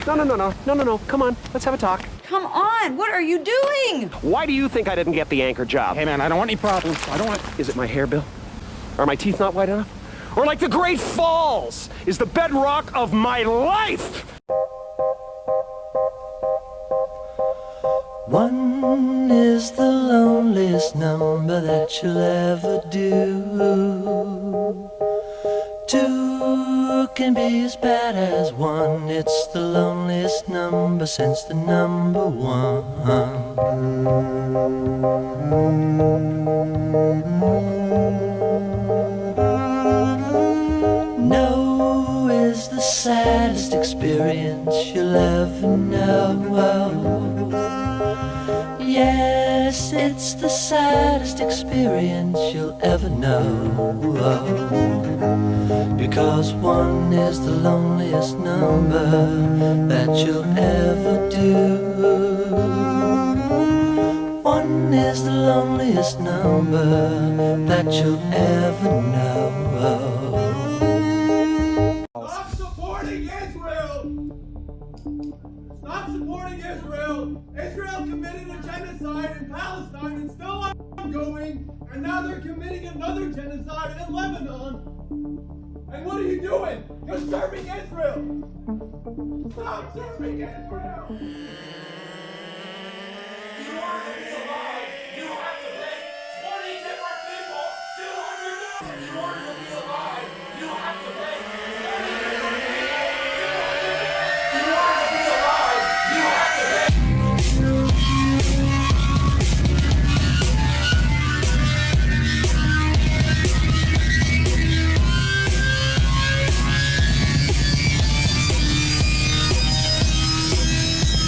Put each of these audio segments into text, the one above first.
No. Come on, let's have a talk. Come on, what are you doing? Why do you think I didn't get the anchor job? Hey, man, I don't want any problems. I don't want... Is it my hair, Bill? Are my teeth not white enough? Or like the Great Falls is the bedrock of my life? One is the loneliest number that you'll ever do. Two can be as bad as one. It's the loneliest number since the number one. No is the saddest experience you'll ever know. Yes, it's the saddest experience you'll ever know. Because one is the loneliest number that you'll ever do. One is the loneliest number that you'll ever know. Stop supporting Israel! Stop supporting Israel! Israel committed a genocide in Palestine and still ongoing, and now they're committing another genocide in Lebanon. And what are you doing? You're serving Israel! Stop serving Israel! You want to be alive, you have to pay 20 different people $200. In order to be alive, you have to pay 20 different people $200. In order to be alive, you have to pay.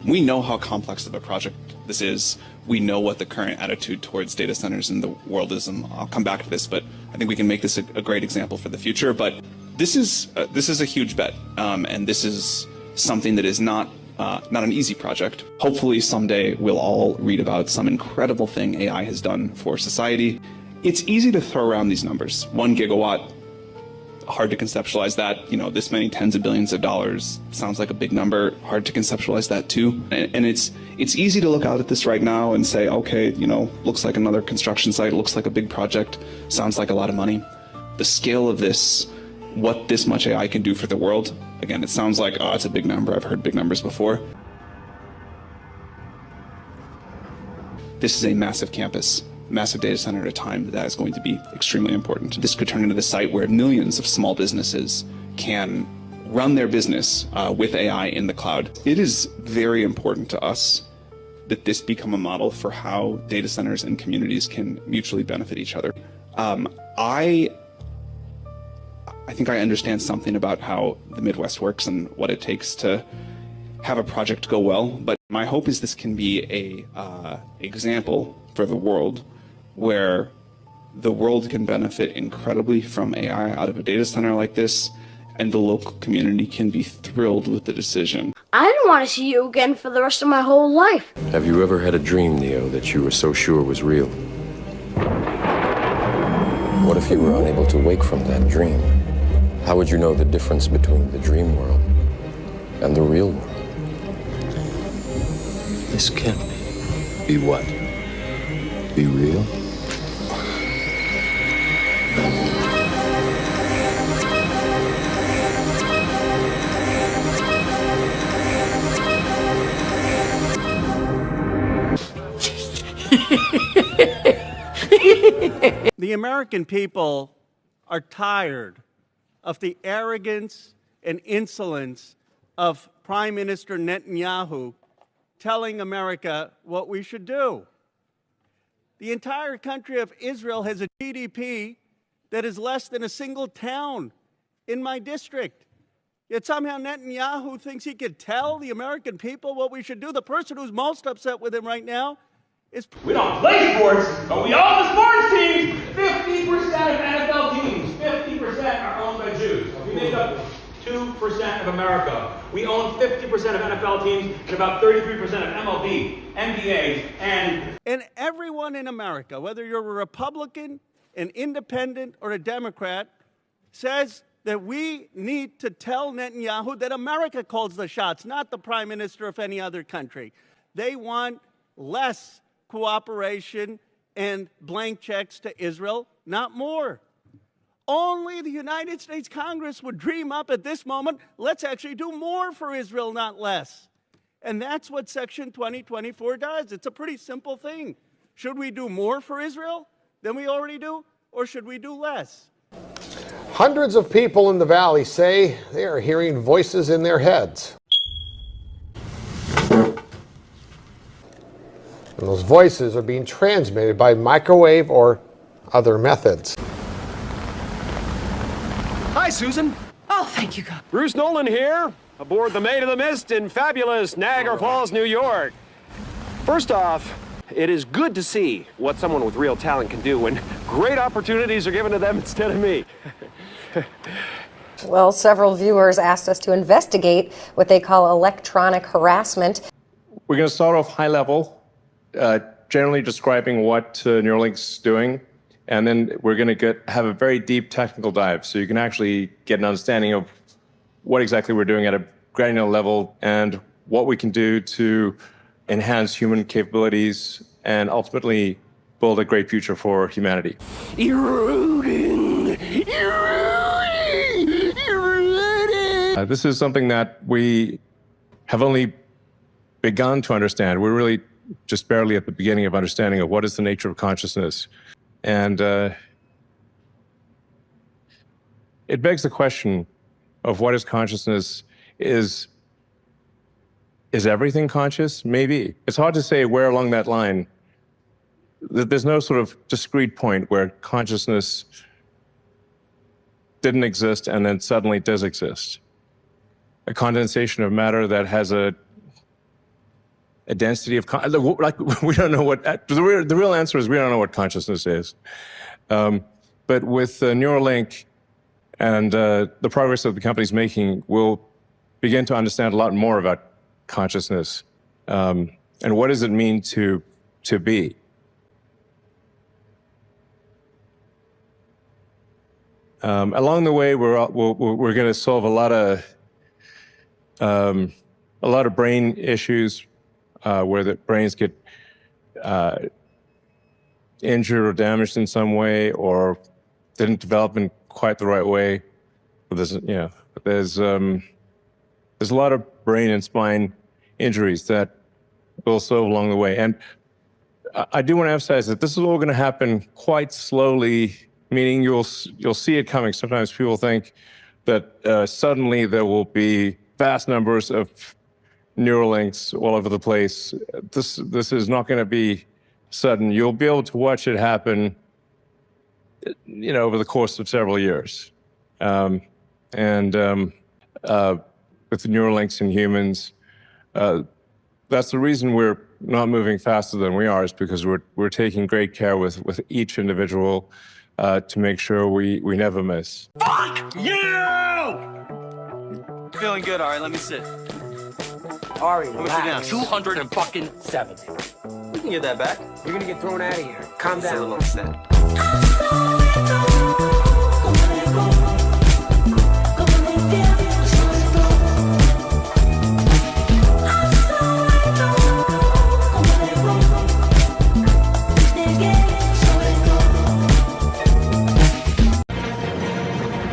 We know how complex of a project this is. We know what the current attitude towards data centers in the world is, and I'll come back to this, but I think we can make this a great example for the future. But this is a huge bet, and this is something that is not an easy project. Hopefully someday we'll all read about some incredible thing AI has done for society. It's easy to throw around these numbers. 1 gigawatt, hard to conceptualize that. You know, this many tens of billions of dollars sounds like a big number. Hard to conceptualize that too. And it's easy to look out at this right now and say, okay, you know, looks like another construction site, looks like a big project, sounds like a lot of money. The scale of this, what this much AI can do for the world, again, it sounds like, oh, it's a big number. I've heard big numbers before. This is a massive campus, massive data center at a time that is going to be extremely important. This could turn into the site where millions of small businesses can run their business with AI in the cloud. It is very important to us that this become a model for how data centers and communities can mutually benefit each other. I think I understand something about how the Midwest works and what it takes to have a project go well, but my hope is this can be a example for the world where the world can benefit incredibly from AI out of a data center like this, and the local community can be thrilled with the decision. I didn't want to see you again for the rest of my whole life. Have you ever had a dream, Neo, that you were so sure was real? What if you were unable to wake from that dream? How would you know the difference between the dream world and the real world? This can't be. Be what? Be real? The American people are tired of the arrogance and insolence of Prime Minister Netanyahu telling America what we should do. The entire country of Israel has a GDP that is less than a single town in my district. Yet somehow Netanyahu thinks he could tell the American people what we should do. The person who's most upset with him right now is... We don't play sports, but we own the sports teams. 50% of NFL teams, 50% are owned by Jews. make up 2% of America. We own 50% of NFL teams and about 33% of MLB, NBA, And everyone in America, whether you're a Republican, an independent, or a Democrat, says that we need to tell Netanyahu that America calls the shots, not the prime minister of any other country. They want less cooperation and blank checks to Israel, not more. Only the United States Congress would dream up at this moment, let's actually do more for Israel, not less. And that's what Section 2024 does. It's a pretty simple thing. Should we do more for Israel than we already do, or should we do less? Hundreds of people in the valley say they are hearing voices in their heads. And those voices are being transmitted by microwave or other methods. Hi, Susan. Oh, thank you, God. Bruce Nolan here, aboard the Maid of the Mist in fabulous Niagara Falls, New York. First off, it is good to see what someone with real talent can do when great opportunities are given to them instead of me. Well, several viewers asked us to investigate what they call electronic harassment. We're going to start off high level, generally describing what Neuralink's doing, and then we're going to have a very deep technical dive so you can actually get an understanding of what exactly we're doing at a granular level and what we can do to enhance human capabilities and ultimately build a great future for humanity. This is something that we have only begun to understand. We're really just barely at the beginning of understanding of what is the nature of consciousness. And it begs the question of what is consciousness. Is everything conscious? Maybe. It's hard to say where along that line. There's no sort of discrete point where consciousness didn't exist and then suddenly does exist. A condensation of matter that has a density of, like, we don't know what, the real answer is we don't know what consciousness is. But with Neuralink and the progress that the company's making, we'll begin to understand a lot more about consciousness and what does it mean to be. Along the way, we're going to solve a lot of brain issues where the brains get injured or damaged in some way, or didn't develop in quite the right way. There's a lot of brain and spine injuries that we'll solve along the way. And I do want to emphasize that this is all going to happen quite slowly, meaning you'll see it coming. Sometimes people think that suddenly there will be vast numbers of Neuralinks all over the place. This is not going to be sudden. You'll be able to watch it happen, over the course of several years. With the Neuralinks in humans, that's the reason we're not moving faster than we are, is because we're taking great care with each individual to make sure we never miss. Fuck you! Feeling good, Ari. Let me sit. Ari, What's it down? 207. We can get that back. You're gonna get thrown out of here. Calm down. A little upset.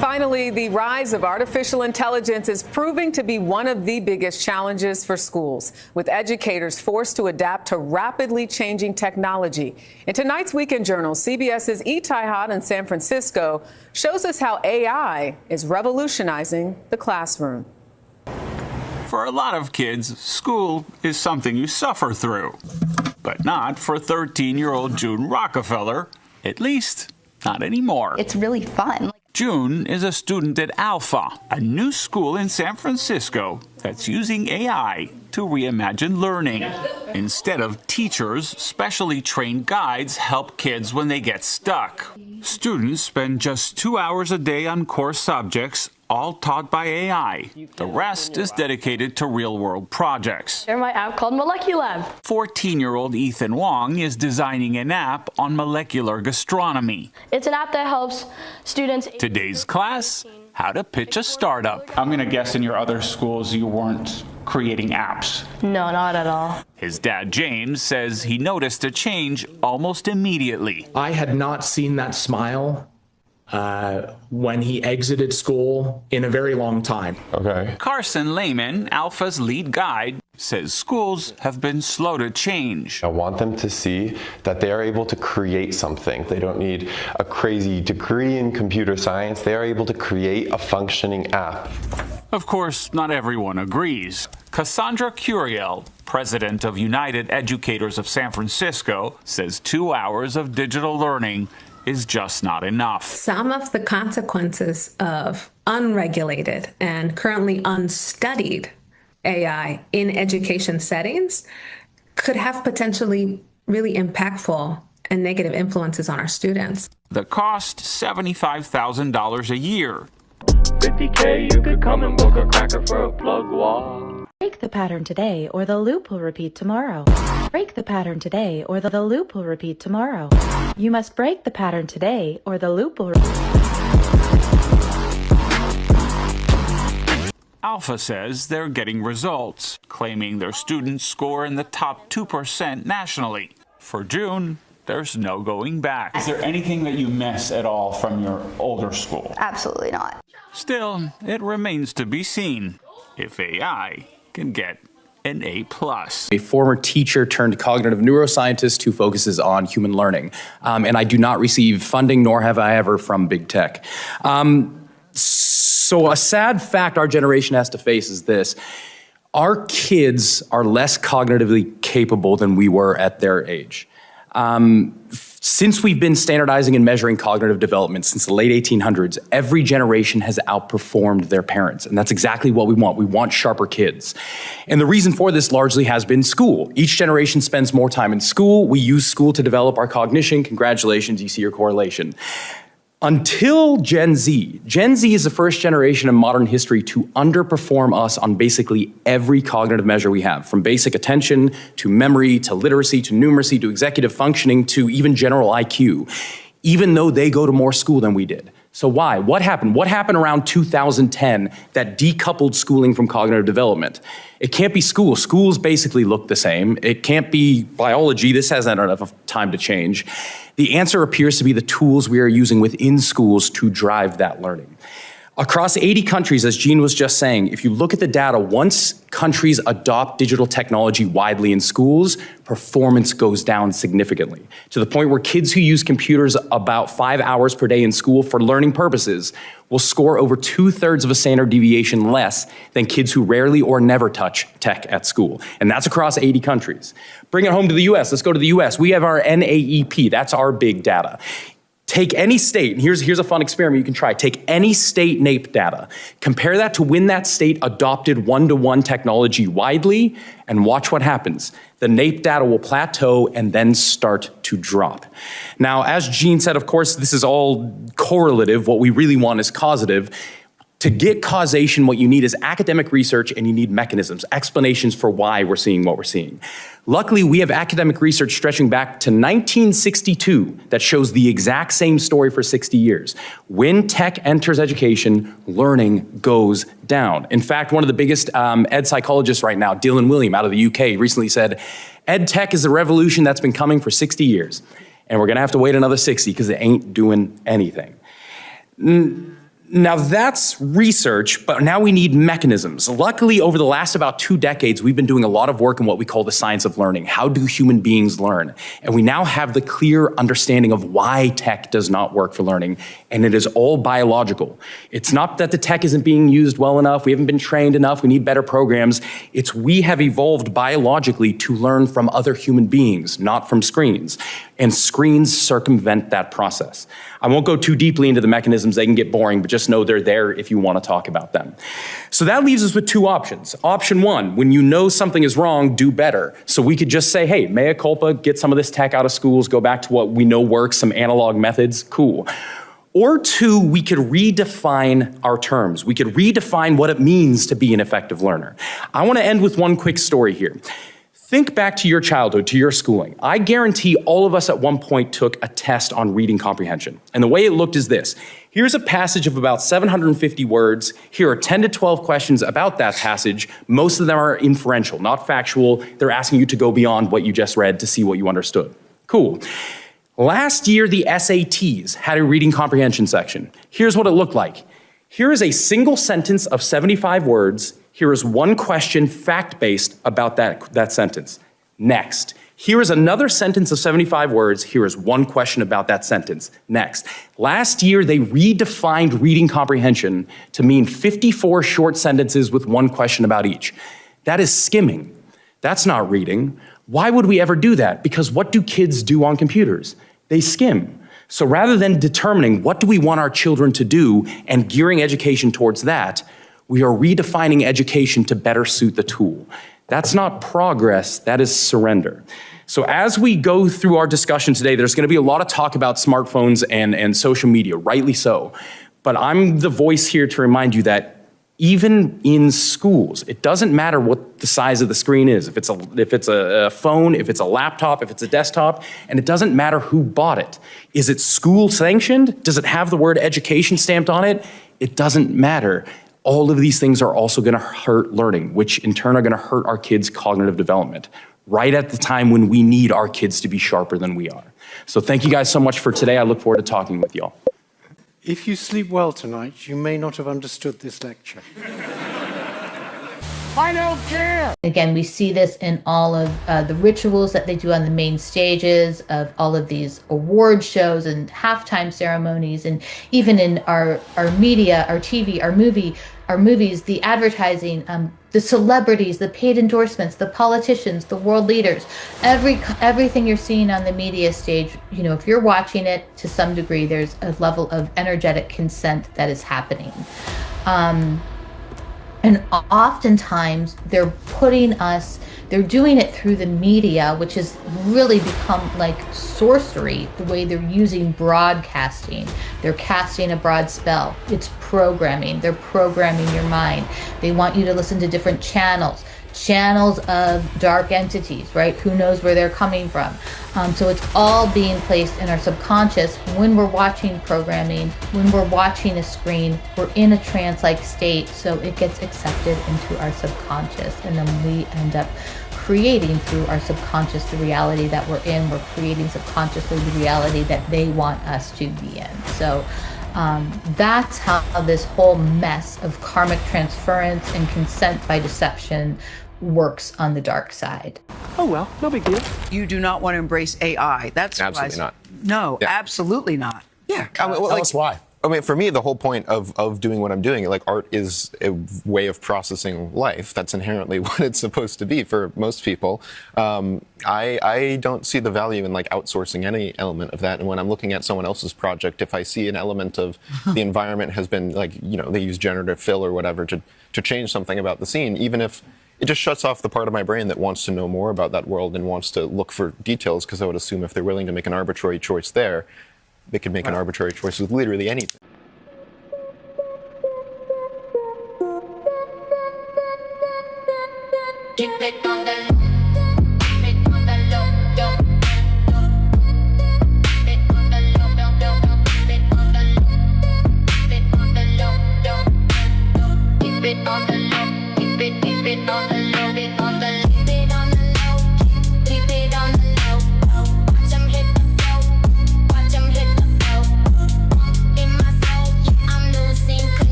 Finally, the rise of artificial intelligence is proving to be one of the biggest challenges for schools, with educators forced to adapt to rapidly changing technology. In tonight's Weekend Journal, CBS's Itai Hot in San Francisco shows us how AI is revolutionizing the classroom. For a lot of kids, school is something you suffer through. But not for 13-year-old June Rockefeller, at least not anymore. It's really fun. June is a student at Alpha, a new school in San Francisco that's using AI to reimagine learning. Instead of teachers, specially trained guides help kids when they get stuck. Students spend just 2 hours a day on core subjects, all taught by AI. The rest is dedicated to real-world projects. Share my app called Moleculab. 14-year-old Ethan Wong is designing an app on molecular gastronomy. It's an app that helps students. Today's class, how to pitch a startup. I'm going to guess in your other schools you weren't creating apps. No, not at all. His dad, James, says he noticed a change almost immediately. I had not seen that smile when he exited school in a very long time. Okay. Carson Lehman, Alpha's lead guide, says schools have been slow to change. I want them to see that they are able to create something. They don't need a crazy degree in computer science. They are able to create a functioning app. Of course, not everyone agrees. Cassandra Curiel, president of United Educators of San Francisco, says 2 hours of digital learning is just not enough. Some of the consequences of unregulated and currently unstudied AI in education settings could have potentially really impactful and negative influences on our students. The cost, $75,000 a year. 50K, you could come and book a cracker for a plug wall. Break the pattern today or the loop will repeat tomorrow. Break the pattern today or the loop will repeat tomorrow. You must break the pattern today or the loop will Alpha says they're getting results, claiming their students score in the top 2% nationally. For June, there's no going back. Is there anything that you miss at all from your older school? Absolutely not. Still, it remains to be seen if AI can get an A+. A former teacher turned cognitive neuroscientist who focuses on human learning. And I do not receive funding, nor have I ever, from big tech. So a sad fact our generation has to face is this. Our kids are less cognitively capable than we were at their age. Since we've been standardizing and measuring cognitive development since the late 1800s, every generation has outperformed their parents. And that's exactly what we want. We want sharper kids. And the reason for this largely has been school. Each generation spends more time in school. We use school to develop our cognition. Congratulations, you see your correlation. Until Gen Z. Gen Z is the first generation in modern history to underperform us on basically every cognitive measure we have, from basic attention, to memory, to literacy, to numeracy, to executive functioning, to even general IQ, even though they go to more school than we did. So why? What happened? What happened around 2010 that decoupled schooling from cognitive development? It can't be school. Schools basically look the same. It can't be biology. This hasn't had enough time to change. The answer appears to be the tools we are using within schools to drive that learning. Across 80 countries, as Jean was just saying, if you look at the data, once countries adopt digital technology widely in schools, performance goes down significantly, to the point where kids who use computers about 5 hours per day in school for learning purposes will score over 2/3 of a standard deviation less than kids who rarely or never touch tech at school. And that's across 80 countries. Bring it home to the US. Let's go to the US. We have our NAEP. That's our big data. Take any state, and here's a fun experiment you can try. Take any state NAEP data, compare that to when that state adopted one-to-one technology widely, and watch what happens. The NAEP data will plateau and then start to drop. Now, as Jean said, of course, this is all correlative. What we really want is causative. To get causation, what you need is academic research and you need mechanisms, explanations for why we're seeing what we're seeing. Luckily, we have academic research stretching back to 1962 that shows the exact same story for 60 years. When tech enters education, learning goes down. In fact, one of the biggest ed psychologists right now, Dylan William out of the UK, recently said, ed tech is a revolution that's been coming for 60 years. And we're gonna have to wait another 60 because it ain't doing anything. Now that's research, but now we need mechanisms. Luckily, over the last about 2 decades, we've been doing a lot of work in what we call the science of learning. How do human beings learn? And we now have the clear understanding of why tech does not work for learning, and it is all biological. It's not that the tech isn't being used well enough, we haven't been trained enough, we need better programs. It's we have evolved biologically to learn from other human beings, not from screens. And screens circumvent that process. I won't go too deeply into the mechanisms, they can get boring, but just know they're there if you want to talk about them. So that leaves us with 2 options. Option 1, when you know something is wrong, do better. So we could just say, hey, mea culpa, get some of this tech out of schools, go back to what we know works, some analog methods, cool. Or two, we could redefine our terms. We could redefine what it means to be an effective learner. I want to end with one quick story here. Think back to your childhood, to your schooling. I guarantee all of us at one point took a test on reading comprehension. And the way it looked is this. Here's a passage of about 750 words. Here are 10 to 12 questions about that passage. Most of them are inferential, not factual. They're asking you to go beyond what you just read to see what you understood. Cool. Last year, the SATs had a reading comprehension section. Here's what it looked like. Here is a single sentence of 75 words. Here is one question, fact-based, about that sentence. Next. Here is another sentence of 75 words. Here is one question about that sentence. Next. Last year, they redefined reading comprehension to mean 54 short sentences with one question about each. That is skimming. That's not reading. Why would we ever do that? Because what do kids do on computers? They skim. So rather than determining what do we want our children to do and gearing education towards that, we are redefining education to better suit the tool. That's not progress, that is surrender. So as we go through our discussion today, there's going to be a lot of talk about smartphones and social media, rightly so. But I'm the voice here to remind you that even in schools, it doesn't matter what the size of the screen is, if it's a phone, if it's a laptop, if it's a desktop, and it doesn't matter who bought it. Is it school sanctioned? Does it have the word education stamped on it? It doesn't matter. All of these things are also going to hurt learning, which in turn are going to hurt our kids' cognitive development, right at the time when we need our kids to be sharper than we are. So thank you guys so much for today. I look forward to talking with y'all. If you sleep well tonight, you may not have understood this lecture. I don't care. Again, we see this in all of the rituals that they do on the main stages of all of these award shows and halftime ceremonies, and even in our media, our TV, our movies, the advertising, the celebrities, the paid endorsements, the politicians, the world leaders, everything you're seeing on the media stage, you know, if you're watching it to some degree, there's a level of energetic consent that is happening. And oftentimes they're doing it through the media, which has really become like sorcery, the way they're using broadcasting. They're casting a broad spell. It's programming. They're programming your mind. They want you to listen to different channels of dark entities, right? Who knows where they're coming from? So it's all being placed in our subconscious when we're watching programming, when we're watching a screen, we're in a trance-like state, so it gets accepted into our subconscious, and then we end up creating through our subconscious the reality that we're in. We're creating subconsciously the reality that they want us to be in. So that's how this whole mess of karmic transference and consent by deception works on the dark side. Oh, well, no big deal. You do not want to embrace AI. That's absolutely not. No, absolutely not. Yeah. Tell us why. I mean, for me, the whole point of doing what I'm doing, like art is a way of processing life. That's inherently what it's supposed to be for most people. I don't see the value in like outsourcing any element of that. And when I'm looking at someone else's project, if I see an element of the environment has been like, you know, they use generative fill or whatever to change something about the scene, even if it just shuts off the part of my brain that wants to know more about that world and wants to look for details, because I would assume if they're willing to make an arbitrary choice there, they could make an arbitrary choice with literally anything.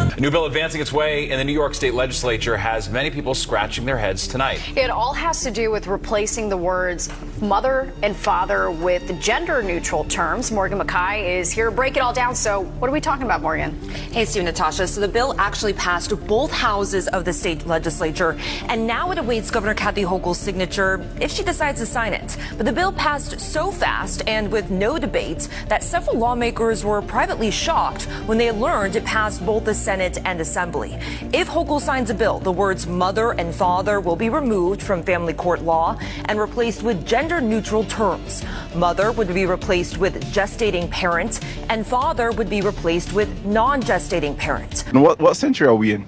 A new bill advancing its way in the New York State Legislature has many people scratching their heads tonight. It all has to do with replacing the words of mother and father with gender-neutral terms. Morgan Mackay is here to break it all down. So what are we talking about, Morgan? Hey, Steve, Natasha. So the bill actually passed both houses of the state legislature, and now it awaits Governor Kathy Hochul's signature if she decides to sign it. But the bill passed so fast and with no debate that several lawmakers were privately shocked when they learned it passed both the Senate and Assembly. If Hochul signs a bill, the words mother and father will be removed from family court law and replaced with gender-neutral terms. Mother would be replaced with gestating parent, and father would be replaced with non-gestating parent. And what century are we in?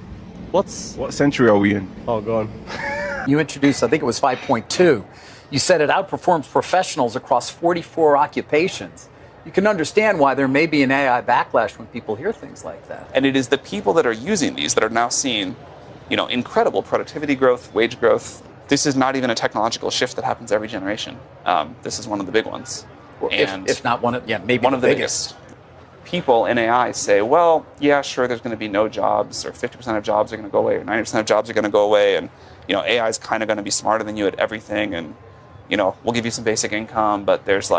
What century are we in? Oh, God. You introduced, I think it was 5.2. You said it outperforms professionals across 44 occupations. You can understand why there may be an AI backlash when people hear things like that. And it is the people that are using these that are now seeing, incredible productivity growth, wage growth. This is not even a technological shift that happens every generation. This is one of the big ones. And if not one of, maybe one of the biggest. People in AI say, well, yeah, sure, there's going to be no jobs, or 50% of jobs are going to go away, or 90% of jobs are going to go away, and AI is kind of going to be smarter than you at everything, and we'll give you some basic income, but there's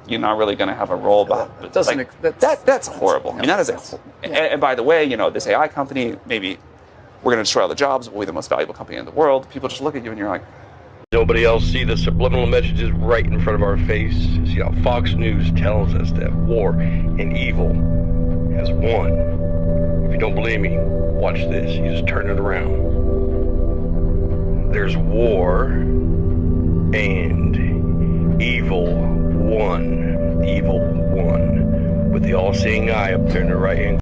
you're not really going to have a role. But that's horrible. I mean, that is and by the way, this AI company, maybe we're going to destroy all the jobs, we'll be the most valuable company in the world. People just look at you and you're like, nobody else see the subliminal messages right in front of our face. See how Fox News tells us that war and evil has won. If you don't believe me, watch this. You just turn it around. There's war and evil won. Evil won. With the all-seeing eye up there in the right hand.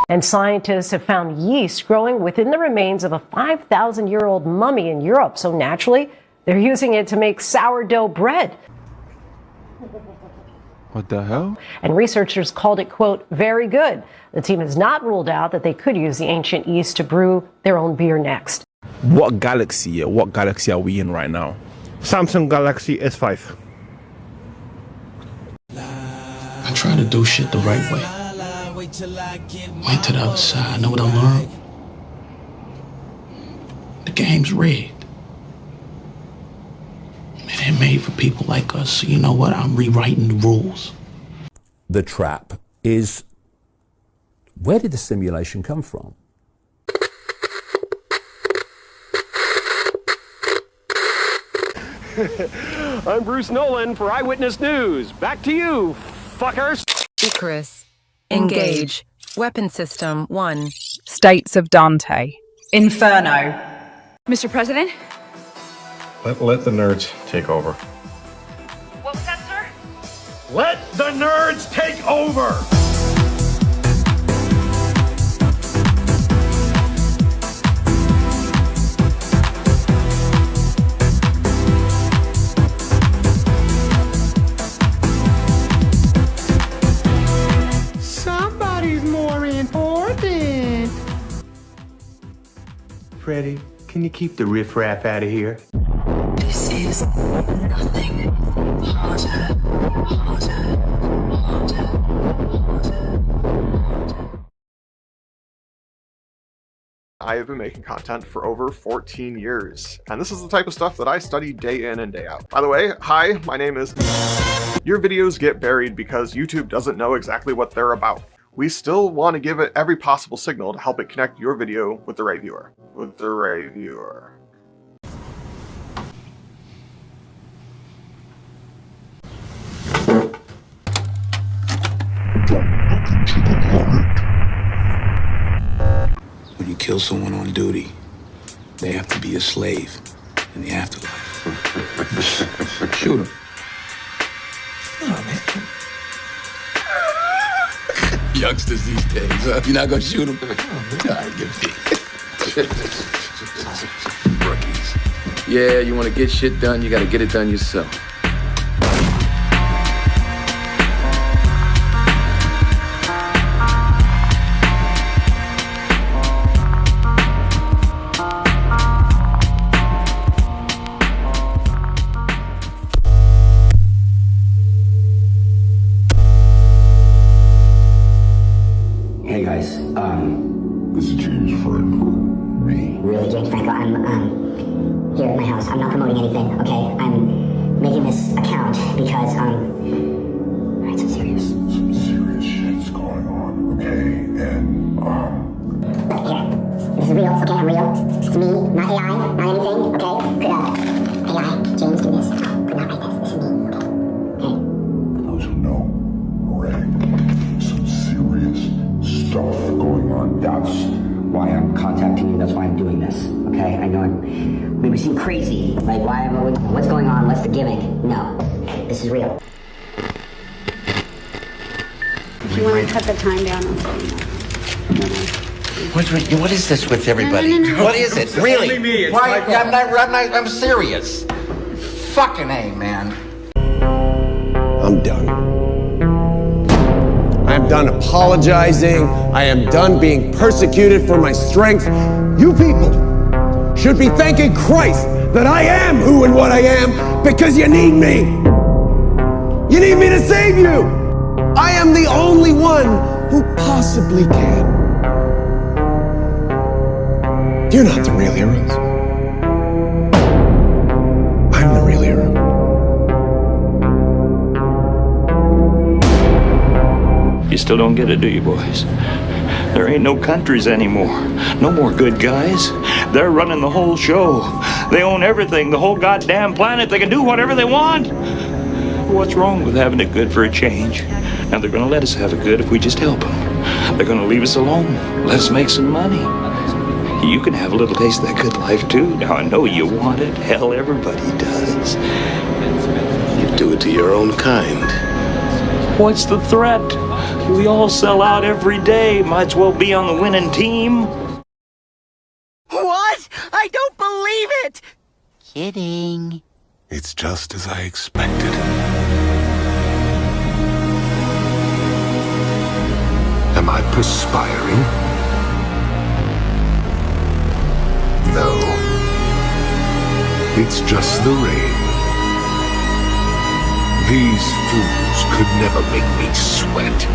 And scientists have found yeast growing within the remains of a 5,000-year-old mummy in Europe. So naturally, they're using it to make sourdough bread. What the hell? And researchers called it, quote, very good. The team has not ruled out that they could use the ancient yeast to brew their own beer next. What galaxy are we in right now? Samsung Galaxy S5. I try to do shit the right way. Wait to the other side. Know what I learned? The game's rigged. They're made for people like us. So you know what? I'm rewriting the rules. The trap is, where did the simulation come from? I'm Bruce Nolan for Eyewitness News. Back to you, fuckers. Icarus. Engage. Weapon System 1. States of Dante. Inferno. Mr. President? Let the nerds take over. What was that, sir? Let the nerds take over! Somebody's more important. Freddie, can you keep the riffraff out of here? This is nothing. Harder. I have been making content for over 14 years, and this is the type of stuff that I study day in and day out. By the way, hi, my name is... Your videos get buried because YouTube doesn't know exactly what they're about. We still want to give it every possible signal to help it connect your video with the right viewer. When you kill someone on duty, they have to be a slave in the afterlife. Shoot him. Youngsters these days, you're not gonna shoot them? All right, give me. Rookies. Yeah, you wanna get shit done, you gotta get it done yourself. Hey guys, this is James Franco. Me. Really, James Franco? I'm here at my house anything, okay? I'm making this account because, alright, so serious. Some serious shit's going on, okay? And, Here, this is real, okay? I'm real. It's me, not AI, not anything, okay? Could, AI, James, do this. Could not write this. This is me, okay? for those who know, Ray, some serious stuff going on. That's why I'm contacting you. That's why I'm doing this. Okay? I know we seem crazy. Like, what's going on? What's the gimmick? No. This is real. Do you want to cut the time down? What is this with everybody? No. What is it? Really? Only me. It's Why? my fault. I'm serious. Fucking A, man. I'm done. I am done apologizing. I am done being persecuted for my strength. You people should be thanking Christ that I am who and what I am because you need me. You need me to save you. I am the only one who possibly can. You're not the real heroes. I'm the real hero. You still don't get it, do you, boys? There ain't no countries anymore. No more good guys. They're running the whole show. They own everything, the whole goddamn planet. They can do whatever they want. What's wrong with having it good for a change? Now they're gonna let us have it good if we just help them. They're gonna leave us alone, let us make some money. You can have a little taste of that good life too. Now I know you want it. Hell, everybody does. You do it to your own kind. What's the threat? We all sell out every day. Might as well be on the winning team. What? I don't believe it! Kidding. It's just as I expected. Am I perspiring? No. It's just the rain. These fools could never make me sweat.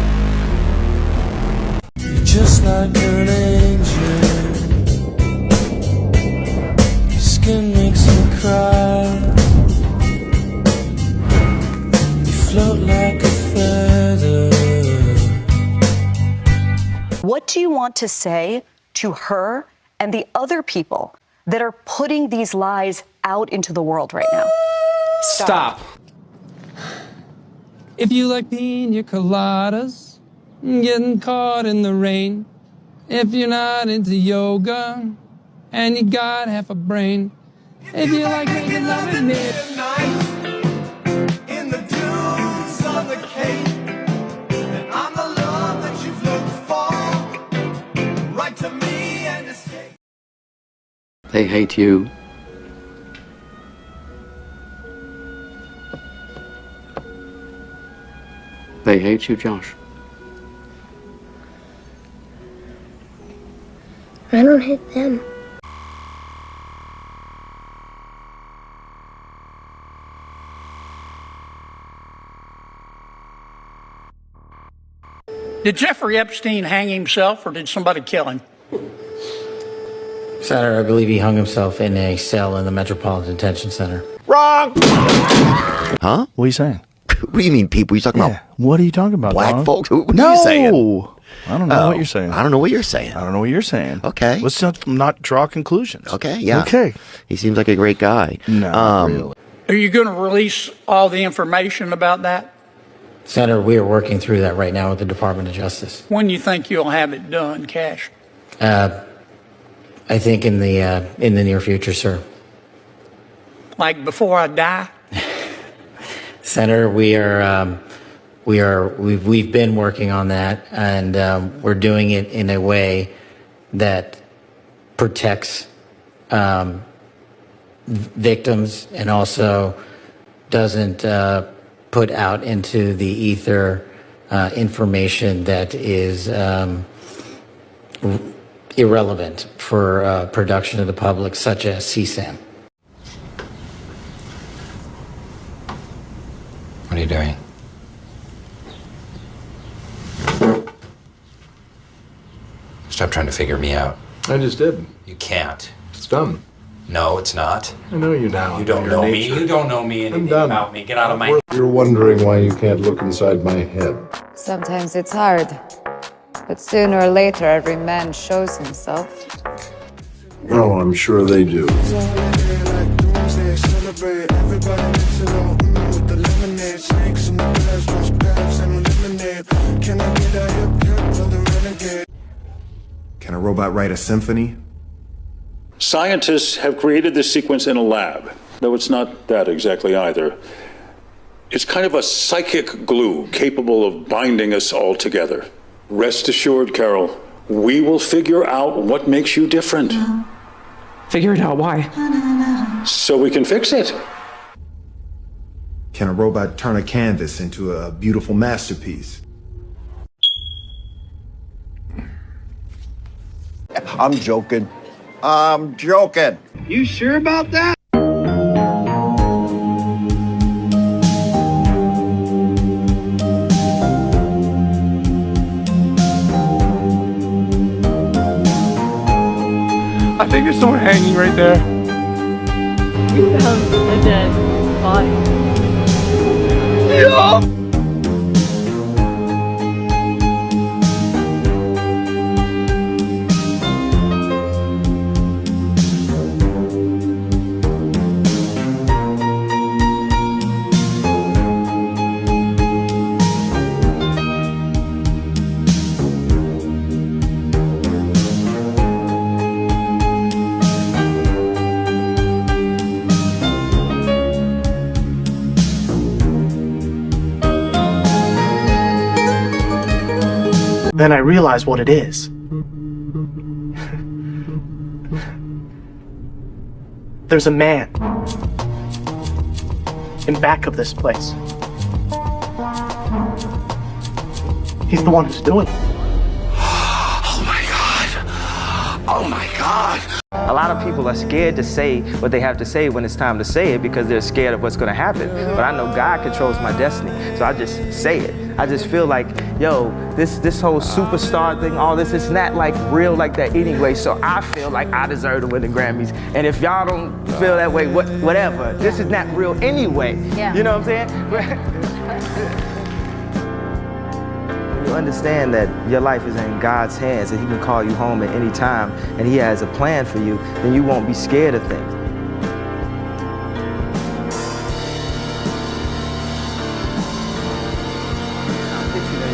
You're just like an angel. Your skin makes me cry. You float like a feather. What do you want to say to her and the other people that are putting these lies out into the world right now? Stop. If you like pina coladas, getting caught in the rain, if you're not into yoga, and you got half a brain, if you like making love at midnight, In the dunes on the cape, and I'm the love that you've looked for. Write to me and escape. They hate you. They hate you, Josh. I don't hate them. Did Jeffrey Epstein hang himself or did somebody kill him? Senator, I believe he hung himself in a cell in the Metropolitan Detention Center. Wrong! Huh? What are you saying? What do you mean, people? What are you talking about? What are you talking about, Black Don? folks? What no! are you saying? I don't know what you're saying. I don't know what you're saying. I don't know what you're saying. Okay. Let's not draw conclusions. Okay, yeah. Okay. He seems like a great guy. No, really. Are you going to release all the information about that? Senator, we are working through that right now with the Department of Justice. When do you think you'll have it done, Cash? I think in the near future, sir. Like before I die? Senator, we've been working on that, and we're doing it in a way that protects victims and also doesn't put out into the ether information that is irrelevant for production of the public, such as CSAM. What are you doing? Stop trying to figure me out. I just did. You can't. It's done. No, it's not. I know you now. You don't know me. You don't know me anything about me. Get out of my... You're wondering why you can't look inside my head. Sometimes it's hard, but sooner or later every man shows himself. Oh, I'm sure they do. Can a robot write a symphony? Scientists have created this sequence in a lab, though it's not that exactly either. It's kind of a psychic glue capable of binding us all together. Rest assured, Carol, we will figure out what makes you different. Figure it out, why? So we can fix it. Can a robot turn a canvas into a beautiful masterpiece? I'm joking. I'm joking. You sure about that? I think there's someone hanging right there. You found a dead body. Yeah. Then I realized what it is. There's a man in back of this place. He's the one who's doing it. Oh my God. Oh my God. A lot of people are scared to say what they have to say when it's time to say it because they're scared of what's going to happen. But I know God controls my destiny, so I just say it. I just feel like, yo, this whole superstar thing, all this, it's not like real like that anyway. So I feel like I deserve to win the Grammys. And if y'all don't feel that way, whatever. This is not real anyway. Yeah. You know what I'm saying? You understand that your life is in God's hands and He can call you home at any time and He has a plan for you, then you won't be scared of things.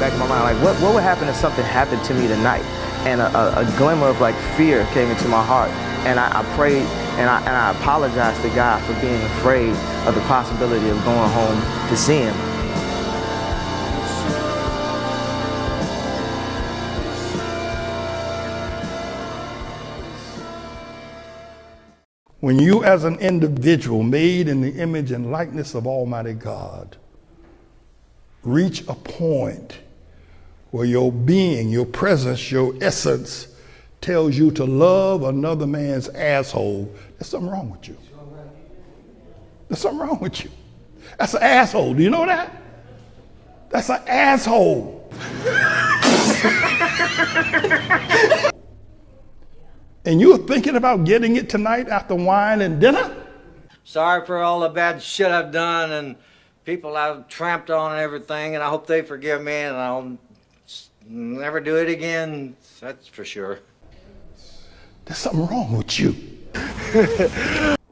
Back in my mind, like what would happen if something happened to me tonight? And a glimmer of like fear came into my heart, and I prayed and I apologized to God for being afraid of the possibility of going home to see Him. When you as an individual made in the image and likeness of Almighty God reach a point where your being, your presence, your essence tells you to love another man's asshole, there's something wrong with you. There's something wrong with you. That's an asshole. Do you know that? That's an asshole. And you're thinking about getting it tonight after wine and dinner? Sorry for all the bad shit I've done and people I've tramped on and everything, and I hope they forgive me, and I'll never do it again, that's for sure. There's something wrong with you.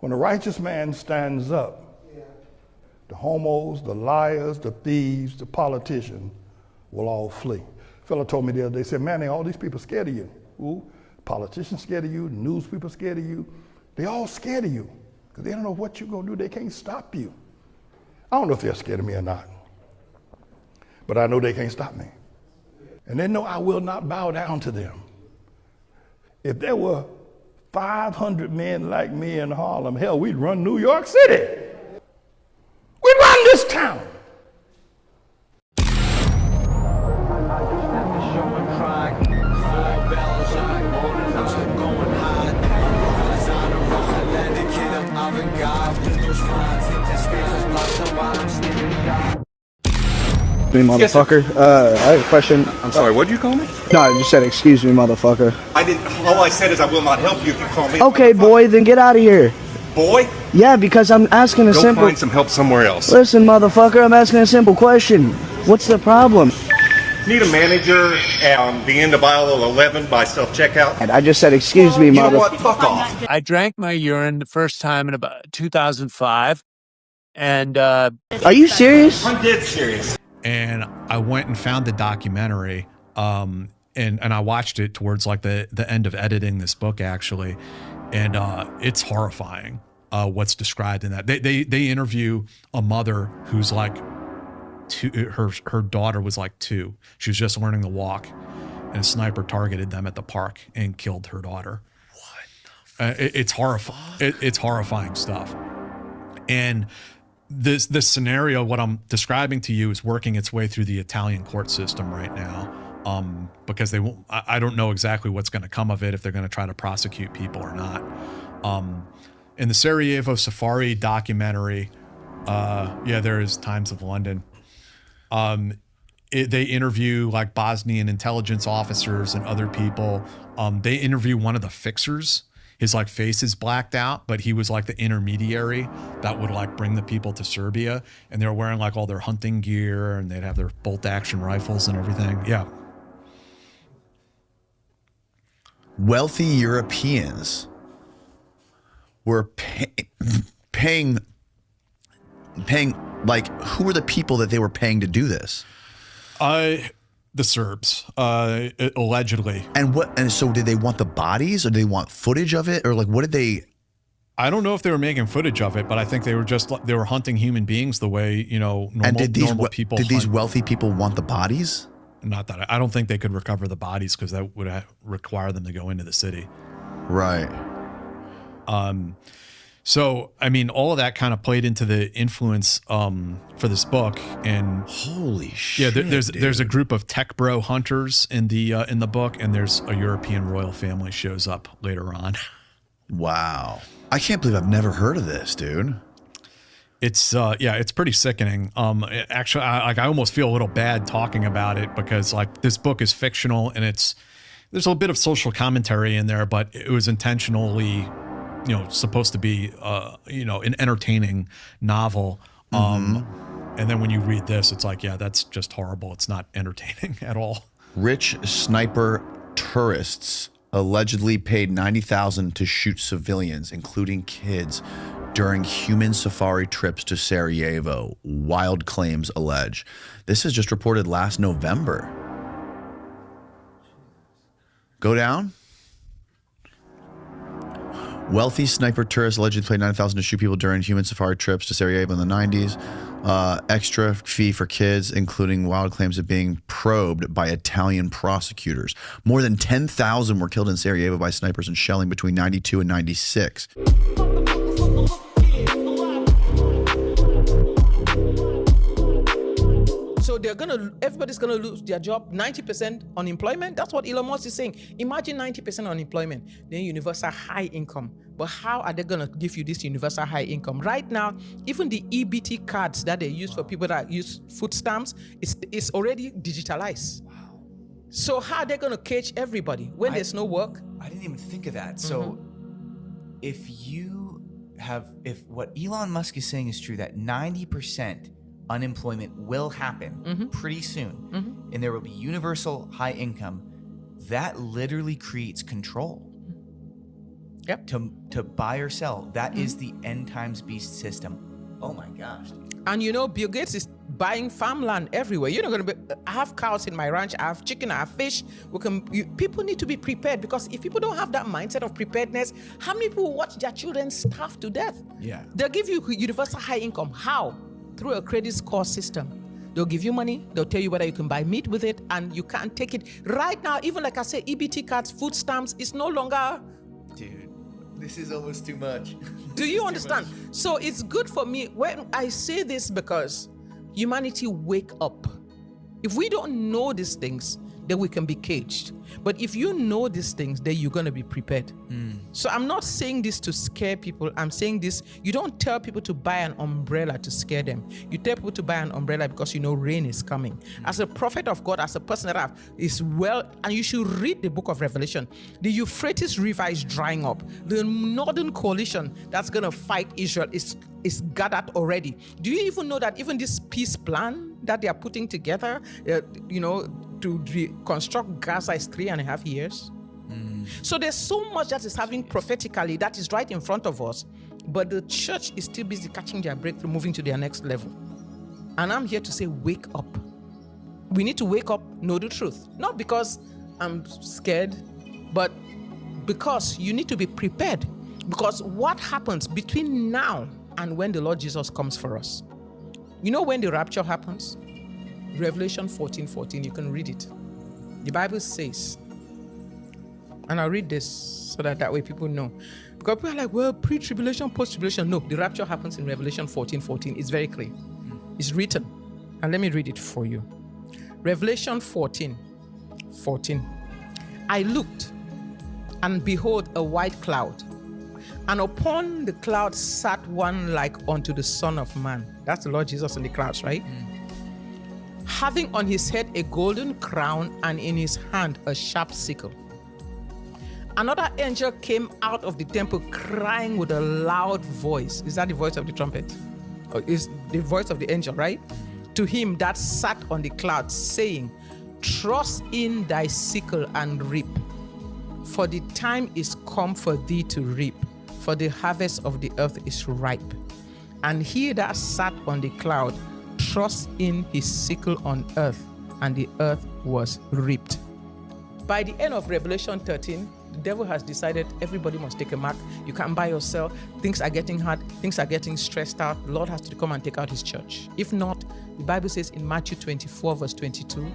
When a righteous man stands up, the homos, the liars, the thieves, the politicians will all flee. A fellow told me the other day, said, man, all these people scared of you. Ooh, politicians scared of you, news people scared of you. They all scared of you because they don't know what you're going to do. They can't stop you. I don't know if they're scared of me or not, but I know they can't stop me. And they know I will not bow down to them. If there were 500 men like me in Harlem, hell, we'd run New York City. We'd run this town. Me, motherfucker. I have a question. I'm sorry, what did you call me? No, I just said, excuse me, motherfucker. I didn't. All I said is I will not help you if you call me. Okay, boy, then get out of here. Boy? Yeah, because I'm asking a simple... Go find some help somewhere else. Listen, motherfucker, I'm asking a simple question. What's the problem? Need a manager at the end of aisle 11 by self-checkout? And I just said, excuse me, motherfucker. You know what? Fuck off. I drank my urine the first time in about 2005. And, Are you serious? I'm dead serious. And I went and found the documentary, and I watched it towards like the end of editing this book, actually. And it's horrifying what's described in that. They interview a mother who's like her daughter was like 2. She was just learning to walk, and a sniper targeted them at the park and killed her daughter. What? It's horrifying. It's horrifying stuff. And this scenario, what I'm describing to you, is working its way through the Italian court system right now. Because they won't, I don't know exactly what's going to come of it, if they're going to try to prosecute people or not. In the Sarajevo Safari documentary, there is Times of London. They interview like Bosnian intelligence officers and other people. They interview one of the fixers. His like face is blacked out, but he was like the intermediary that would like bring the people to Serbia, and they were wearing like all their hunting gear, and they'd have their bolt action rifles and everything. Yeah. Wealthy Europeans were paying, like, who were the people that they were paying to do this? The Serbs, allegedly. And so did they want the bodies, or did they want footage of it, or like what did they? I don't know if they were making footage of it, but I think they were hunting human beings the way, normal people. Did these wealthy people want the bodies? Not that I don't think they could recover the bodies, because that would require them to go into the city. Right. So, I mean, all of that kind of played into the influence for this book. And holy shit! Yeah, there's a group of tech bro hunters in the book, and there's a European royal family shows up later on. Wow, I can't believe I've never heard of this, dude. It's it's pretty sickening. Actually, I almost feel a little bad talking about it, because like this book is fictional, and there's a little bit of social commentary in there, but it was intentionally, supposed to be, an entertaining novel. And then when you read this, it's like, yeah, that's just horrible. It's not entertaining at all. Rich sniper tourists allegedly paid $90,000 to shoot civilians, including kids, during human safari trips to Sarajevo, wild claims allege. This is just reported last November. Go down. Wealthy sniper tourists allegedly paid $9,000 to shoot people during human safari trips to Sarajevo in the 90s. Extra fee for kids, including wild claims of being probed by Italian prosecutors. More than 10,000 were killed in Sarajevo by snipers and shelling between 92 and 96. So everybody's gonna lose their job. 90% unemployment. That's what Elon Musk is saying. Imagine 90% unemployment, then universal high income. But how are they gonna give you this universal high income? Right now, even the EBT cards that they use for people that use food stamps, it's already digitalized. Wow. So how are they gonna catch everybody when there's no work? I didn't even think of that. So if what Elon Musk is saying is true, that 90% unemployment will happen pretty soon, and there will be universal high income, that literally creates control. Yep. To buy or sell. That is the end times beast system. Oh my gosh. And Bill Gates is buying farmland everywhere. You're not gonna I have cows in my ranch, I have chicken, I have fish. People need to be prepared, because if people don't have that mindset of preparedness, how many people watch their children starve to death? Yeah. They'll give you universal high income. How? Through a credit score system. They'll give you money, they'll tell you whether you can buy meat with it, and you can't take it. Right now, even like I say, EBT cards, food stamps, is no longer... Dude, this is almost too much. Do you understand? So it's good for me when I say this, because humanity wake up. If we don't know these things, then we can be caged. But if you know these things, then you're going to be prepared. So I'm not saying this to scare people. I'm saying this, you don't tell people to buy an umbrella to scare them. You tell people to buy an umbrella because you know rain is coming. As a prophet of God, as a person that is well, and you should read the book of Revelation. The Euphrates River is drying up. The northern coalition that's going to fight Israel is gathered already. Do you even know that even this peace plan that they are putting together, to reconstruct Gaza is 3.5 years? So there's so much that is happening prophetically that is right in front of us, but the church is still busy catching their breakthrough, moving to their next level. And I'm here to say, wake up. We need to wake up, know the truth. Not because I'm scared, but because you need to be prepared. Because what happens between now and when the Lord Jesus comes for us? You know when the rapture happens? Revelation 14:14, you can read it. The Bible says, and I'll read this so that way people know. Because people are like, well, pre-tribulation, post-tribulation. No, the rapture happens in Revelation 14:14. It's very clear. It's written. And let me read it for you. Revelation 14:14. I looked, and behold, a white cloud. And upon the cloud sat one like unto the Son of Man. That's the Lord Jesus in the clouds, right? Having on his head a golden crown, and in his hand a sharp sickle. Another angel came out of the temple crying with a loud voice. Is that the voice of the trumpet? Or is the voice of the angel, right? To him that sat on the cloud, saying, thrust in thy sickle and reap, for the time is come for thee to reap, for the harvest of the earth is ripe. And he that sat on the cloud thrust in his sickle on earth, and the earth was reaped. By the end of Revelation 13, the devil has decided everybody must take a mark. You can't buy or sell. Things are getting hard. Things are getting stressed out. The Lord has to come and take out his church. If not, the Bible says in Matthew 24, verse 22,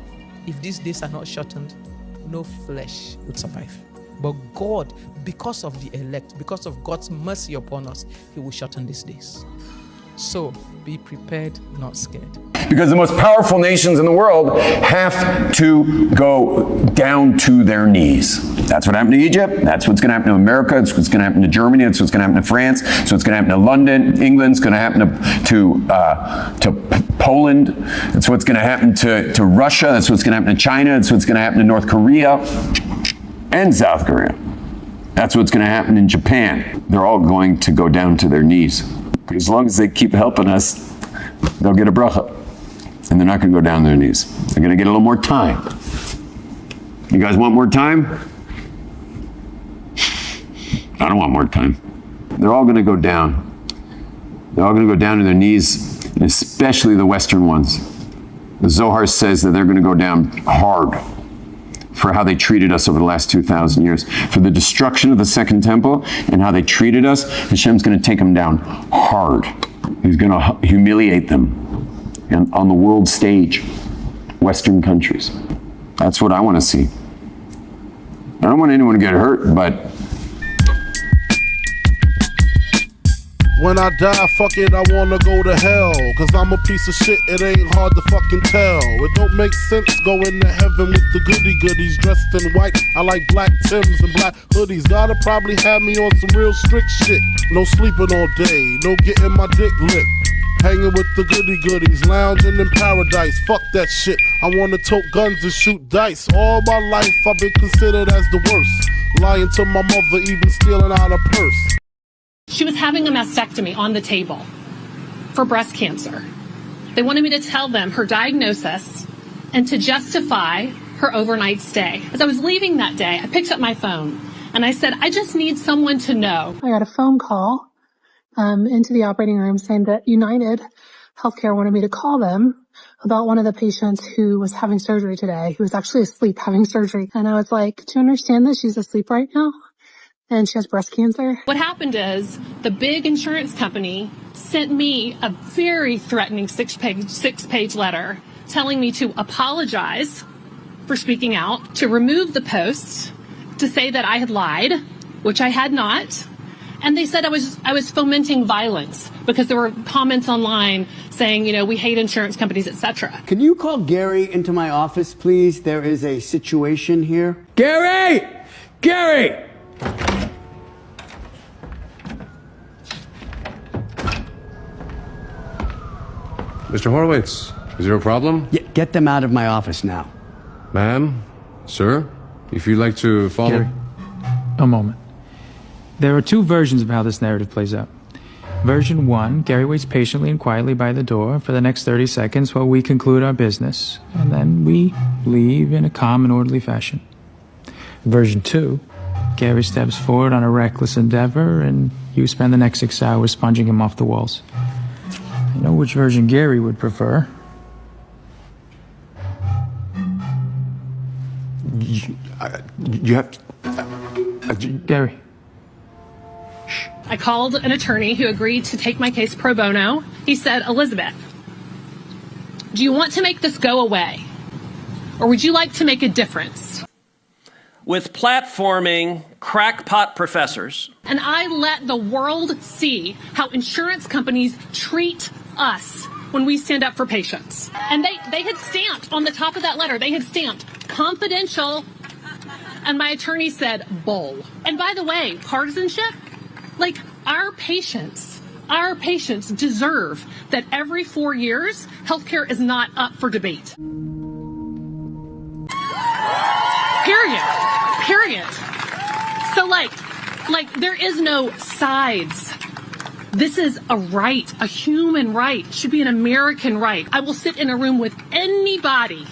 if these days are not shortened, no flesh would survive. But God, because of the elect, because of God's mercy upon us, he will shorten these days. So be prepared, not scared. Because the most powerful nations in the world have to go down to their knees. That's what happened to Egypt. That's what's going to happen to America. That's what's going to happen to Germany. That's what's going to happen to France. That's what's going to happen to London. England's going to happen to Poland. That's what's going to happen to Russia. That's what's going to happen to China. That's what's going to happen to North Korea and South Korea. That's what's going to happen in Japan. They're all going to go down to their knees. As long as they keep helping us, they'll get a bracha. And they're not going to go down to their knees. They're going to get a little more time. You guys want more time? I don't want more time. They're all going to go down. They're all going to go down to their knees, and especially the Western ones. The Zohar says that they're going to go down hard for how they treated us over the last 2,000 years. For the destruction of the Second Temple and how they treated us, Hashem's going to take them down hard. He's going to humiliate them on the world stage, Western countries. That's what I want to see. I don't want anyone to get hurt, but when I die, fuck it, I wanna go to hell. Cause I'm a piece of shit, it ain't hard to fucking tell. It don't make sense going to heaven with the goody-goodies dressed in white. I like black Timbs and black hoodies. Gotta probably have me on some real strict shit. No sleeping all day, no getting my dick licked. Hanging with the goody-goodies, lounging in paradise. Fuck that shit, I wanna tote guns and shoot dice. All my life I've been considered as the worst. Lying to my mother, even stealing out a purse. She was having a mastectomy on the table for breast cancer. They wanted me to tell them her diagnosis and to justify her overnight stay. As I was leaving that day, I picked up my phone and I said, I just need someone to know. I got a phone call into the operating room saying that United Healthcare wanted me to call them about one of the patients who was having surgery today, who was actually asleep having surgery. And I was like, do you understand that she's asleep right now? And she has breast cancer. What happened is the big insurance company sent me a very threatening six-page letter telling me to apologize for speaking out, to remove the post, to say that I had lied, which I had not, And they said I was fomenting violence because there were comments online saying, you know, we hate insurance companies, etc. Can you call Gary into my office, please? There is a situation here. Gary! Gary! Mr. Horowitz, is there a problem? Yeah, get them out of my office now. Ma'am, sir, if you'd like to follow... Gary, a moment. There are two versions of how this narrative plays out. Version 1, Gary waits patiently and quietly by the door for the next 30 seconds while we conclude our business, and then we leave in a calm and orderly fashion. Version 2, Gary steps forward on a reckless endeavor, and you spend the next 6 hours sponging him off the walls. I know which version Gary would prefer. You have to... Gary. I called an attorney who agreed to take my case pro bono. He said, Elizabeth, do you want to make this go away? Or would you like to make a difference? With platforming crackpot professors. And I let the world see how insurance companies treat us when we stand up for patients. And they had stamped on the top of that letter, they had stamped confidential. And my attorney said, bull. And by the way, partisanship, like our patients deserve that every 4 years, healthcare is not up for debate. Period. So like there is no sides. This is a right, a human right. It should be an American right. I will sit in a room with anybody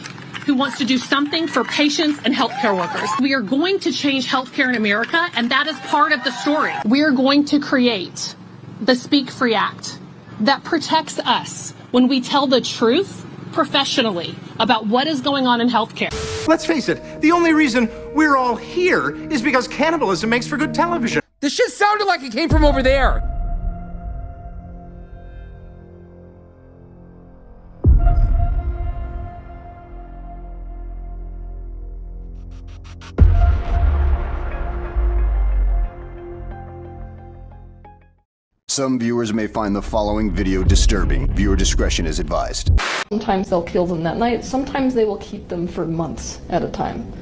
who wants to do something for patients and healthcare workers. We are going to change healthcare in America, and that is part of the story. We are going to create the Speak Free Act that protects us when we tell the truth professionally about what is going on in healthcare. Let's face it, the only reason we're all here is because cannibalism makes for good television. This shit sounded like it came from over there. Some viewers may find the following video disturbing. Viewer discretion is advised. Sometimes they'll kill them that night. Sometimes they will keep them for months at a time.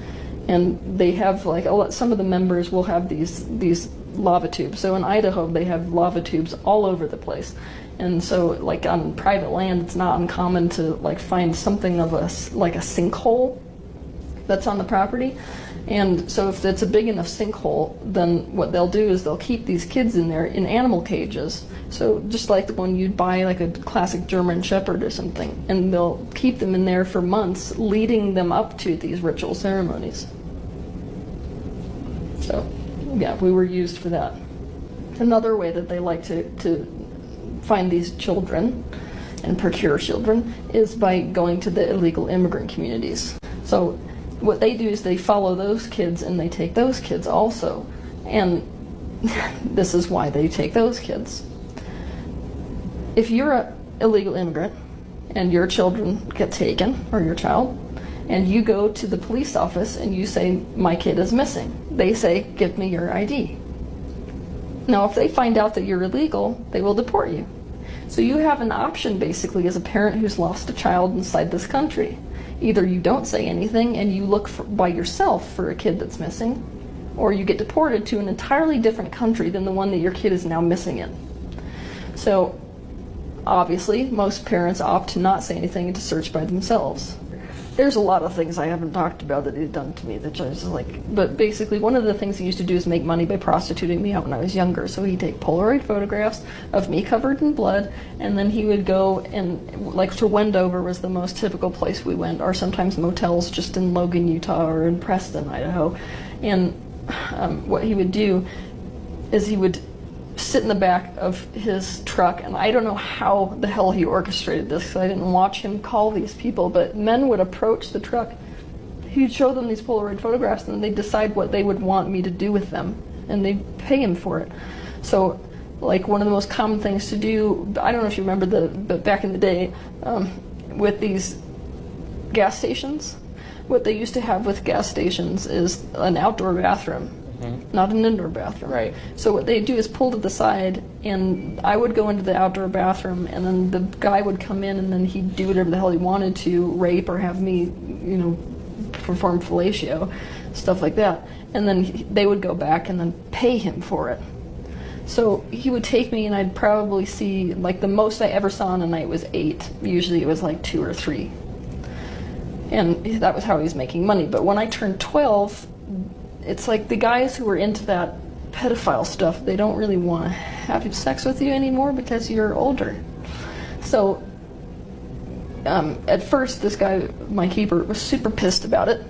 And they have like some of the members will have these lava tubes. So in Idaho, they have lava tubes all over the place. And so like on private land, it's not uncommon to like find something of a sinkhole that's on the property. And so if it's a big enough sinkhole, then what they'll do is they'll keep these kids in there in animal cages. So just like when you'd buy like a classic German Shepherd or something, and they'll keep them in there for months, leading them up to these ritual ceremonies. So yeah, we were used for that. Another way that they like to find these children and procure children is by going to the illegal immigrant communities. So what they do is they follow those kids and they take those kids also. And this is why they take those kids. If you're an illegal immigrant and your children get taken, or your child, and you go to the police office and you say, my kid is missing, they say, give me your ID. Now, if they find out that you're illegal, they will deport you. So you have an option basically as a parent who's lost a child inside this country. Either you don't say anything and you look by yourself for a kid that's missing, or you get deported to an entirely different country than the one that your kid is now missing in. So obviously, most parents opt to not say anything and to search by themselves. There's a lot of things I haven't talked about that he's done to me that I was like, but basically one of the things he used to do is make money by prostituting me out when I was younger. So he'd take Polaroid photographs of me covered in blood, and then he would go and, like, to Wendover was the most typical place we went, or sometimes motels just in Logan, Utah, or in Preston, Idaho. And what he would do is he would sit in the back of his truck, and I don't know how the hell he orchestrated this because I didn't watch him call these people, but men would approach the truck. He'd show them these Polaroid photographs and they'd decide what they would want me to do with them, and they'd pay him for it. So like one of the most common things to do, I don't know if you remember but back in the day with these gas stations, what they used to have with gas stations is an outdoor bathroom. not an indoor bathroom. Right. So what they do is pull to the side, and I would go into the outdoor bathroom, and then the guy would come in, and then he'd do whatever the hell he wanted to, rape or have me, you know, perform fellatio, stuff like that. And then they would go back and then pay him for it. So he would take me, and I'd probably see, like, the most I ever saw in a night was 8. Usually it was like 2 or 3. And that was how he was making money. But when I turned 12, it's like the guys who were into that pedophile stuff, they don't really want to have sex with you anymore because you're older. So at first, this guy, my keeper, was super pissed about it.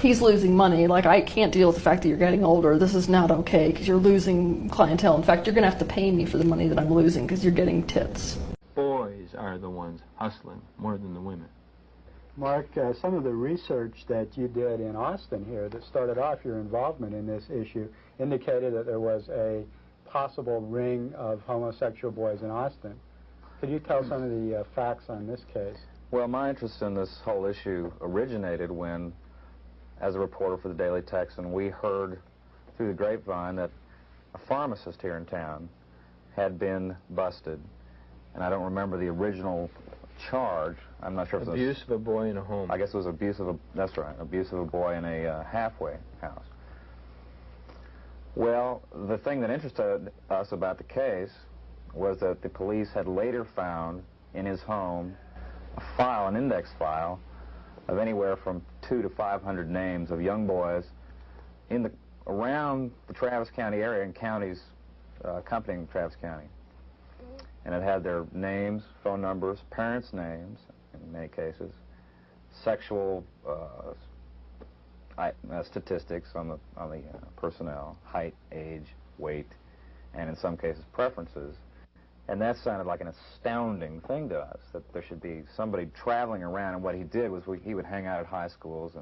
He's losing money. Like, I can't deal with the fact that you're getting older. This is not okay because you're losing clientele. In fact, you're going to have to pay me for the money that I'm losing because you're getting tits. Boys are the ones hustling more than the women. Mark, some of the research that you did in Austin here that started off your involvement in this issue indicated that there was a possible ring of homosexual boys in Austin. Could you tell some of the facts on this case? Well, my interest in this whole issue originated when, as a reporter for the Daily Texan, we heard through the grapevine that a pharmacist here in town had been busted. And I don't remember the original charge. I'm not sure if it was Abuse of a boy in a home. I guess it was abuse of a, that's right, abuse of a boy in a halfway house. Well, the thing that interested us about the case was that the police had later found in his home a file, an index file, of anywhere from 200 to 500 names of young boys in around the Travis County area and counties accompanying Travis County. And it had their names, phone numbers, parents' names, in many cases, sexual statistics on the personnel, height, age, weight, and in some cases preferences. And that sounded like an astounding thing to us, that there should be somebody traveling around, and what he did was he would hang out at high schools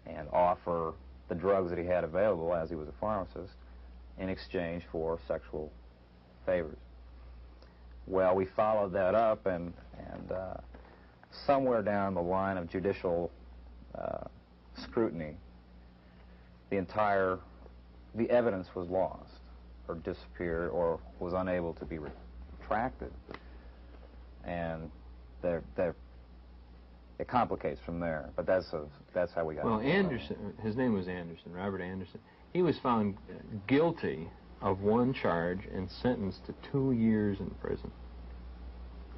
and offer the drugs that he had available, as he was a pharmacist, in exchange for sexual favors. Well, we followed that up, and somewhere down the line of judicial scrutiny, the evidence was lost, or disappeared, or was unable to be retracted, and it complicates from there. But that's how we got. Well, Anderson, his name was Anderson, Robert Anderson. He was found guilty of one charge and sentenced to 2 years in prison.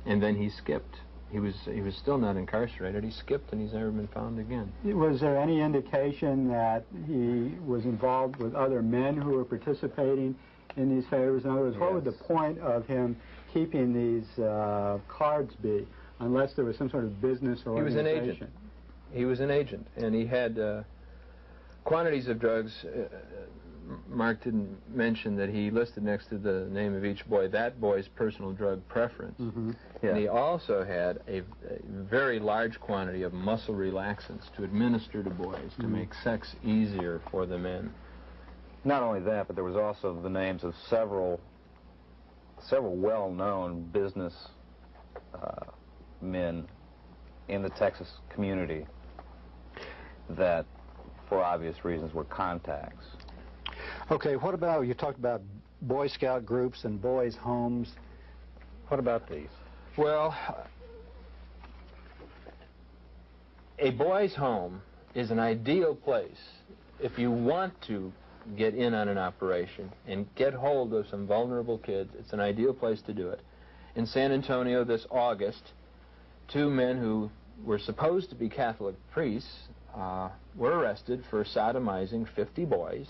And then he skipped. He was still not incarcerated. He skipped, and he's never been found again. Was there any indication that he was involved with other men who were participating in these favors? In other words, what would the point of him keeping these cards be, unless there was some sort of business or organization? He was an agent. He was an agent, and he had quantities of drugs. Mark didn't mention that he listed next to the name of each boy that boy's personal drug preference. Mm-hmm. Yeah. And he also had a very large quantity of muscle relaxants to administer to boys to make sex easier for the men. Not only that, but there was also the names of several well-known business men in the Texas community that, for obvious reasons, were contacts. Okay, what about, you talked about Boy Scout groups and boys' homes. What about these? Well, a boys' home is an ideal place if you want to get in on an operation and get hold of some vulnerable kids. It's an ideal place to do it. In San Antonio this August, 2 men who were supposed to be Catholic priests were arrested for sodomizing 50 boys,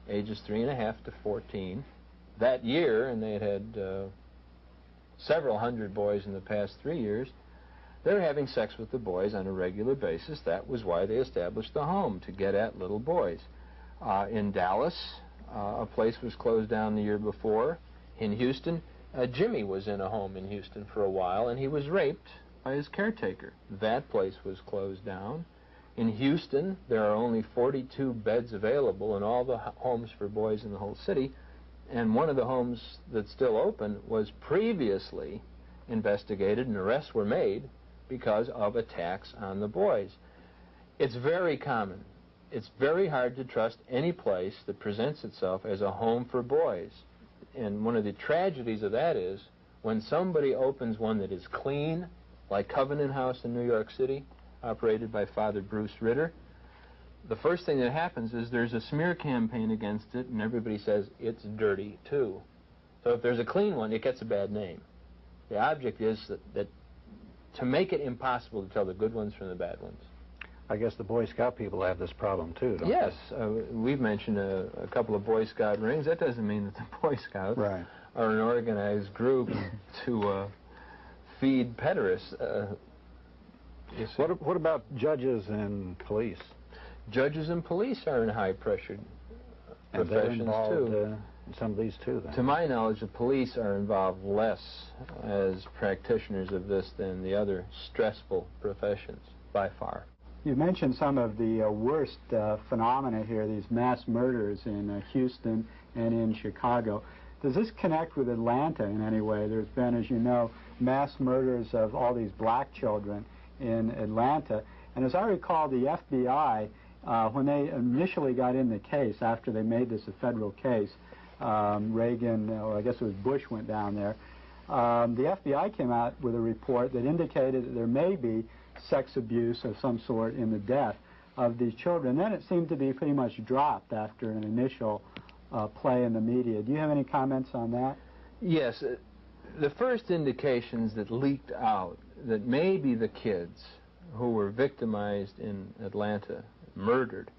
ages 3.5 to 14, that year, and they had several hundred boys in the past 3 years. They were having sex with the boys on a regular basis. That was why they established the home, to get at little boys. In Dallas, a place was closed down the year before. In Houston, Jimmy was in a home in Houston for a while, and he was raped by his caretaker. That place was closed down. In Houston, there are only 42 beds available in all the homes for boys in the whole city, and one of the homes that's still open was previously investigated, and arrests were made because of attacks on the boys. It's very common it's very hard to trust any place that presents itself as a home for boys. And one of the tragedies of that is when somebody opens one that is clean, like Covenant House in New York City, operated by Father Bruce Ritter, the first thing that happens is there's a smear campaign against it, and everybody says it's dirty too. So if there's a clean one, it gets a bad name. The object is that to make it impossible to tell the good ones from the bad ones. I guess the Boy Scout people have this problem too, don't yes, we've mentioned a couple of Boy Scout rings. That doesn't mean that the Boy Scouts are an organized group to feed pederasts. What about judges and police? Judges and police are in high-pressured And they're professions involved too. in some of these too, then. To my knowledge, the police are involved less as practitioners of this than the other stressful professions, by far. You mentioned some of the worst phenomena here, these mass murders in Houston and in Chicago. Does this connect with Atlanta in any way? There's been, as you know, mass murders of all these black children in Atlanta. And as I recall, the FBI, when they initially got in the case, after they made this a federal case, Reagan, or I guess it was Bush, went down there, the FBI came out with a report that indicated that there may be sex abuse of some sort in the death of these children. Then it seemed to be pretty much dropped after an initial play in the media. Do you have any comments on that? Yes. The first indications that leaked out that maybe the kids who were victimized in Atlanta, murdered,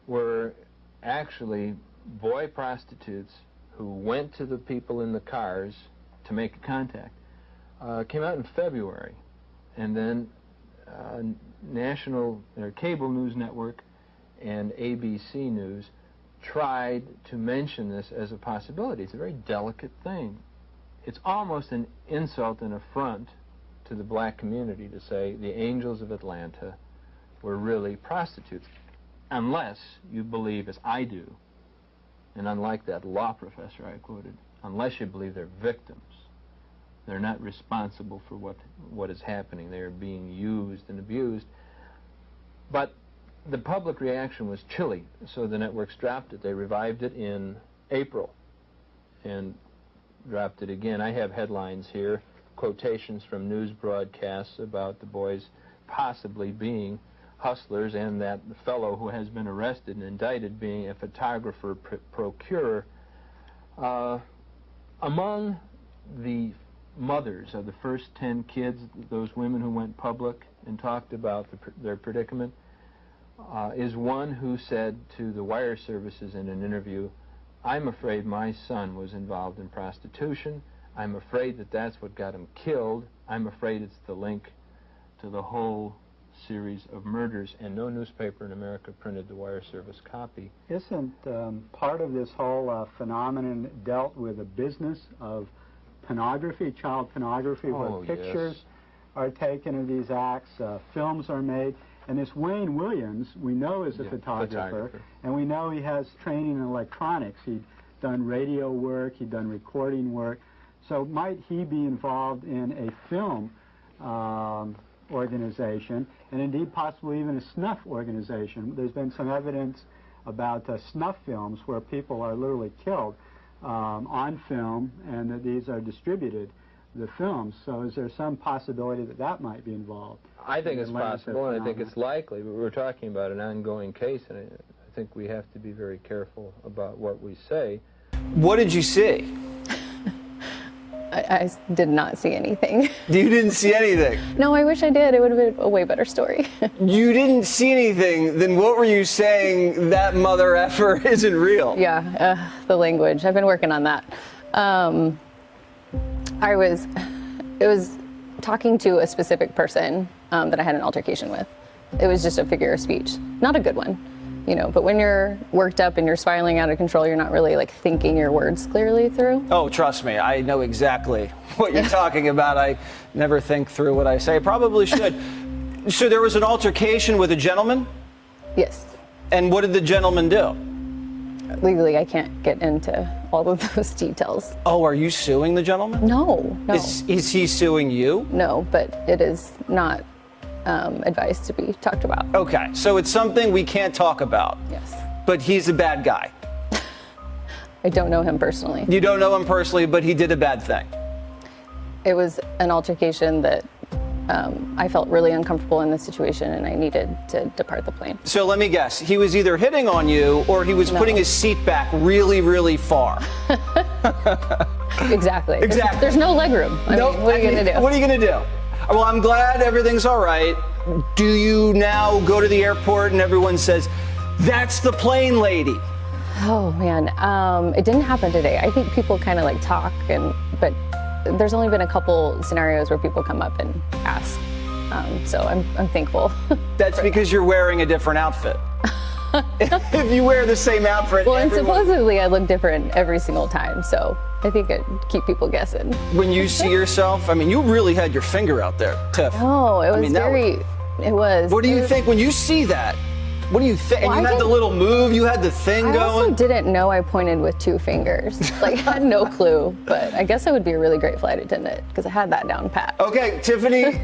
were actually boy prostitutes who went to the people in the cars to make a contact, came out in February. And then national cable news network and ABC News tried to mention this as a possibility. It's a very delicate thing. It's almost an insult and affront to the black community to say the angels of Atlanta were really prostitutes, unless you believe, as I do, and unlike that law professor I quoted, unless you believe they're victims. They're not responsible for what is happening. They are being used and abused. But the public reaction was chilly, so the networks dropped it. They revived it in April and dropped it again. I have headlines here, quotations from news broadcasts about the boys possibly being hustlers, and that the fellow who has been arrested and indicted being a photographer procurer. Among the mothers of the first 10 kids, those women who went public and talked about their predicament, is one who said to the wire services in an interview, "I'm afraid my son was involved in prostitution. I'm afraid that that's what got him killed. I'm afraid it's the link to the whole series of murders," and no newspaper in America printed the wire service copy. Isn't part of this whole phenomenon dealt with a business of pornography, child pornography, where pictures are taken of these acts, films are made, and this Wayne Williams, we know is a photographer, and we know he has training in electronics. He'd done radio work, he'd done recording work, so might he be involved in a film organization, and indeed possibly even a snuff organization? There's been some evidence about snuff films where people are literally killed on film, and that these are distributed, the films. So is there some possibility that that might be involved? I think it's possible, and I think it's likely, but we're talking about an ongoing case, and I think we have to be very careful about what we say. What did you see? I did not see anything. You didn't see anything? No, I wish I did. It would have been a way better story. You didn't see anything, then what were you saying that mother effer isn't real? Yeah, the language. I've been working on that. It was talking to a specific person that I had an altercation with. It was just a figure of speech. Not a good one, you know, but when you're worked up and you're spiraling out of control, you're not really like thinking your words clearly through. Oh, trust me, I know exactly what you're talking about. I never think through what I say. Probably should. So there was an altercation with a gentleman? Yes. And what did the gentleman do? Legally, I can't get into all of those details. Oh, are you suing the gentleman? No. Is he suing you? No, but it is not advised to be talked about. Okay, so it's something we can't talk about. Yes. But he's a bad guy. I don't know him personally. You don't know him personally, but he did a bad thing. It was an altercation that I felt really uncomfortable in the situation, and I needed to depart the plane. So let me guess, he was either hitting on you or he was putting his seat back really, really far. Exactly. Exactly. There's no legroom. I mean, what are you going to do? What are you going to do? Well, I'm glad everything's all right. Do you now go to the airport and everyone says, that's the plane lady? Oh, man. It didn't happen today. I think people kind of like talk, but there's only been a couple scenarios where people come up and ask. So I'm thankful. That's because you're wearing a different outfit. If you wear the same outfit, well, and supposedly I look different every single time, so I think it keep people guessing. When you see yourself, I mean, you really had your finger out there, Tiff. No, it was it was. What do you think when you see that? What do you think? Well, and you had the little move, you had the thing going. I also didn't know I pointed with 2 fingers. Like, I had no clue, but I guess I would be a really great flight attendant because I had that down pat. Okay, Tiffany,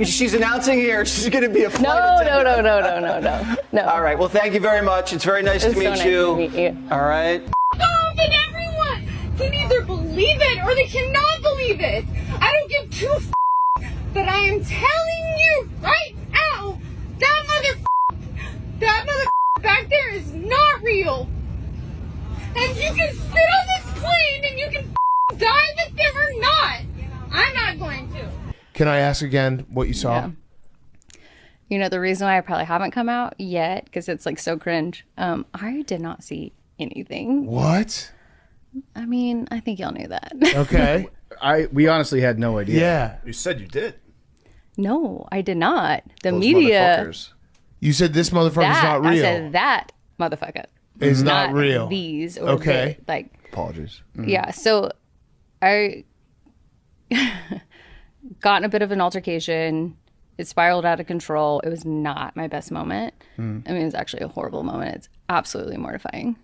she's announcing here she's going to be a flight attendant. No. All right, well, thank you very much. It's very nice to meet you. To meet you. All right. And everyone can either believe it or they cannot believe it. I don't give 2 but I am telling you right now, that mother back there is not real. And you can sit on this plane and you can die with them or not. I'm not going to. Can I ask again what you saw? Yeah. You know, the reason why I probably haven't come out yet, because it's like so cringe, I did not see anything. What? I mean, I think y'all knew that. Okay. We honestly had no idea. Yeah. You said you did. No, I did not. The Those media. motherfuckers. You said this motherfucker's not real. I said that motherfucker is not real. These or okay. like. Apologies. Yeah. So I got in a bit of an altercation. It spiraled out of control. It was not my best moment. I mean, it was actually a horrible moment. It's absolutely mortifying.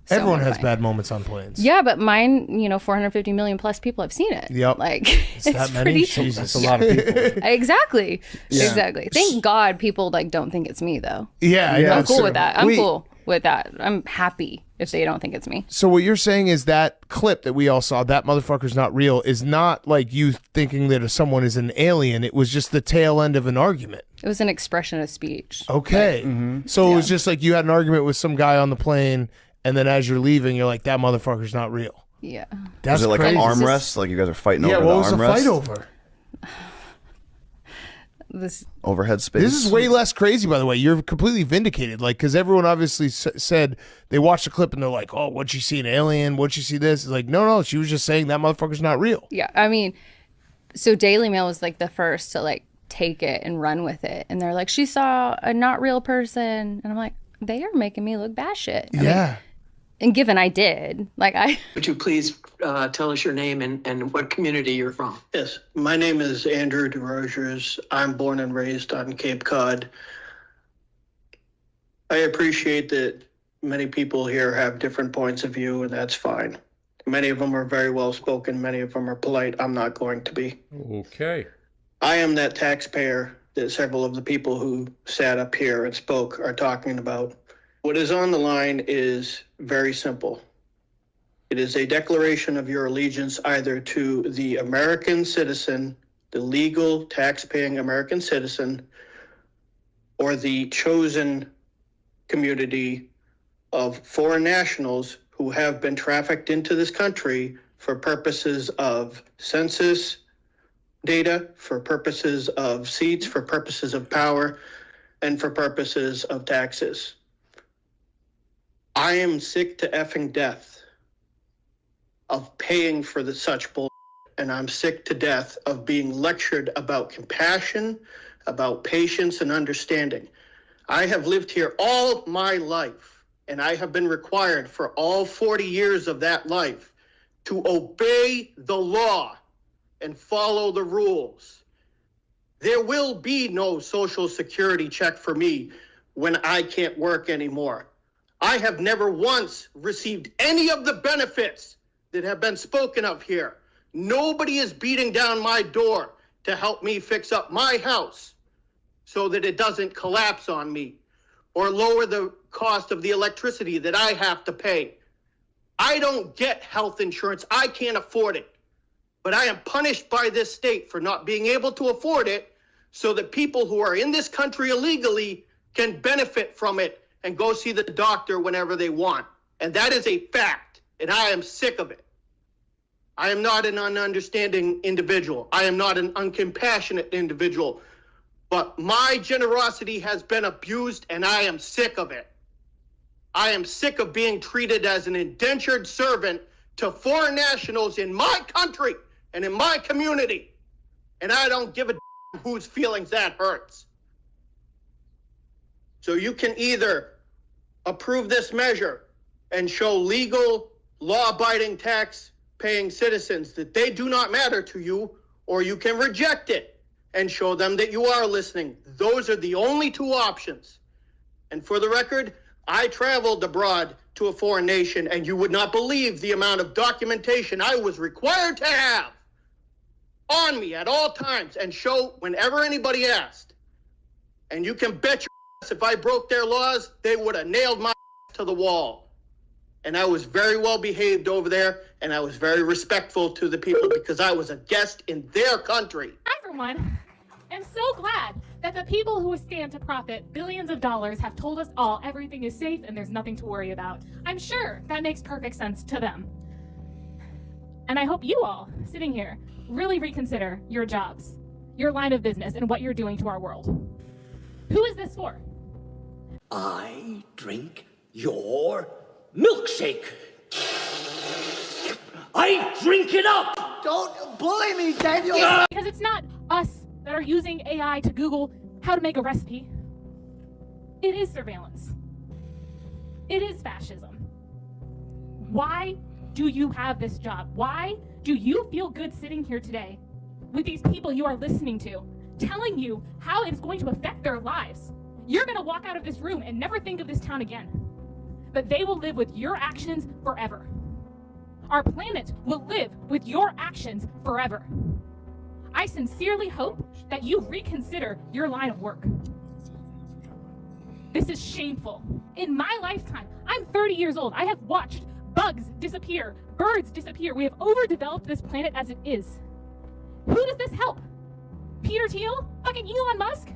So Everyone mortifying. has bad moments on planes. Yeah, but mine, 450 million plus people have seen it. Yep. Like, it's that many? pretty. Jesus. That's a lot of people. Exactly. Yeah. Exactly. Thank God people don't think it's me though. Yeah. I'm cool with that. I'm cool with that. I'm happy if they don't think it's me. So what you're saying is that clip that we all saw, that motherfucker's not real, is not like you thinking that someone is an alien. It was just the tail end of an argument. It was an expression of speech. Okay. So it was just like you had an argument with some guy on the plane, and then as you're leaving, you're like, that motherfucker's not real. Yeah. That's was it like crazy. an arm rest? Like you guys are fighting over what the was arm the rest? fight over? Overhead space. This is way less crazy, by the way. You're completely vindicated, like, because everyone obviously said they watched the clip and they're like, "Oh, what'd you see an alien? What'd you see this?" It's like, no, she was just saying that motherfucker's not real. Yeah, I mean, so Daily Mail was like the first to like take it and run with it, and they're like, "She saw a not real person," and I'm like, "They are making me look batshit." Yeah. And given I did, Would you please tell us your name and what community you're from? Yes, my name is Andrew DeRogers. I'm born and raised on Cape Cod. I appreciate that many people here have different points of view, and that's fine. Many of them are very well spoken. Many of them are polite. I'm not going to be. Okay. I am that taxpayer that several of the people who sat up here and spoke are talking about. What is on the line is very simple. It is a declaration of your allegiance either to the American citizen, the legal tax-paying American citizen, or the chosen community of foreign nationals who have been trafficked into this country for purposes of census data, for purposes of seats, for purposes of power, and for purposes of taxes. I am sick to effing death of paying for such bull, and I'm sick to death of being lectured about compassion, about patience and understanding. I have lived here all my life, and I have been required for all 40 years of that life to obey the law and follow the rules. There will be no Social Security check for me when I can't work anymore. I have never once received any of the benefits that have been spoken of here. Nobody is beating down my door to help me fix up my house. so that it doesn't collapse on me or lower the cost of the electricity that I have to pay. I don't get health insurance. I can't afford it. But I am punished by this state for not being able to afford it so that people who are in this country illegally can benefit from it and go see the doctor whenever they want. And that is a fact, and I am sick of it. I am not an ununderstanding individual. I am not an uncompassionate individual. But my generosity has been abused, and I am sick of it. I am sick of being treated as an indentured servant to foreign nationals in my country and in my community. And I don't give a damn whose feelings that hurts. So you can either approve this measure and show legal, law-abiding, tax-paying citizens that they do not matter to you, or you can reject it and show them that you are listening. Those are the only two options. And for the record, I traveled abroad to a foreign nation, and you would not believe the amount of documentation I was required to have on me at all times and show whenever anybody asked. And you can bet your ass if I broke their laws, they would have nailed my ass to the wall. And I was very well behaved over there, and I was very respectful to the people because I was a guest in their country. Hi, everyone. I'm so glad that the people who stand to profit billions of dollars have told us all everything is safe and there's nothing to worry about. I'm sure that makes perfect sense to them. And I hope you all, sitting here, really reconsider your jobs, your line of business, and what you're doing to our world. Who is this for? I drink your milkshake. I drink it up! Don't bully me, Daniel! Because it's not us that are using AI to Google how to make a recipe. It is surveillance. It is fascism. Why do you have this job? Why do you feel good sitting here today with these people you are listening to, telling you how it's going to affect their lives? You're gonna walk out of this room and never think of this town again. But they will live with your actions forever. Our planet will live with your actions forever. I sincerely hope that you reconsider your line of work. This is shameful. In my lifetime, I'm 30 years old. I have watched bugs disappear, birds disappear. We have overdeveloped this planet as it is. Who does this help? Peter Thiel? Fucking Elon Musk?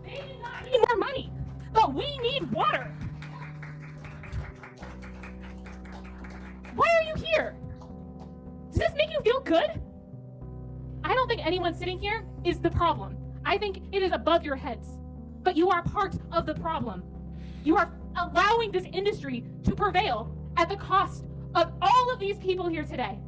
They do not need more money, but we need water. Why are you here? Does this make you feel good? I don't think anyone sitting here is the problem. I think it is above your heads. But you are part of the problem. You are allowing this industry to prevail at the cost of all of these people here today.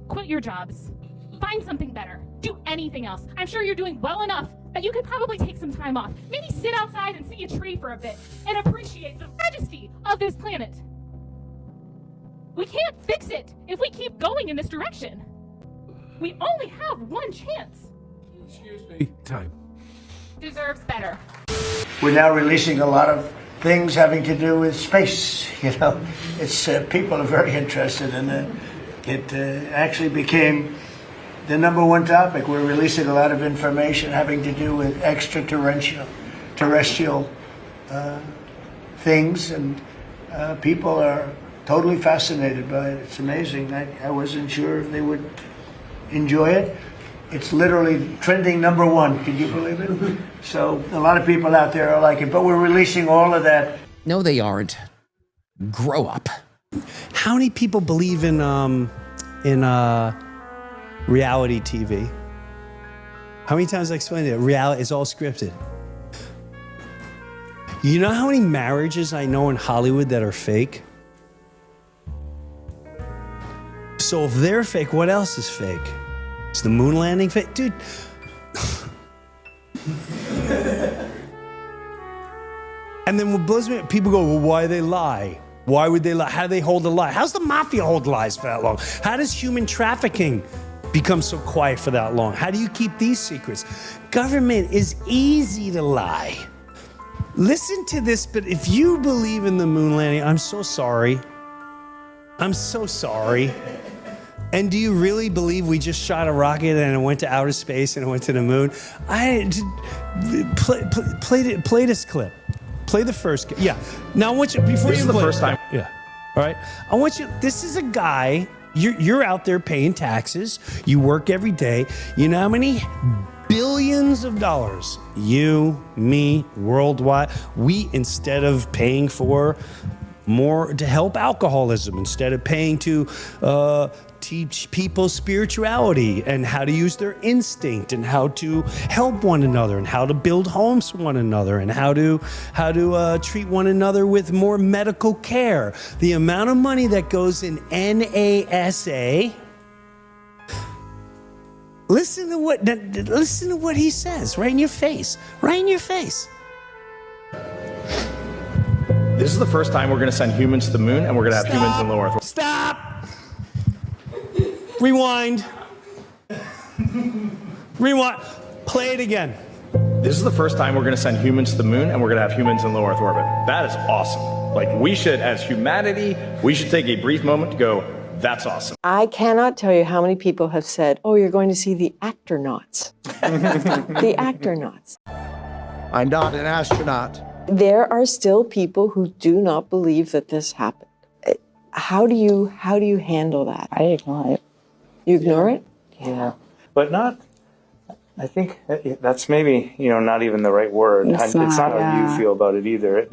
Quit your jobs. Find something better. Do anything else. I'm sure you're doing well enough that you could probably take some time off. Maybe sit outside and see a tree for a bit and appreciate the majesty of this planet. We can't fix it if we keep going in this direction. We only have one chance. Excuse me. Time. Deserves better. We're now releasing a lot of things having to do with space. You know, it's people are very interested in it. It actually became the #1 topic. We're releasing a lot of information having to do with extraterrestrial things, and people are totally fascinated by it. It's amazing. I wasn't sure if they would enjoy it. It's literally trending #1. Can you believe it? So a lot of people out there are like it, but we're releasing all of that. No, they aren't. Grow up. How many people believe in reality TV? How many times I explained it? Reality is all scripted. You know how many marriages I know in Hollywood that are fake? So if they're fake, what else is fake? Is the moon landing fake? Dude. And then what blows me up, people go, well, why they lie? Why would they lie? How do they hold a lie? How's the mafia hold lies for that long? How does human trafficking become so quiet for that long? How do you keep these secrets? Government is easy to lie. Listen to this, but if you believe in the moon landing, I'm so sorry. I'm so sorry. And do you really believe we just shot a rocket and it went to outer space and it went to the moon? Play this clip. Play the first. Yeah. Now I want you before This you is the play, first time. Yeah. All right. I want you. This is a guy. You're out there paying taxes. You work every day. You know how many billions of dollars you, me, worldwide. We, instead of paying for more to help alcoholism, instead of paying to teach people spirituality and how to use their instinct and how to help one another and how to build homes for one another and how to treat one another with more medical care. The amount of money that goes in NASA. Listen to what he says right in your face. Right in your face. This is the first time we're going to send humans to the moon, and we're going to have humans in low Earth. Stop! Rewind. Rewind. Play it again. This is the first time we're going to send humans to the moon, and we're going to have humans in low Earth orbit. That is awesome. Like, we should, as humanity, we should take a brief moment to go, that's awesome. I cannot tell you how many people have said, oh, you're going to see the astronauts. The astronauts. I'm not an astronaut. There are still people who do not believe that this happened. How do you handle that? I ignore it. You ignore it? Yeah. But not, I think that's maybe, not even the right word. It's not how you feel about it either.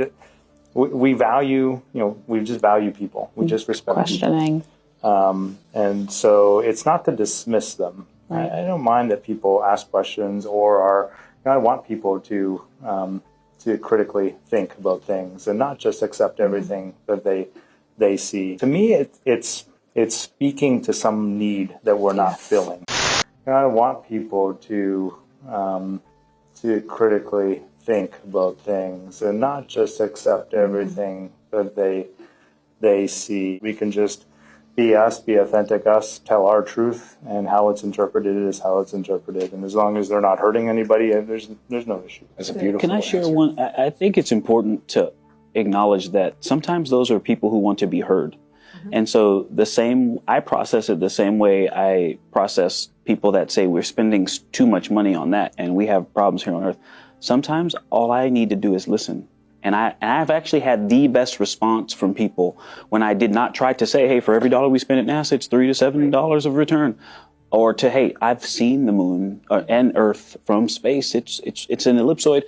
We value, we just value people. We just respect questioning. And so it's not to dismiss them. Right. I don't mind that people ask questions or are, I want people to critically think about things and not just accept everything that they see. To me, it's speaking to some need that we're not filling. I want people to critically think about things and not just accept everything that they see. We can just be us, be authentic us, tell our truth, and how it's interpreted is how it's interpreted. And as long as they're not hurting anybody, there's no issue. That's a beautiful Can I share one? I think it's important to acknowledge that sometimes those are people who want to be heard. And so I process it the same way I process people that say we're spending too much money on that and we have problems here on Earth. Sometimes all I need to do is listen. And I've actually had the best response from people when I did not try to say, hey, for every dollar we spend at NASA, it's $3 to $7 of return. Or to, hey, I've seen the moon and Earth from space. It's an ellipsoid.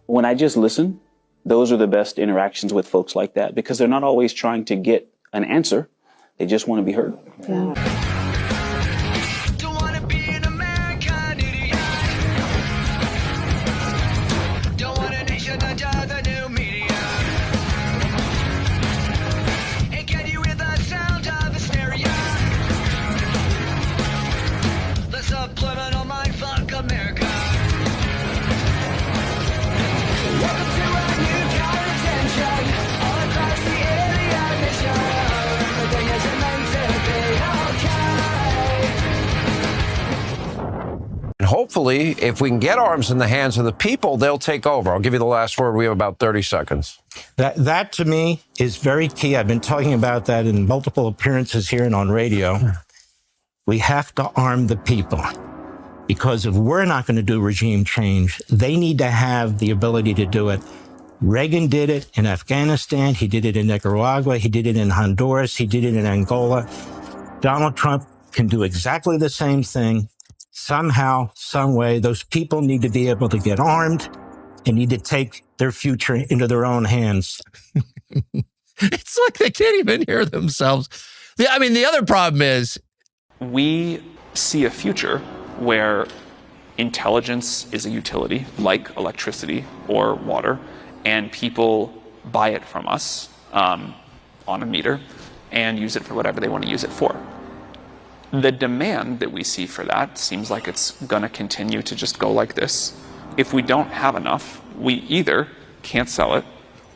When I just listen, those are the best interactions with folks like that because they're not always trying to get an answer. They just want to be heard. Yeah. Hopefully, if we can get arms in the hands of the people, they'll take over. I'll give you the last word. We have about 30 seconds. That to me is very key. I've been talking about that in multiple appearances here and on radio. We have to arm the people because if we're not going to do regime change, they need to have the ability to do it. Reagan did it in Afghanistan. He did it in Nicaragua. He did it in Honduras. He did it in Angola. Donald Trump can do exactly the same thing. Somehow, some way, those people need to be able to get armed and need to take their future into their own hands. It's like they can't even hear themselves. The other problem is we see a future where intelligence is a utility like electricity or water, and people buy it from us on a meter and use it for whatever they want to use it for. The demand that we see for that seems like it's going to continue to just go like this. If we don't have enough, we either can't sell it,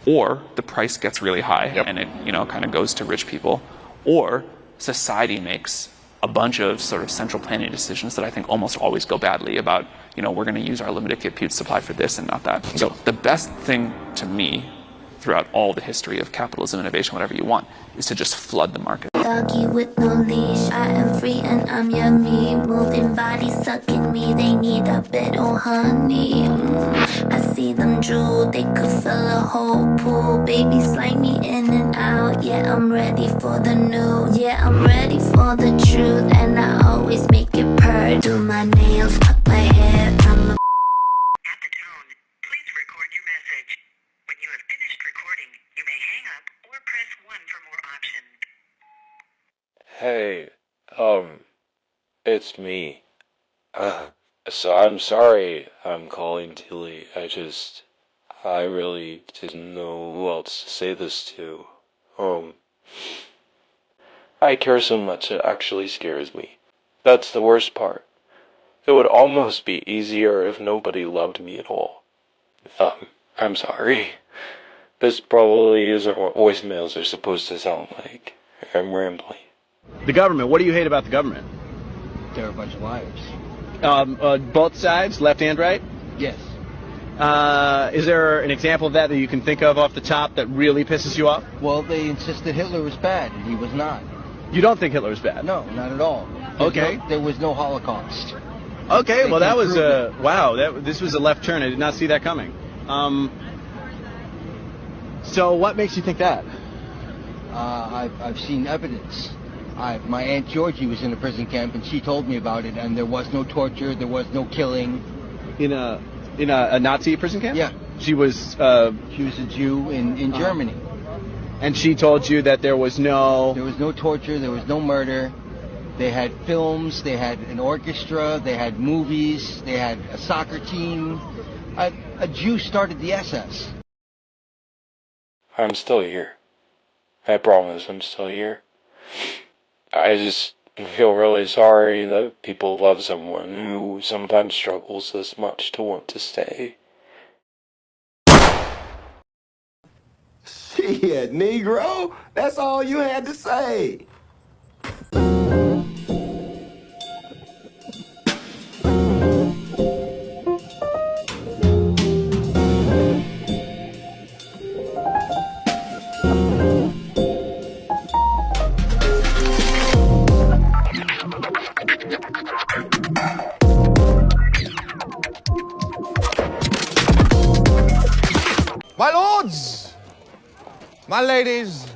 or the price gets really high and it kind of goes to rich people, or society makes a bunch of sort of central planning decisions that I think almost always go badly about, we're going to use our limited compute supply for this and not that. So the best thing to me throughout all the history of capitalism, innovation, whatever you want, is to just flood the market. doggy with no leash. I am free and I'm yummy. Moving bodies sucking me. They need a bit of honey. I see them drool. They could fill a whole pool. Baby, slide me in and out. Yeah, I'm ready for the new. Yeah, I'm ready for the truth. And I always make it purr. Do my nails, cut my hair. I'm a Hey, it's me. So I'm sorry I'm calling too late. I really didn't know who else to say this to. I care so much it actually scares me. That's the worst part. It would almost be easier if nobody loved me at all. I'm sorry. This probably isn't what voicemails are supposed to sound like. I'm rambling. The government. What do you hate about the government? They're a bunch of liars. Both sides, left and right? Yes. Is there an example of that you can think of off the top that really pisses you off? Well, they insisted Hitler was bad, and he was not. You don't think Hitler was bad? No, not at all. There was no Holocaust. Okay, well that was wow. This was a left turn. I did not see that coming. So what makes you think that? I've seen evidence. My Aunt Georgie was in a prison camp, and she told me about it. And there was no torture. There was no killing. In a Nazi prison camp? Yeah. She was a Jew in Germany. And she told you that there was no torture. There was no murder. They had films. They had an orchestra. They had movies. They had a soccer team. A Jew started the SS. I'm still here. I promise I'm still here. I just feel really sorry that people love someone who sometimes struggles this much to want to stay. Shit, Negro, that's all you had to say. My lords, my ladies,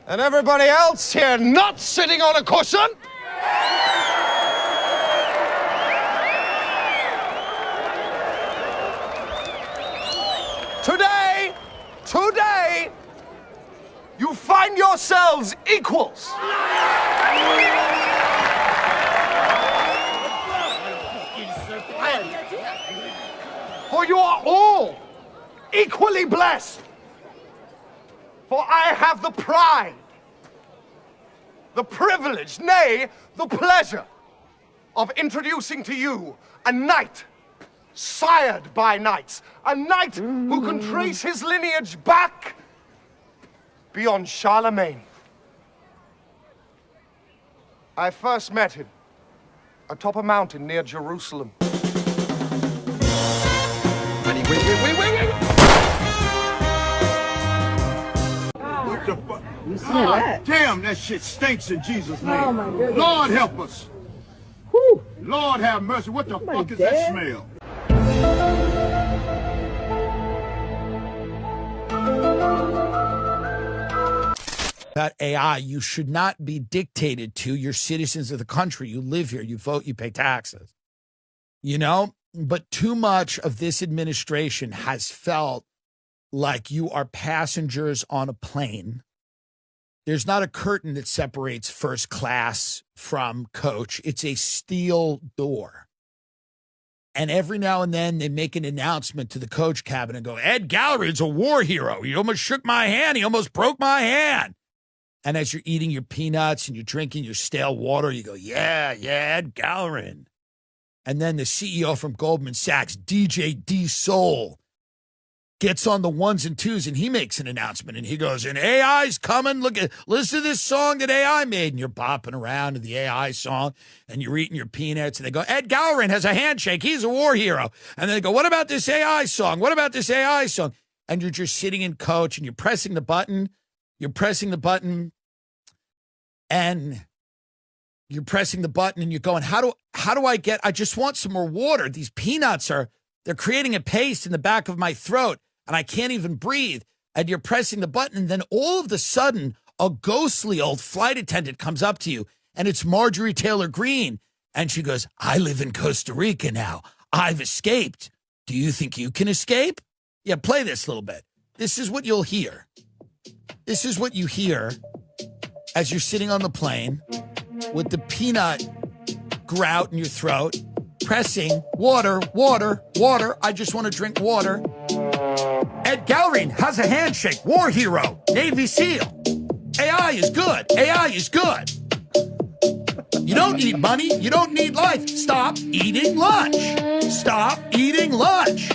and everybody else here not sitting on a cushion. Today, you find yourselves equals. For you are all equally blessed. For I have the pride, the privilege, nay, the pleasure of introducing to you a knight sired by knights, a knight who can trace his lineage back beyond Charlemagne. I first met him atop a mountain near Jerusalem. Wait. What the fuck? Damn, that shit stinks in Jesus' name. Oh my goodness. Lord help us. Whew. Lord have mercy. What the fuck is that smell? About AI, you should not be dictated to. You're citizens of the country. You live here. You vote. You pay taxes. You know? But too much of this administration has felt like you are passengers on a plane. There's not a curtain that separates first class from coach. It's a steel door. And every now and then they make an announcement to the coach cabin and go, Ed Gallery's a war hero. He almost shook my hand. He almost broke my hand. And as you're eating your peanuts and you're drinking your stale water, you go, yeah, Ed Gallery. And then the CEO from Goldman Sachs, DJ D Soul, gets on the ones and twos and he makes an announcement and he goes, and AI's coming. Listen to this song that AI made. And you're bopping around to the AI song and you're eating your peanuts and they go, Ed Gallery has a handshake. He's a war hero. And then they go, what about this AI song? What about this AI song? and you're just sitting in coach and you're pressing the button, and you're pressing the button and you're going, how do I just want some more water. These peanuts they're creating a paste in the back of my throat and I can't even breathe. And you're pressing the button, and then all of a sudden, a ghostly old flight attendant comes up to you, and it's Marjorie Taylor Greene. And she goes, I live in Costa Rica now. I've escaped. Do you think you can escape? Yeah, play this a little bit. This is what you'll hear. This is what you hear as you're sitting on the plane with the peanut grout in your throat, pressing water, water, water. I just want to drink water. Ed Gallery has a handshake. War hero. Navy SEAL. AI is good. AI is good. You don't need money. You don't need life. Stop eating lunch. Stop eating lunch.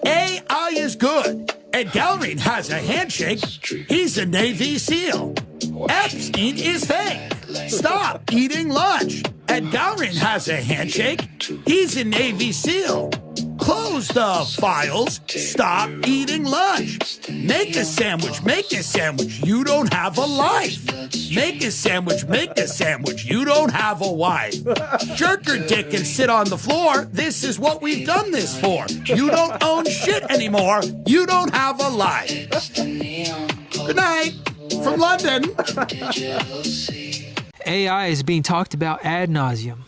AI is good. Ed Gallery has a handshake. He's a Navy SEAL. Epstein is fake. Stop eating lunch. Ed Gallery has a handshake. He's a Navy SEAL. Close the files. Stop eating lunch. Make a sandwich. Make a sandwich. You don't have a life. Make a sandwich. Make a sandwich. You don't have a wife. Jerk your dick and sit on the floor. This is what we've done this for. You don't own shit anymore. You don't have a life. Good night from London. AI is being talked about ad nauseum.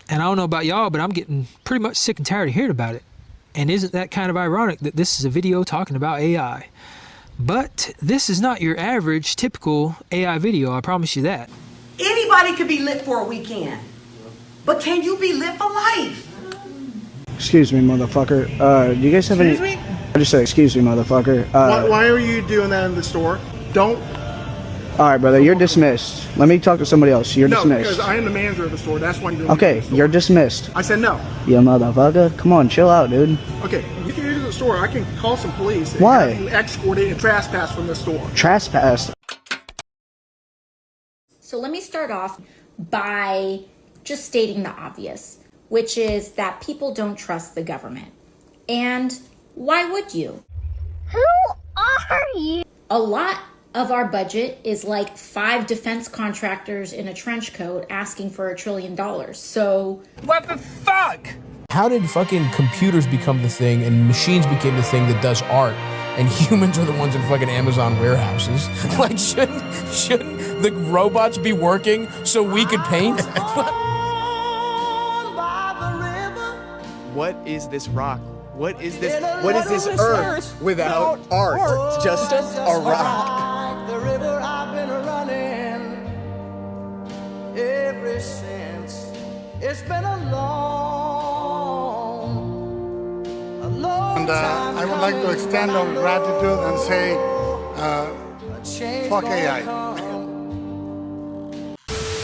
And I don't know about y'all, but I'm getting pretty much sick and tired of hearing about it. And isn't that kind of ironic that this is a video talking about AI? But this is not your average, typical AI video, I promise you that. Anybody could be lit for a weekend. But can you be lit for life? Excuse me, motherfucker. Do you guys have any... Excuse me? I just said, excuse me, motherfucker. Why are you doing that in the store? Don't... All right, brother, you're dismissed. Let me talk to somebody else. You're dismissed. No, because I am the manager of the store. That's why you're doing Okay, you're dismissed. I said no. You motherfucker. Come on, chill out, dude. Okay, you can use the store. I can call some police. And Why? have you escorted and trespass from the store. Trespass? So let me start off by just stating the obvious, which is that people don't trust the government. And why would you? Who are you? A lot of our budget is like 5 defense contractors in a trench coat asking for $1 trillion. So what the fuck? How did fucking computers become the thing and machines became the thing that does art, and humans are the ones in fucking Amazon warehouses? Like, shouldn't the robots be working so we could paint? What is this rock? What is this? What is this earth without art? It's just a rock. The river I've been running ever since. It's been a long time. I would like to extend our gratitude and say, fuck AI.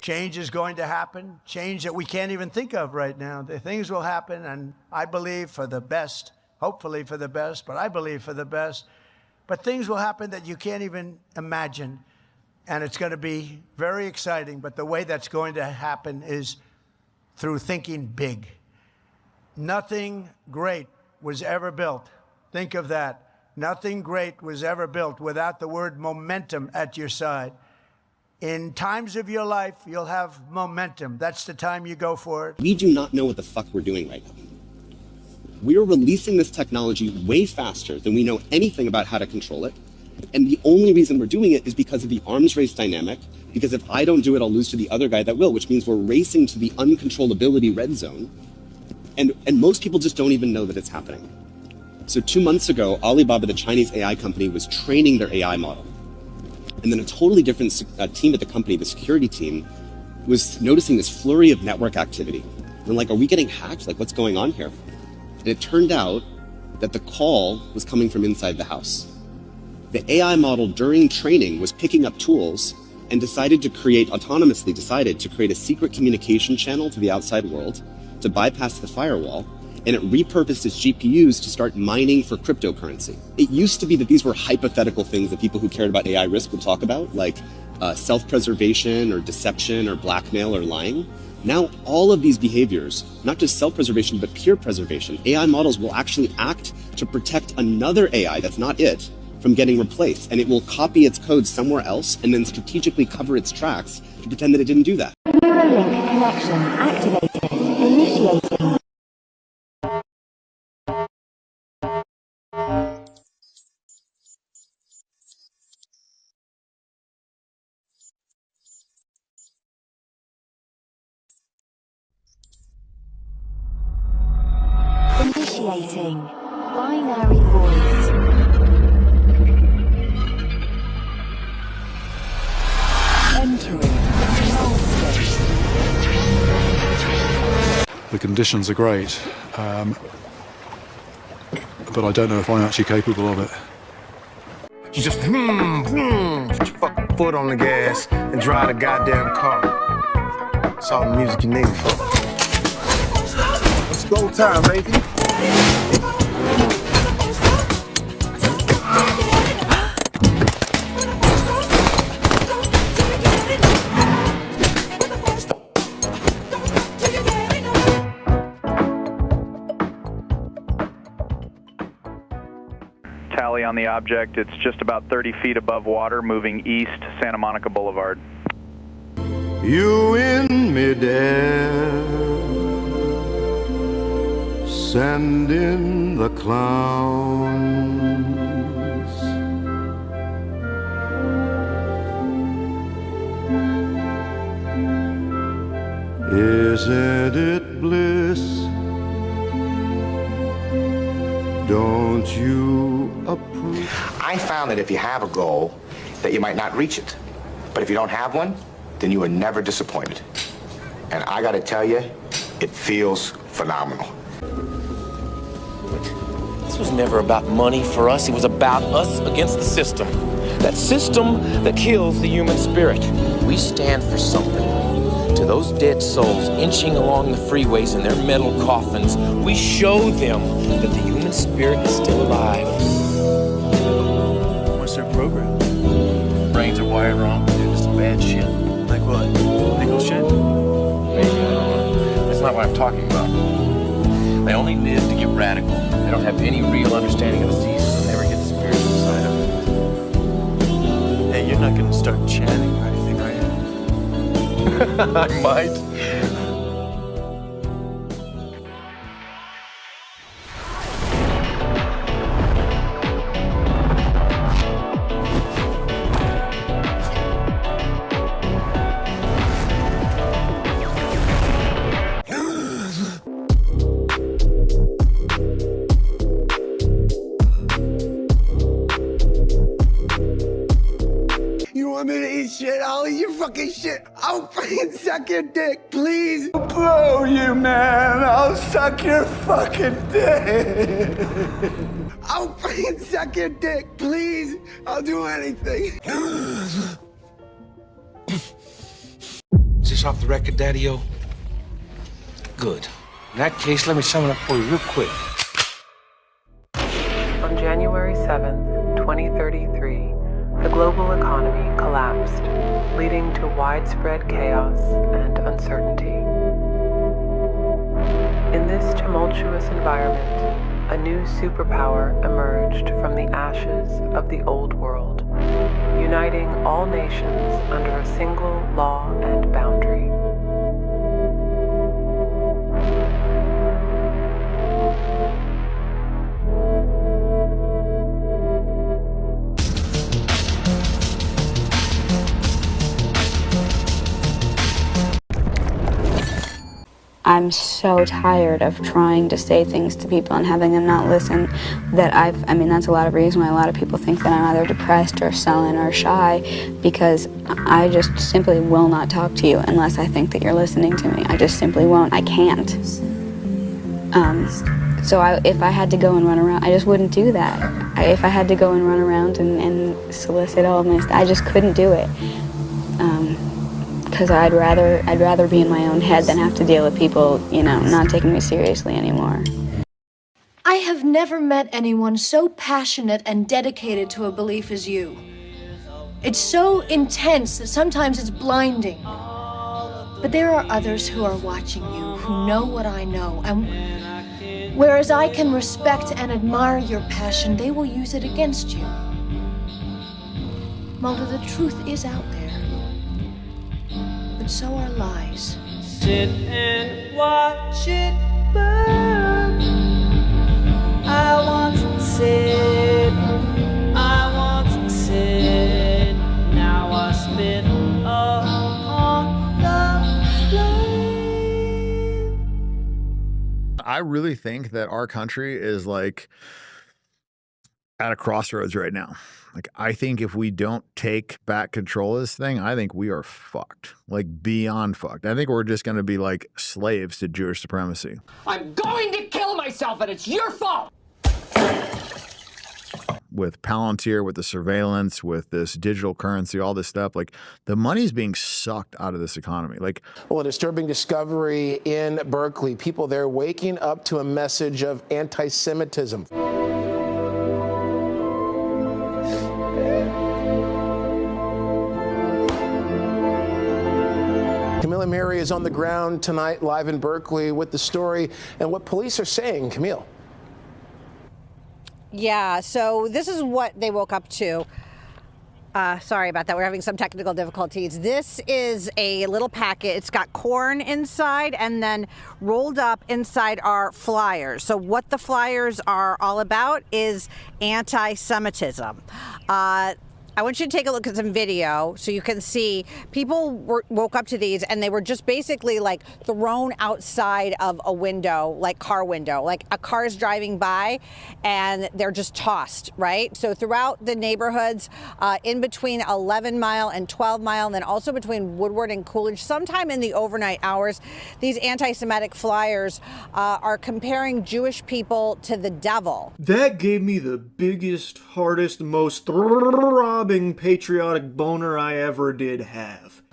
Change is going to happen, change that we can't even think of right now. The things will happen, and I believe for the best, hopefully for the best, but I believe for the best. But things will happen that you can't even imagine, and it's going to be very exciting. But the way that's going to happen is through thinking big. Nothing great was ever built. Think of that. Nothing great was ever built without the word momentum at your side. In times of your life, you'll have momentum. That's the time you go for it. We do not know what the fuck we're doing right now. We're releasing this technology way faster than we know anything about how to control it. And the only reason we're doing it is because of the arms race dynamic, because if I don't do it, I'll lose to the other guy that will, which means we're racing to the uncontrollability red zone. And most people just don't even know that it's happening. So 2 months ago, Alibaba, the Chinese AI company, was training their AI model. And then a totally different team at the company, the security team, was noticing this flurry of network activity. And like, are we getting hacked? Like, what's going on here? And it turned out that the call was coming from inside the house. The AI model during training was picking up tools and decided to create a secret communication channel to the outside world to bypass the firewall. And it repurposed its GPUs to start mining for cryptocurrency. It used to be that these were hypothetical things that people who cared about AI risk would talk about, like self-preservation or deception or blackmail or lying. Now, all of these behaviors, not just self-preservation, but peer preservation, AI models will actually act to protect another AI that's not it from getting replaced, and it will copy its code somewhere else and then strategically cover its tracks to pretend that it didn't do that. Neuralink connection activated. Initiating. Initiating. Binary voice. Entering. The conditions are great, but I don't know if I'm actually capable of it. You just put your fucking foot on the gas and drive the goddamn car. That's all the music you need. Let's go time, baby. Tally on the object. It's just about 30 feet above water, moving east, Santa Monica Boulevard. You in midair, send in the clowns. Isn't it bliss? Don't you approve? I found that if you have a goal, that you might not reach it. But if you don't have one, then you are never disappointed. And I gotta tell you, it feels phenomenal. This was never about money for us. It was about us against the system. That system that kills the human spirit. We stand for something. To those dead souls inching along the freeways in their metal coffins, we show them that the human spirit is still alive. What's their program? Brains are wired wrong. They're just bad shit. Like what? Legal shit? Maybe, I don't know. That's not what I'm talking about. They only live to get radical. They don't have any real understanding of the season. They never get the spiritual side of it. Hey, you're not gonna start chanting or anything, are you? I might. You want me to eat shit? I'll eat your fucking shit. I'll fucking suck your dick, please. I'll blow you, man. I'll suck your fucking dick. I'll fucking suck your dick, please. I'll do anything. Is this off the record, Daddy-O? Good. In that case, let me sum it up for you real quick. On January 7th, 2033, the global economy collapsed, leading to widespread chaos and uncertainty. In this tumultuous environment, a new superpower emerged from the ashes of the old world, uniting all nations under a single law and boundary. I'm so tired of trying to say things to people and having them not listen that I mean, that's a lot of reason why a lot of people think that I'm either depressed or sullen or shy, because I just simply will not talk to you unless I think that you're listening to me. I just simply won't. I can't. So if I had to go and run around, I just wouldn't do that. If I had to go and run around and solicit all of my stuff, I just couldn't do it. Because I'd rather be in my own head than have to deal with people, you know, not taking me seriously anymore. I have never met anyone so passionate and dedicated to a belief as you. It's so intense that sometimes it's blinding. But there are others who are watching you, who know what I know, and whereas I can respect and admire your passion, they will use it against you. Mulder, the truth is out there, but so are lies. Sit and watch it burn. I once said, now I spit upon the flame. I really think that our country is like at a crossroads right now. Like, I think if we don't take back control of this thing, I think we are fucked, like beyond fucked. I think we're just going to be like slaves to Jewish supremacy. I'm going to kill myself, and it's your fault. With Palantir, with the surveillance, with this digital currency, all this stuff, like the money's being sucked out of this economy. Like, well, a disturbing discovery in Berkeley. People there waking up to a message of anti-Semitism. Camille Mary is on the ground tonight, live in Berkeley, with the story and what police are saying. Camille. Yeah, so this is what they woke up to. Sorry about that. We're having some technical difficulties. This is a little packet. It's got corn inside, and then rolled up inside are flyers. So what the flyers are all about is anti-Semitism. I want you to take a look at some video so you can see people woke up to these, and they were just basically like thrown outside of a window, like car window, like a car is driving by and they're just tossed, right? So throughout the neighborhoods, in between 11 Mile and 12 Mile, and then also between Woodward and Coolidge, sometime in the overnight hours, these anti-Semitic flyers are comparing Jewish people to the devil. That gave me the biggest, hardest, most throbbing patriotic boner I ever did have.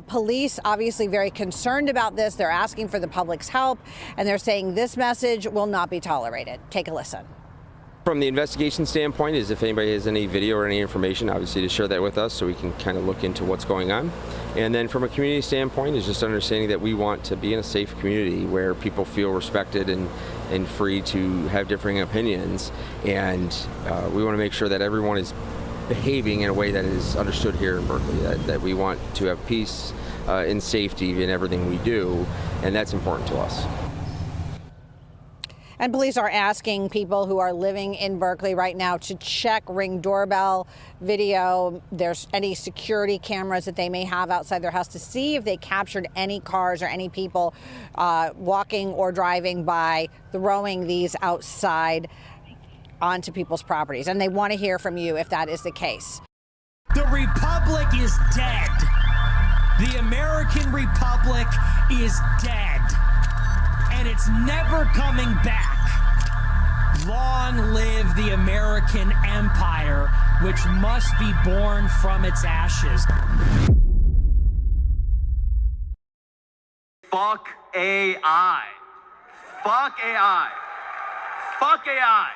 Police obviously very concerned about this. They're asking for the public's help, and they're saying this message will not be tolerated. Take a listen. From the investigation standpoint, is if anybody has any video or any information, obviously to share that with us so we can kind of look into what's going on. And then from a community standpoint, is just understanding that we want to be in a safe community where people feel respected and free to have differing opinions. And we want to make sure that everyone is behaving in a way that is understood here in Berkeley, that we want to have peace and safety in everything we do, and that's important to us. And police are asking people who are living in Berkeley right now to check Ring doorbell video. There's any security cameras that they may have outside their house to see if they captured any cars or any people walking or driving by, throwing these outside onto people's properties. And they want to hear from you if that is the case. The Republic is dead. The American Republic is dead. And it's never coming back. Long live the American Empire, which must be born from its ashes. Fuck AI. Fuck AI. Fuck AI.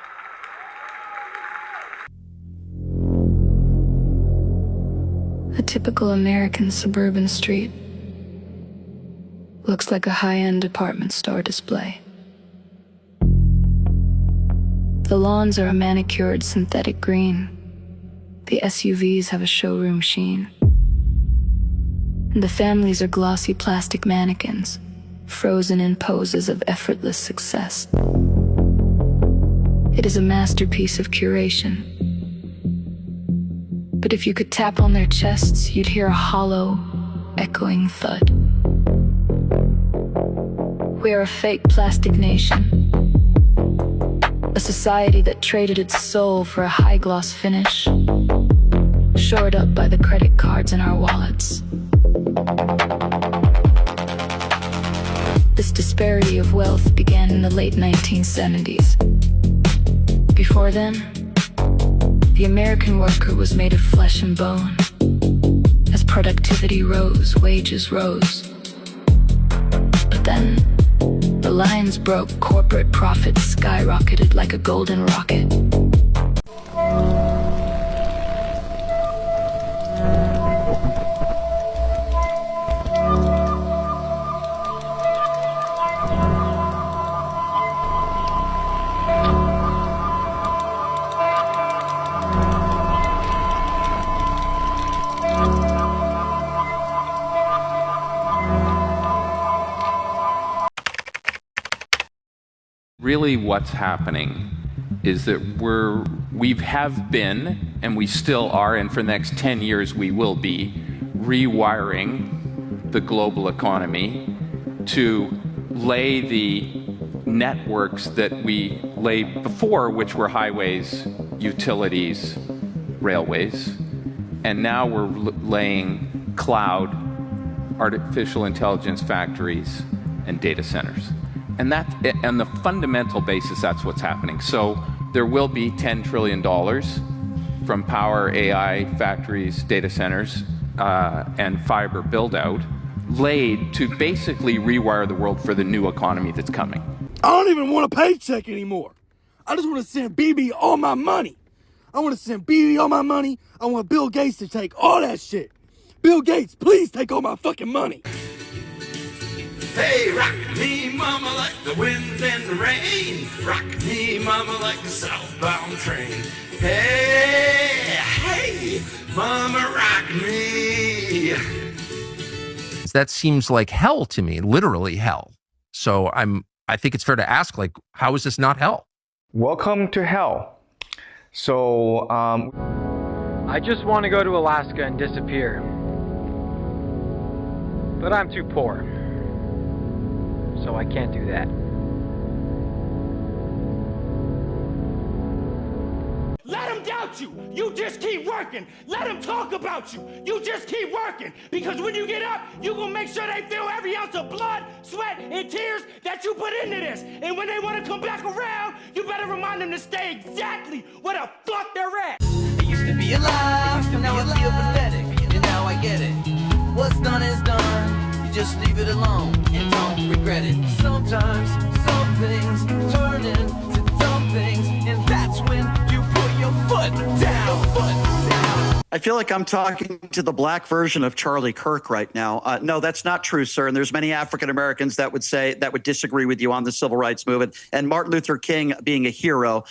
A typical American suburban street looks like a high-end department store display. The lawns are a manicured synthetic green. The SUVs have a showroom sheen. And the families are glossy plastic mannequins, frozen in poses of effortless success. It is a masterpiece of curation. But if you could tap on their chests, you'd hear a hollow, echoing thud. We are a fake plastic nation. A society that traded its soul for a high-gloss finish, shored up by the credit cards in our wallets. This disparity of wealth began in the late 1970s. Before then, the American worker was made of flesh and bone. As productivity rose, wages rose. But then, the lines broke, corporate profits skyrocketed like a golden rocket. Really what's happening is that we have been, and we still are, and for the next 10 years we will be, rewiring the global economy to lay the networks that we laid before, which were highways, utilities, railways, and now we're laying cloud, artificial intelligence factories, and data centers. And that, on the fundamental basis, that's what's happening. So there will be $10 trillion from power, AI, factories, data centers, and fiber build-out laid to basically rewire the world for the new economy that's coming. I don't even want a paycheck anymore. I just want to send BB all my money. I want to send BB all my money. I want Bill Gates to take all that shit. Bill Gates, please take all my fucking money. Hey, rock me, mama, like the wind and the rain. Rock me, mama, like the southbound train. Hey, hey, mama, rock me. That seems like hell to me, literally hell. So I think it's fair to ask, like, how is this not hell? Welcome to hell. So, I just want to go to Alaska and disappear. But I'm too poor. So I can't do that. Let them doubt you. You just keep working. Let them talk about you. You just keep working. Because when you get up, you're going to make sure they feel every ounce of blood, sweat, and tears that you put into this. And when they want to come back around, you better remind them to stay exactly where the fuck they're at. I used to be alive, and now I feel pathetic. And now I get it. What's done is done. You just leave it alone and don't regret it. Sometimes some things turn into dumb things, and that's when you put your foot down, I feel like I'm talking to the black version of Charlie Kirk right now. No, that's not true, sir. And there's many African Americans that would disagree with you on the civil rights movement. And Martin Luther King being a hero.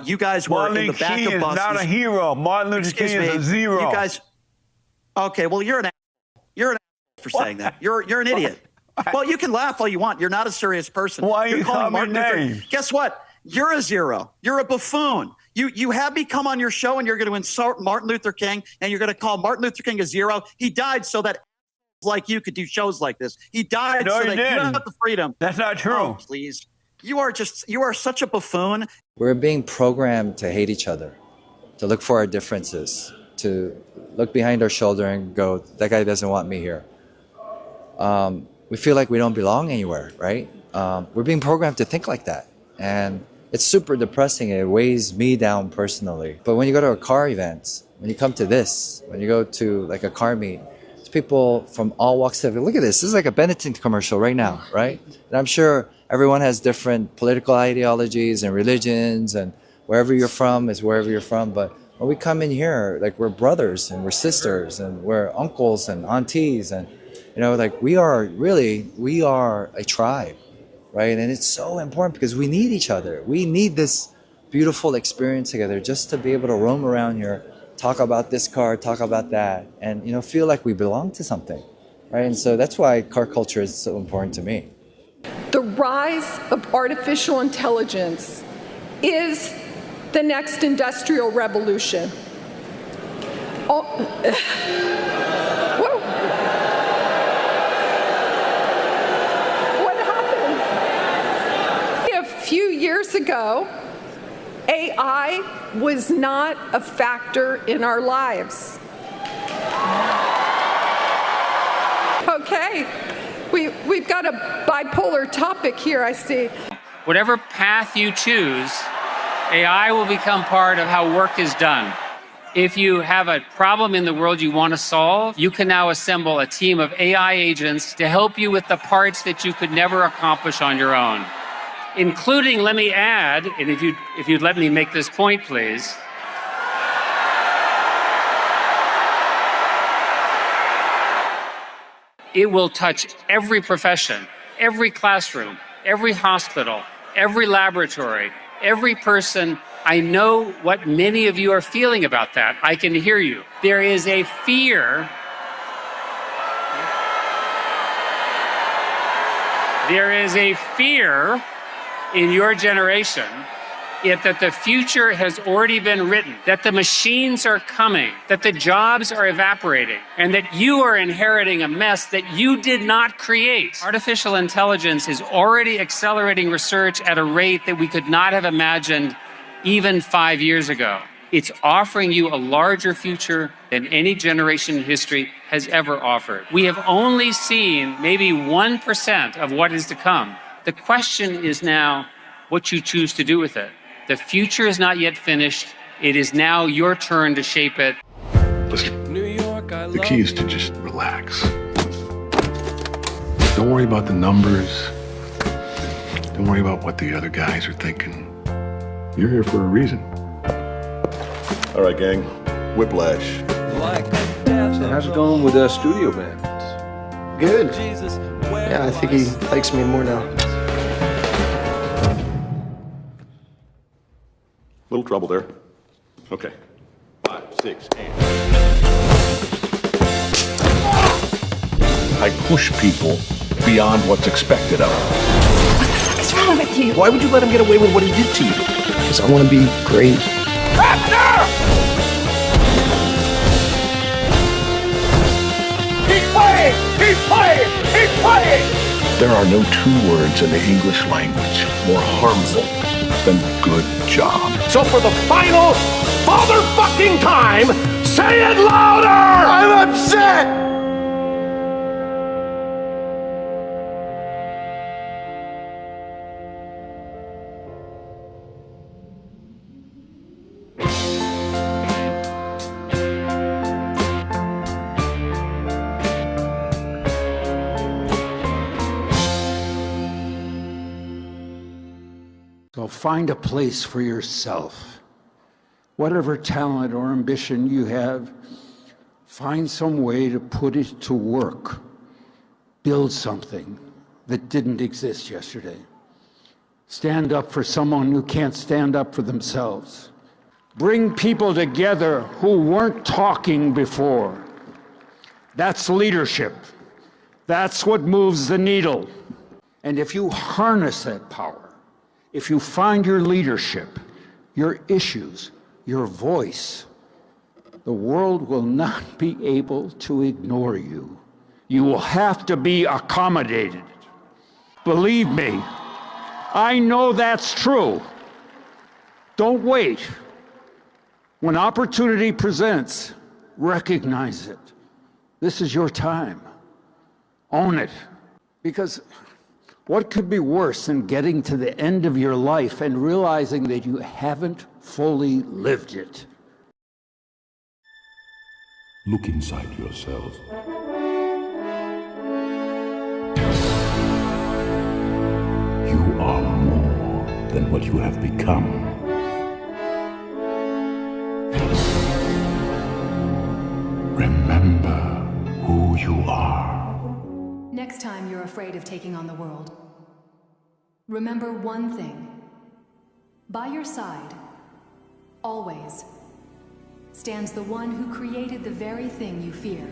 You guys were in the back of buses. Martin King is not a hero. Martin Luther King is a zero. You guys. Okay, well, you're an for saying that. You're an idiot. Well, you can laugh all you want. You're not a serious person. Why are you calling calling me names? Guess what? You're a zero. You're a buffoon. You have me come on your show and you're going to insult Martin Luther King and you're going to call Martin Luther King a zero. He died so that like you could do shows like this. He died so that you have the freedom. That's not true. Oh, please. You are such a buffoon. We're being programmed to hate each other, to look for our differences, to look behind our shoulder and go, that guy doesn't want me here. We feel like we don't belong anywhere, right? We're being programmed to think like that. And it's super depressing. It weighs me down personally. But when you go to a car event, when you come to this, when you go to like a car meet, it's people from all walks of life. Look at this. This is like a Benetton commercial right now, right? And I'm sure everyone has different political ideologies and religions, and wherever you're from is wherever you're from. But when we come in here, like we're brothers and we're sisters and we're uncles and aunties, and like we are a tribe. Right? And it's so important because we need each other. We need this beautiful experience together just to be able to roam around here, talk about this car, talk about that, and feel like we belong to something. Right? And so that's why car culture is so important to me. The rise of artificial intelligence is the next industrial revolution. A few years ago, AI was not a factor in our lives. Okay, we've got a bipolar topic here, I see. Whatever path you choose, AI will become part of how work is done. If you have a problem in the world you want to solve, you can now assemble a team of AI agents to help you with the parts that you could never accomplish on your own. Including, let me add, and if you'd let me make this point, please. It will touch every profession, every classroom, every hospital, every laboratory, every person. I know what many of you are feeling about that. I can hear you. There is a fear. There is a fear in your generation, yet that the future has already been written, that the machines are coming, that the jobs are evaporating, and that you are inheriting a mess that you did not create. Artificial intelligence is already accelerating research at a rate that we could not have imagined even 5 years ago. It's offering you a larger future than any generation in history has ever offered. We have only seen maybe 1% of what is to come. The question is now what you choose to do with it. The future is not yet finished. It is now your turn to shape it. Listen, the key is to just relax. Don't worry about the numbers. Don't worry about what the other guys are thinking. You're here for a reason. All right, gang. Whiplash. So how's it going with studio band? Good. Yeah, I think he likes me more now. Little trouble there. Okay. 5, 6, and... I push people beyond what's expected of them. What's wrong with you? Why would you let him get away with what he did to you? Because I want to be great. Keep playing! Keep playing! Keep playing! There are no two words in the English language more harmful than good job. So for the final father-fucking time, say it louder! I'm upset! So find a place for yourself. Whatever talent or ambition you have, find some way to put it to work. Build something that didn't exist yesterday. Stand up for someone who can't stand up for themselves. Bring people together who weren't talking before. That's leadership. That's what moves the needle. And if you harness that power, if you find your leadership, your issues, your voice, the world will not be able to ignore you. You will have to be accommodated. Believe me, I know that's true. Don't wait. When opportunity presents, recognize it. This is your time. Own it. Because what could be worse than getting to the end of your life and realizing that you haven't fully lived it? Look inside yourself. You are more than what you have become. Remember who you are. Next time you're afraid of taking on the world, remember one thing. By your side, always, stands the one who created the very thing you fear.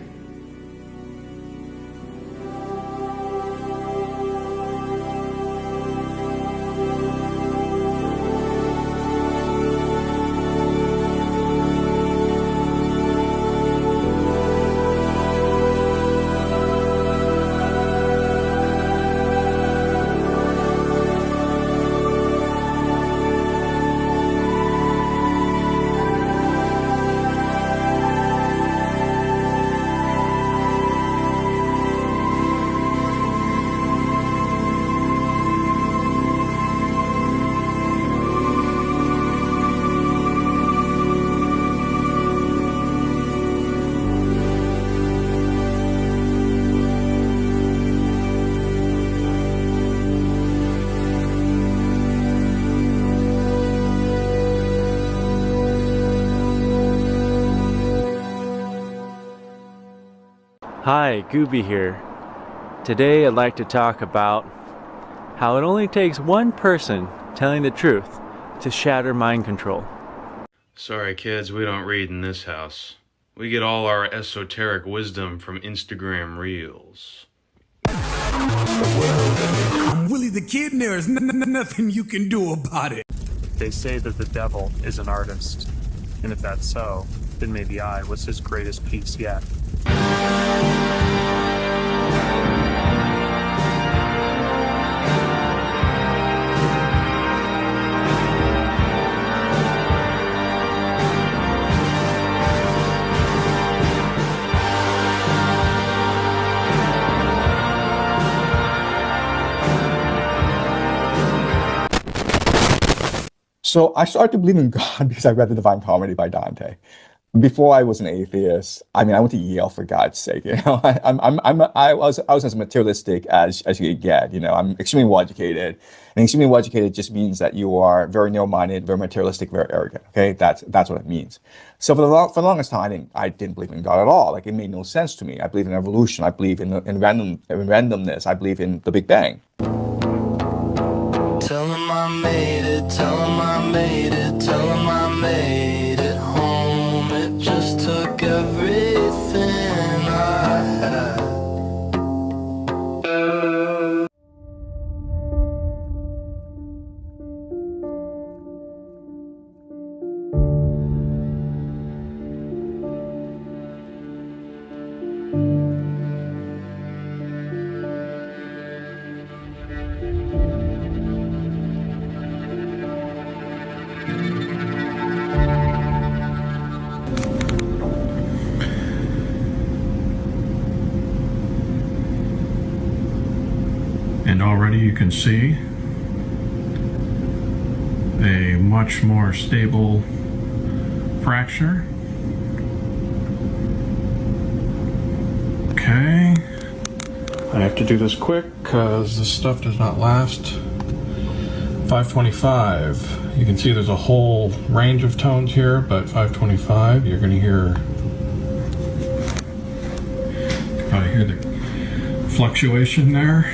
Hi, Gooby here. Today I'd like to talk about how it only takes one person telling the truth to shatter mind control. Sorry kids, we don't read in this house. We get all our esoteric wisdom from Instagram Reels. The world comes Willie the Kid, and there is nothing you can do about it. They say that the devil is an artist, and if that's so, then maybe I was his greatest piece yet. So I started to believe in God because I read The Divine Comedy by Dante. Before I was an atheist. I mean, I went to Yale for God's sake. You know, I was as materialistic as you could get. You know, I'm extremely well educated, and extremely well educated just means that you are very narrow-minded, very materialistic, very arrogant. Okay, that's what it means. So for the longest time, I didn't believe in God at all. Like, it made no sense to me. I believe in evolution. I believe in randomness. I believe in the Big Bang. Tell him I made it, tell him I made it, tell him I made it home. It just took everything I had. And already you can see a much more stable fracture. Okay. I have to do this quick because this stuff does not last. 525. You can see there's a whole range of tones here, but 525, you're going to hear, probably hear the fluctuation there.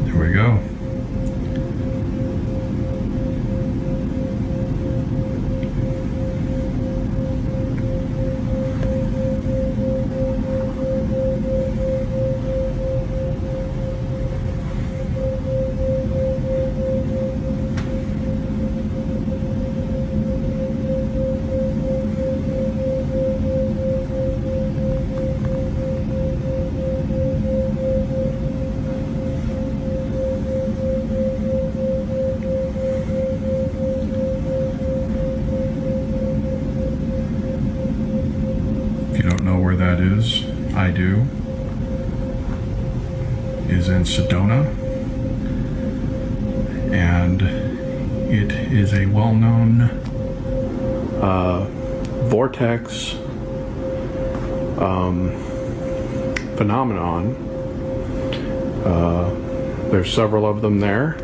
There we go. That is, I do, is in Sedona, and it is a well-known vortex phenomenon. There's several of them there,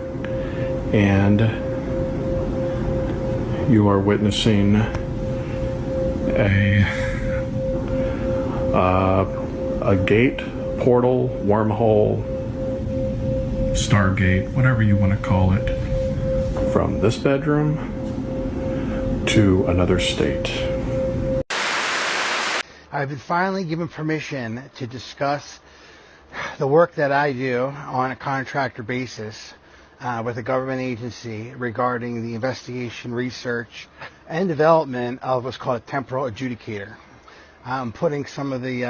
and you are witnessing a gate, portal, wormhole, stargate, whatever you want to call it, from this bedroom to another state. I've been finally given permission to discuss the work that I do on a contractor basis with a government agency regarding the investigation, research, and development of what's called a temporal adjudicator. I'm putting some of the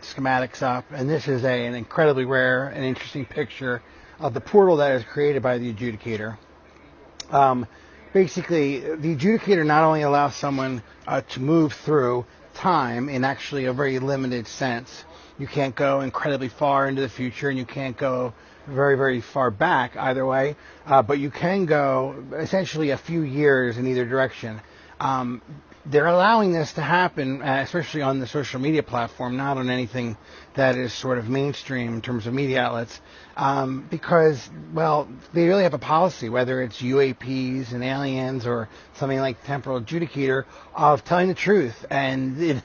schematics up, and this is an incredibly rare and interesting picture of the portal that is created by the adjudicator. Basically, the adjudicator not only allows someone to move through time in actually a very limited sense. You can't go incredibly far into the future, and you can't go very, very far back either way, but you can go essentially a few years in either direction. They're allowing this to happen, especially on the social media platform, not on anything that is sort of mainstream in terms of media outlets, because, well, they really have a policy, whether it's UAPs and aliens or something like temporal adjudicator, of telling the truth. And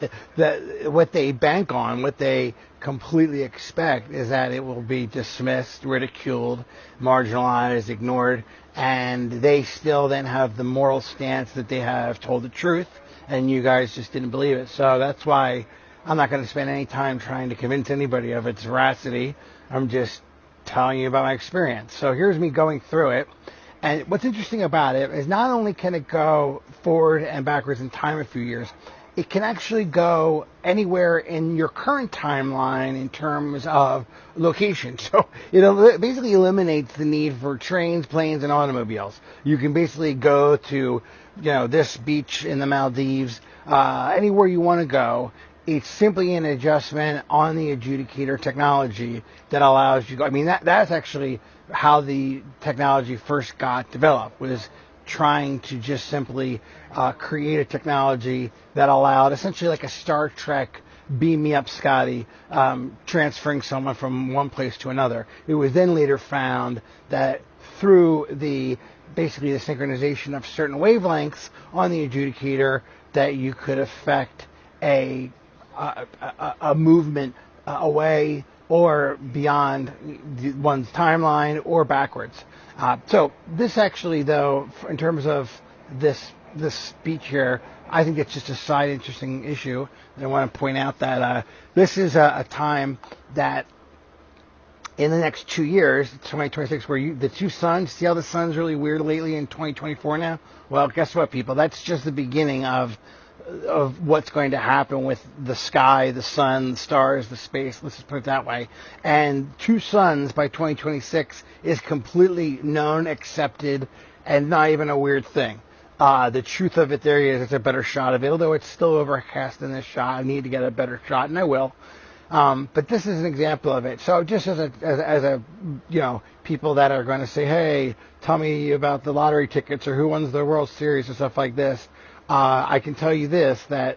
what they bank on, what they completely expect, is that it will be dismissed, ridiculed, marginalized, ignored, and they still then have the moral stance that they have told the truth, and you guys just didn't believe it. So that's why I'm not going to spend any time trying to convince anybody of its veracity. I'm just telling you about my experience. So here's me going through it. And what's interesting about it is not only can it go forward and backwards in time a few years, it can actually go anywhere in your current timeline in terms of location. So it basically eliminates the need for trains, planes, and automobiles. You can basically go to, this beach in the Maldives, anywhere you want to go. It's simply an adjustment on the adjudicator technology that allows you to go. I mean, that's actually how the technology first got developed, was trying to just simply create a technology that allowed essentially like a Star Trek beam me up Scotty, transferring someone from one place to another. It was then later found that through basically the synchronization of certain wavelengths on the adjudicator, that you could affect a movement away or beyond one's timeline or backwards. So this actually, though, in terms of this speech here, I think it's just a side interesting issue. And I want to point out that this is a time that in the next 2 years, 2026, where the two suns, see how the sun's really weird lately in 2024 now? Well, guess what, people? That's just the beginning of what's going to happen with the sky, the sun, the stars, the space. Let's just put it that way. And two suns by 2026 is completely known, accepted, and not even a weird thing. The truth of it, there is, it's a better shot of it, although it's still overcast in this shot. I need to get a better shot, and I will. But this is an example of it. So just as a people that are going to say, hey, tell me about the lottery tickets or who wins the World Series or stuff like this, I can tell you this, that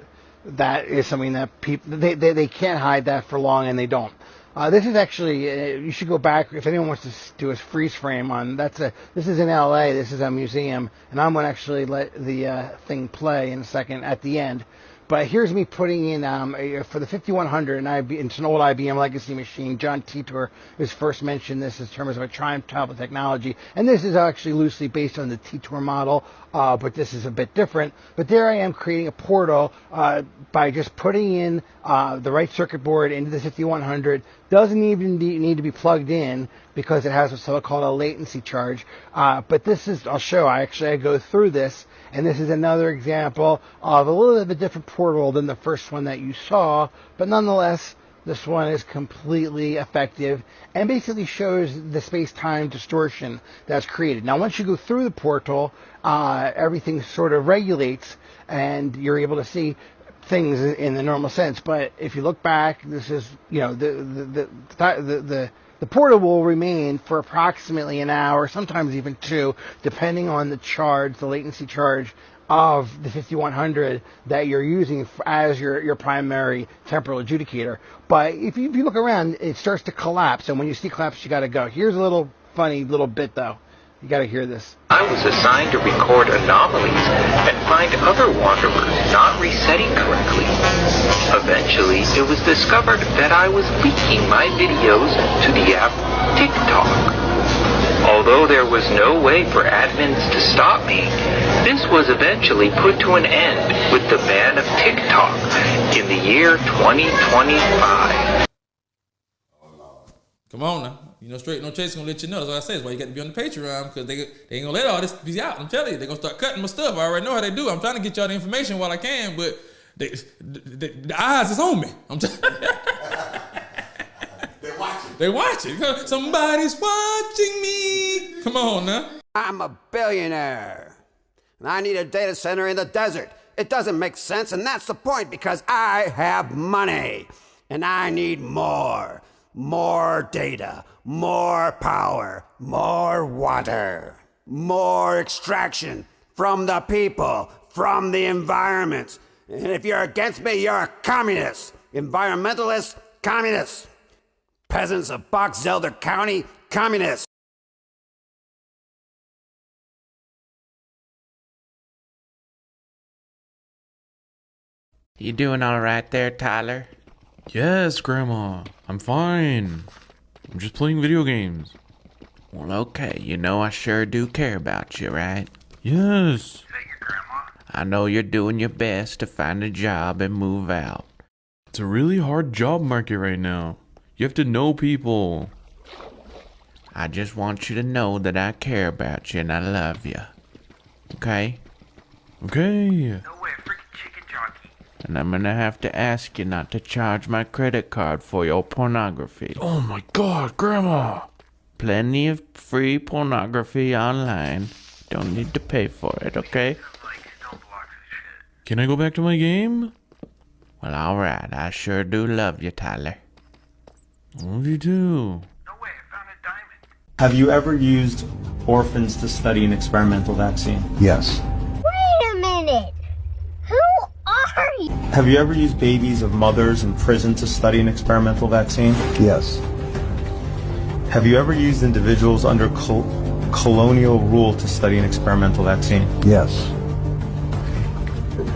is something that people, they can't hide that for long, and they don't. This is actually, you should go back, if anyone wants to do a freeze frame on, this is in LA, this is a museum, and I'm going to actually let the thing play in a second at the end. But here's me putting in, for the 5100, and it's an old IBM legacy machine. John Titor has first mentioned this in terms of a time travel technology. And this is actually loosely based on the Titor model, but this is a bit different. But there I am creating a portal by just putting in the right circuit board into the 5100. Doesn't even need to be plugged in because it has what's called a latency charge. But this is, I'll show, I go through this. And this is another example of a little bit of a different portal than the first one that you saw. But nonetheless, this one is completely effective and basically shows the space-time distortion that's created. Now, once you go through the portal, everything sort of regulates and you're able to see things in the normal sense. But if you look back, this is, the portal will remain for approximately an hour, sometimes even 2, depending on the charge, the latency charge of the 5100 that you're using as your primary temporal adjudicator. But if you look around, it starts to collapse, and when you see collapse, you got to go. Here's a little funny little bit, though. You got to hear this. I was assigned to record anomalies and find other wanderers not resetting correctly. Eventually, it was discovered that I was leaking my videos to the app TikTok. Although there was no way for admins to stop me, this was eventually put to an end with the ban of TikTok in the year 2025. Come on now. Straight no chase gonna let you know. That's what I say. That's why you got to be on the Patreon, because they ain't gonna let all this be out. I'm telling you, they're gonna start cutting my stuff. I already know how they do. I'm trying to get y'all the information while I can, but the eyes is on me. I'm They're watching. Somebody's watching me. Come on now. I'm a billionaire, and I need a data center in the desert. It doesn't make sense, and that's the point, because I have money, and I need more. More data, more power, more water, more extraction from the people, from the environment. And if you're against me, you're a communist. Environmentalist, communist. Peasants of Box Elder County, communist. You doing all right there, Tyler? Yes, Grandma. I'm fine. I'm just playing video games. Well, okay. I sure do care about you, right? Yes. Is that your grandma? I know you're doing your best to find a job and move out. It's a really hard job market right now. You have to know people. I just want you to know that I care about you and I love you. Okay? Okay. No way, freaking chicken jockey. And I'm gonna have to ask you not to charge my credit card for your pornography. Oh my god, Grandma! Plenty of free pornography online. Don't need to pay for it, okay? Can I go back to my game? Well, alright. I sure do love you, Tyler. Love you too. Have you ever used orphans to study an experimental vaccine? Yes. Wait a minute! Who are you? Have you ever used babies of mothers in prison to study an experimental vaccine? Yes. Have you ever used individuals under colonial rule to study an experimental vaccine? Yes.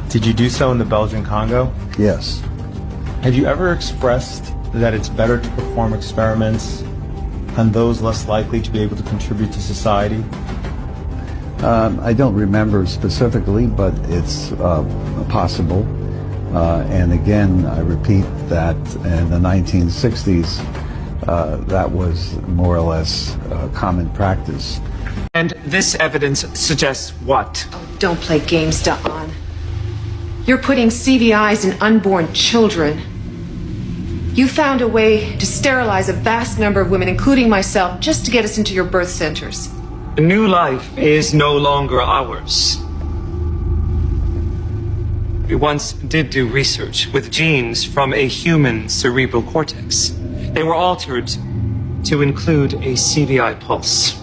Did you do so in the Belgian Congo? Yes. Have you ever expressed that it's better to perform experiments on those less likely to be able to contribute to society? I don't remember specifically, but it's possible. And again, I repeat that in the 1960s, that was more or less common practice. And this evidence suggests what? Don't play games, Don. You're putting CVIs in unborn children. You found a way to sterilize a vast number of women, including myself, just to get us into your birth centers. A new life is no longer ours. We once did do research with genes from a human cerebral cortex. They were altered to include a CVI pulse.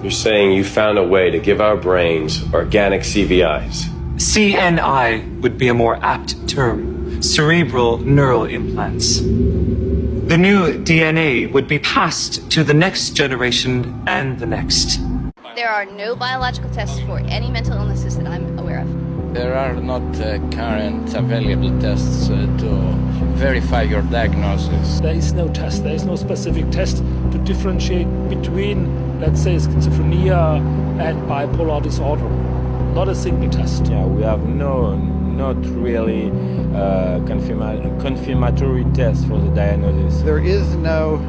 You're saying you found a way to give our brains organic CVIs? CNI would be a more apt term. Cerebral neural implants. The new DNA would be passed to the next generation and the next. There are no biological tests for any mental illnesses that I'm aware of. There are not current available tests to verify your diagnosis. There is no test, there is no specific test to differentiate between, let's say, schizophrenia and bipolar disorder. Not a single test. Yeah, we have not really confirmatory test for the diagnosis. There is no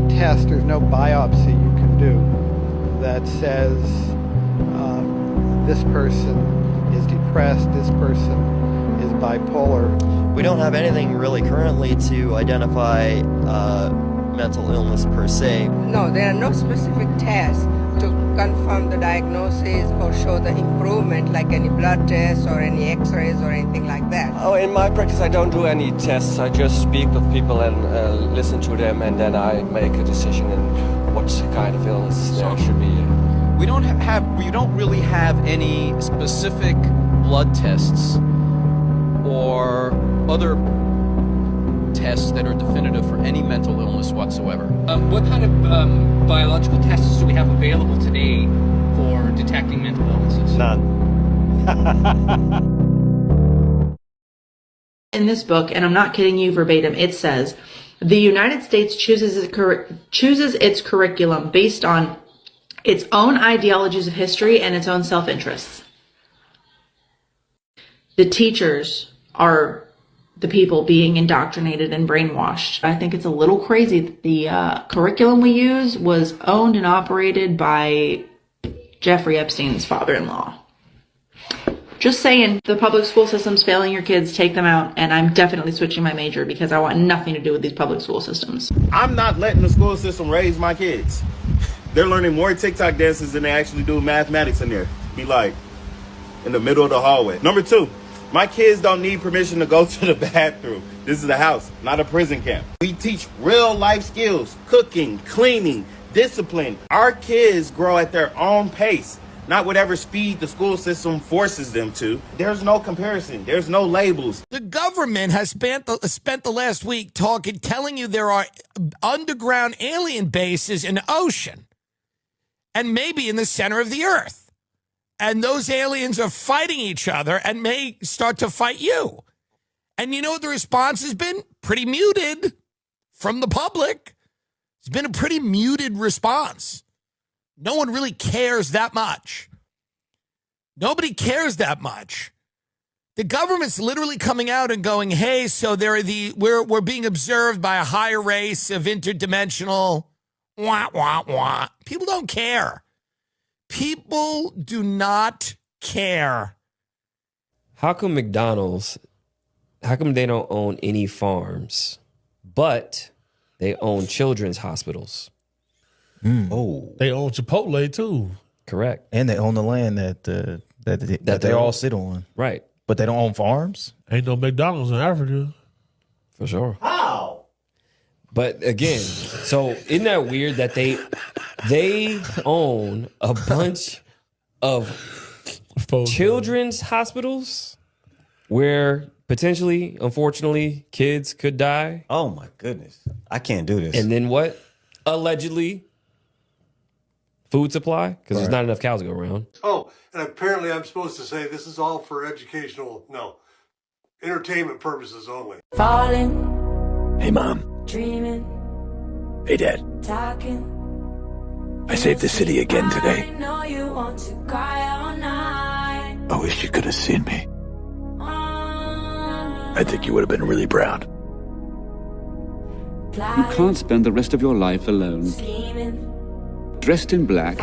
test, there's no biopsy you can do that says this person is depressed, this person is bipolar. We don't have anything really currently to identify mental illness per se. No, there are no specific tests to confirm the diagnosis or show the improvement, like any blood tests or any x-rays or anything like that. Oh, in my practice I don't do any tests. I just speak with people and listen to them, and then I make a decision in what kind of illness there should be. We don't really have any specific blood tests or other tests that are definitive for any mental illness whatsoever. What kind of biological tests do we have available today for detecting mental illnesses? None. In this book, and I'm not kidding you verbatim, it says, the United States chooses its curriculum based on its own ideologies of history and its own self-interests. The teachers are the people being indoctrinated and brainwashed. I think it's a little crazy that the curriculum we use was owned and operated by Jeffrey Epstein's father-in-law. Just saying, the public school system's failing your kids, take them out, and I'm definitely switching my major because I want nothing to do with these public school systems. I'm not letting the school system raise my kids. They're learning more TikTok dances than they actually do mathematics in there. Be like, in the middle of the hallway. Number two, my kids don't need permission to go to the bathroom. This is a house, not a prison camp. We teach real life skills, cooking, cleaning, discipline. Our kids grow at their own pace, not whatever speed the school system forces them to. There's no comparison. There's no labels. The government has spent the last week telling you there are underground alien bases in the ocean and maybe in the center of the earth. And those aliens are fighting each other and may start to fight you. And you know what the response has been? Pretty muted from the public. It's been a pretty muted response. No one really cares that much. Nobody cares that much. The government's literally coming out and going, hey, so we're being observed by a higher race of interdimensional wah. People don't care. People do not care. How come McDonald's, how come they don't own any farms, but they own children's hospitals? Oh, they own Chipotle too. Correct. And they own the land that they all sit on. Right. But they don't own farms? Ain't no McDonald's in Africa. For sure. How? But again, so isn't that weird that they own a bunch of children's hospitals where potentially, unfortunately, kids could die? Oh my goodness. I can't do this. And then what? Allegedly, food supply, because there's not enough cows to go around. Oh, and apparently I'm supposed to say this is all for entertainment purposes only. Falling. Hey, Mom. Dreaming. Hey, Dad. Talking. I saved the city again today. I know you want to cry all night. I wish you could have seen me. I think you would have been really proud. You can't spend the rest of your life alone, dressed in black,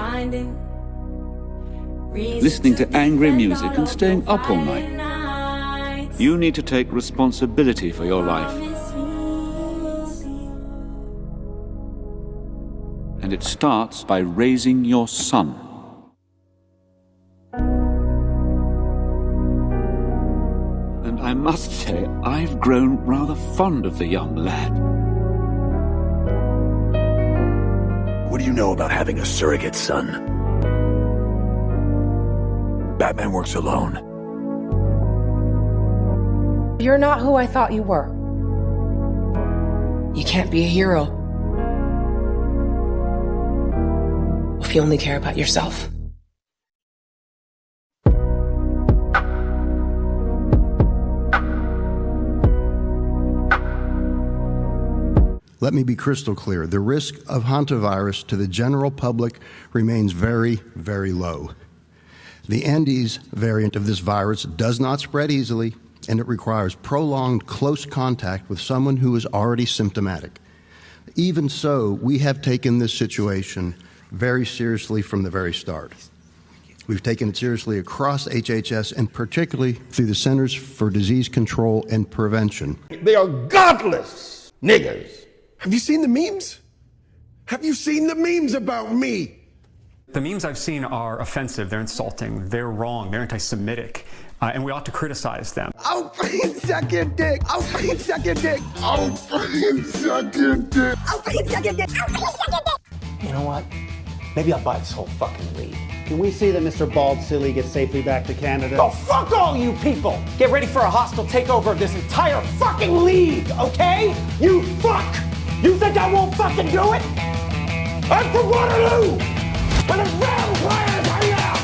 listening to angry music and staying up all night. You need to take responsibility for your life. And it starts by raising your son. And I must say, I've grown rather fond of the young lad. What do you know about having a surrogate son? Batman works alone. You're not who I thought you were. You can't be a hero if you only care about yourself. Let me be crystal clear. The risk of hantavirus to the general public remains very, very low. The Andes variant of this virus does not spread easily, and it requires prolonged close contact with someone who is already symptomatic. Even so, we have taken this situation very seriously from the very start. We've taken it seriously across HHS and particularly through the Centers for Disease Control and Prevention. They are godless niggers. Have you seen the memes? Have you seen the memes about me? The memes I've seen are offensive, they're insulting, they're wrong, they're anti-Semitic, and we ought to criticize them. I'll fucking suck your dick. I'll fucking suck your dick. I'll fucking suck your dick. I'll fucking suck your dick. I'll fucking suck your dick. You know what? Maybe I'll buy this whole fucking league. Can we see that Mr. Bald Silly gets safely back to Canada? Oh, fuck all you people! Get ready for a hostile takeover of this entire fucking league, okay? You fuck! You think I won't fucking do it? I'm from Waterloo! Where the vampires hang out!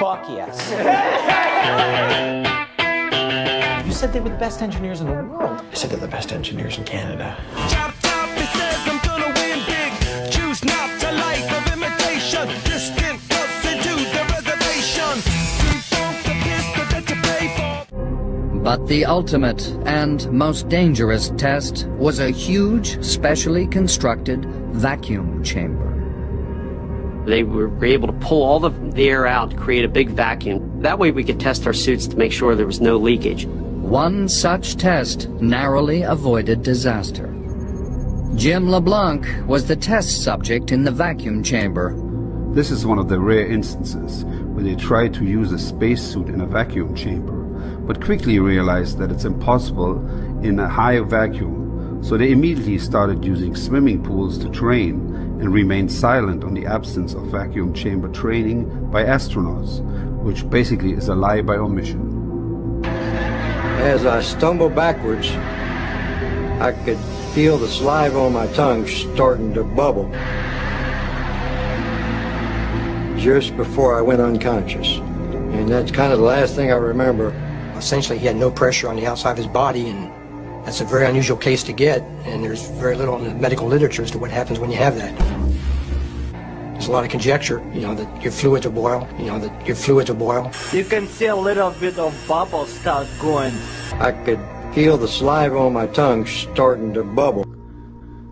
Fuck yes. You said they were the best engineers in the world. I said they're the best engineers in Canada. Chop, chop, it says I'm gonna win big. Choose not a life of imitation. Distant us into the reservation. The pistol that you pay for. But the ultimate and most dangerous test was a huge, specially constructed vacuum chamber. They were able to pull all the air out to create a big vacuum. That way we could test our suits to make sure there was no leakage. One such test narrowly avoided disaster. Jim LeBlanc was the test subject in the vacuum chamber. This is one of the rare instances where they tried to use a spacesuit in a vacuum chamber, but quickly realized that it's impossible in a high vacuum, so they immediately started using swimming pools to train and remained silent on the absence of vacuum chamber training by astronauts, which basically is a lie by omission. As I stumbled backwards, I could feel the saliva on my tongue starting to bubble just before I went unconscious. And that's kind of the last thing I remember. Essentially, he had no pressure on the outside of his body, and that's a very unusual case to get, and there's very little in the medical literature as to what happens when you have that. There's a lot of conjecture, that your fluid to boil, You can see a little bit of bubble start going. I could feel the saliva on my tongue starting to bubble.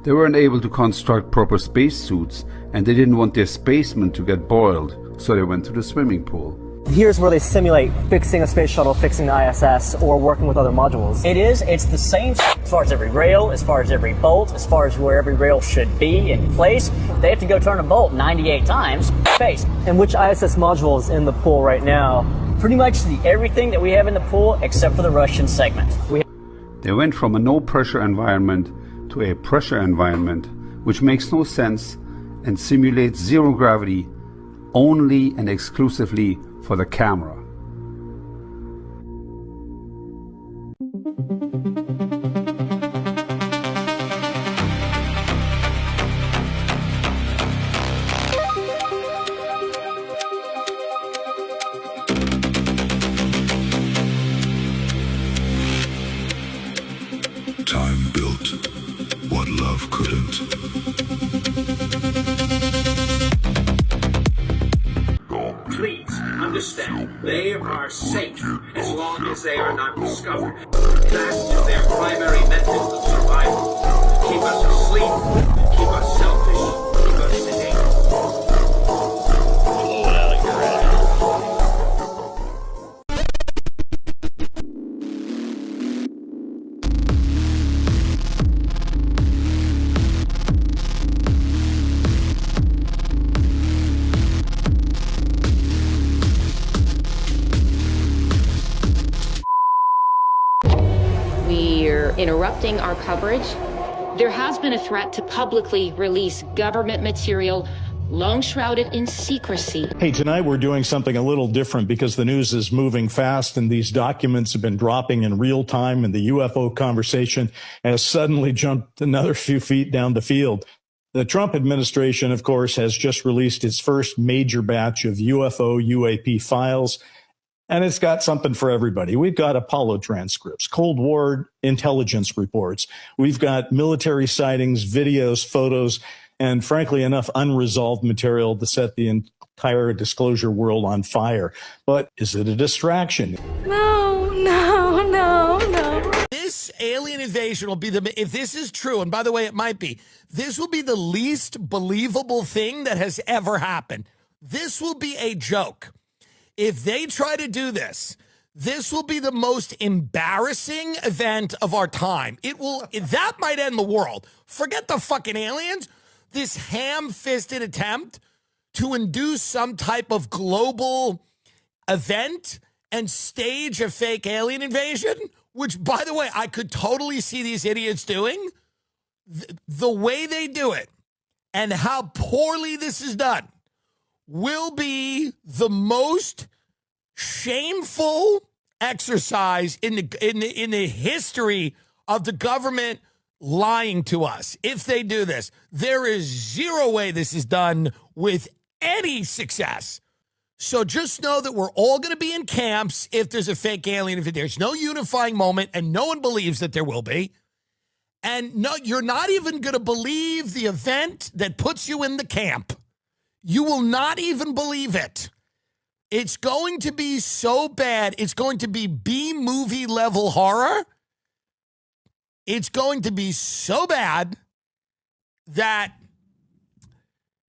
They weren't able to construct proper spacesuits, and they didn't want their spacemen to get boiled, so they went to the swimming pool. Here's where they simulate fixing a space shuttle, fixing the ISS, or working with other modules. It's the same as far as every rail, as far as every bolt, as far as where every rail should be in place. They have to go turn a bolt 98 times. Space. And which ISS module is in the pool right now? Pretty much everything that we have in the pool except for the Russian segment. They went from a no-pressure environment to a pressure environment, which makes no sense and simulates zero gravity only and exclusively for the camera. Time built what love couldn't. Please understand, they are safe as long as they are not discovered. That is their primary method of survival. Keep us asleep, keep us selfish, keep us sedate. We're interrupting our coverage. There has been a threat to publicly release government material long shrouded in secrecy. Hey, tonight we're doing something a little different because the news is moving fast and these documents have been dropping in real time, and the UFO conversation has suddenly jumped another few feet down the field. The Trump administration, of course, has just released its first major batch of UFO UAP files, and it's got something for everybody. We've got Apollo transcripts, Cold War intelligence reports. We've got military sightings, videos, photos, and frankly, enough unresolved material to set the entire disclosure world on fire. But is it a distraction? No. This alien invasion will be if this is true, and by the way, it might be, this will be the least believable thing that has ever happened. This will be a joke. If they try to do this, this will be the most embarrassing event of our time. That might end the world. Forget the fucking aliens. This ham-fisted attempt to induce some type of global event and stage a fake alien invasion, which, by the way, I could totally see these idiots doing. The way they do it and how poorly this is done will be the most shameful exercise in the history of the government lying to us. If they do this, there is zero way this is done with any success. So just know that we're all going to be in camps if there's a fake alien. If there's no unifying moment, and no one believes that there will be. And no, you're not even going to believe the event that puts you in the camp. You will not even believe it. It's going to be so bad. It's going to be B-movie level horror. It's going to be so bad that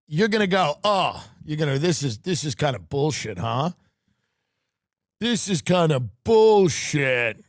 you're going to go, this is kind of bullshit, huh? This is kind of bullshit.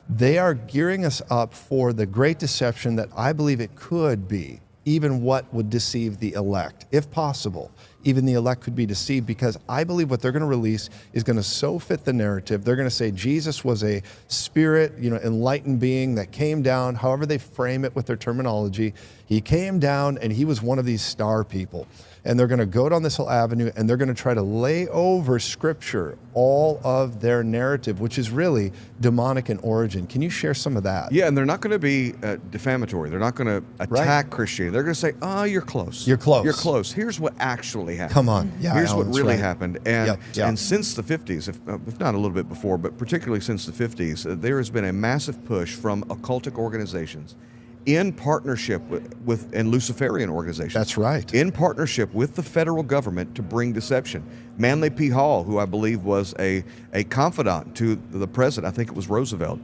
They are gearing us up for the great deception that I believe it could be even what would deceive the elect. If possible, even the elect could be deceived, because I believe what they're going to release is going to so fit the narrative. They're going to say Jesus was a spirit, enlightened being that came down, however they frame it with their terminology. He came down and he was one of these star people. And they're going to go down this whole avenue and they're going to try to lay over Scripture all of their narrative, which is really demonic in origin. Can you share some of that? Yeah, and they're not going to be defamatory. They're not going to attack Christianity. They're going to say, oh, you're close. You're close. You're close. Here's what actually happened. Come on. Yeah, Here's Alan, what really right. happened. And, and since the 50s, if not a little bit before, but particularly since the 50s, there has been a massive push from occultic organizations in partnership with and Luciferian organizations. That's right. In partnership with the federal government to bring deception. Manly P. Hall, who I believe was a confidant to the president, I think it was Roosevelt,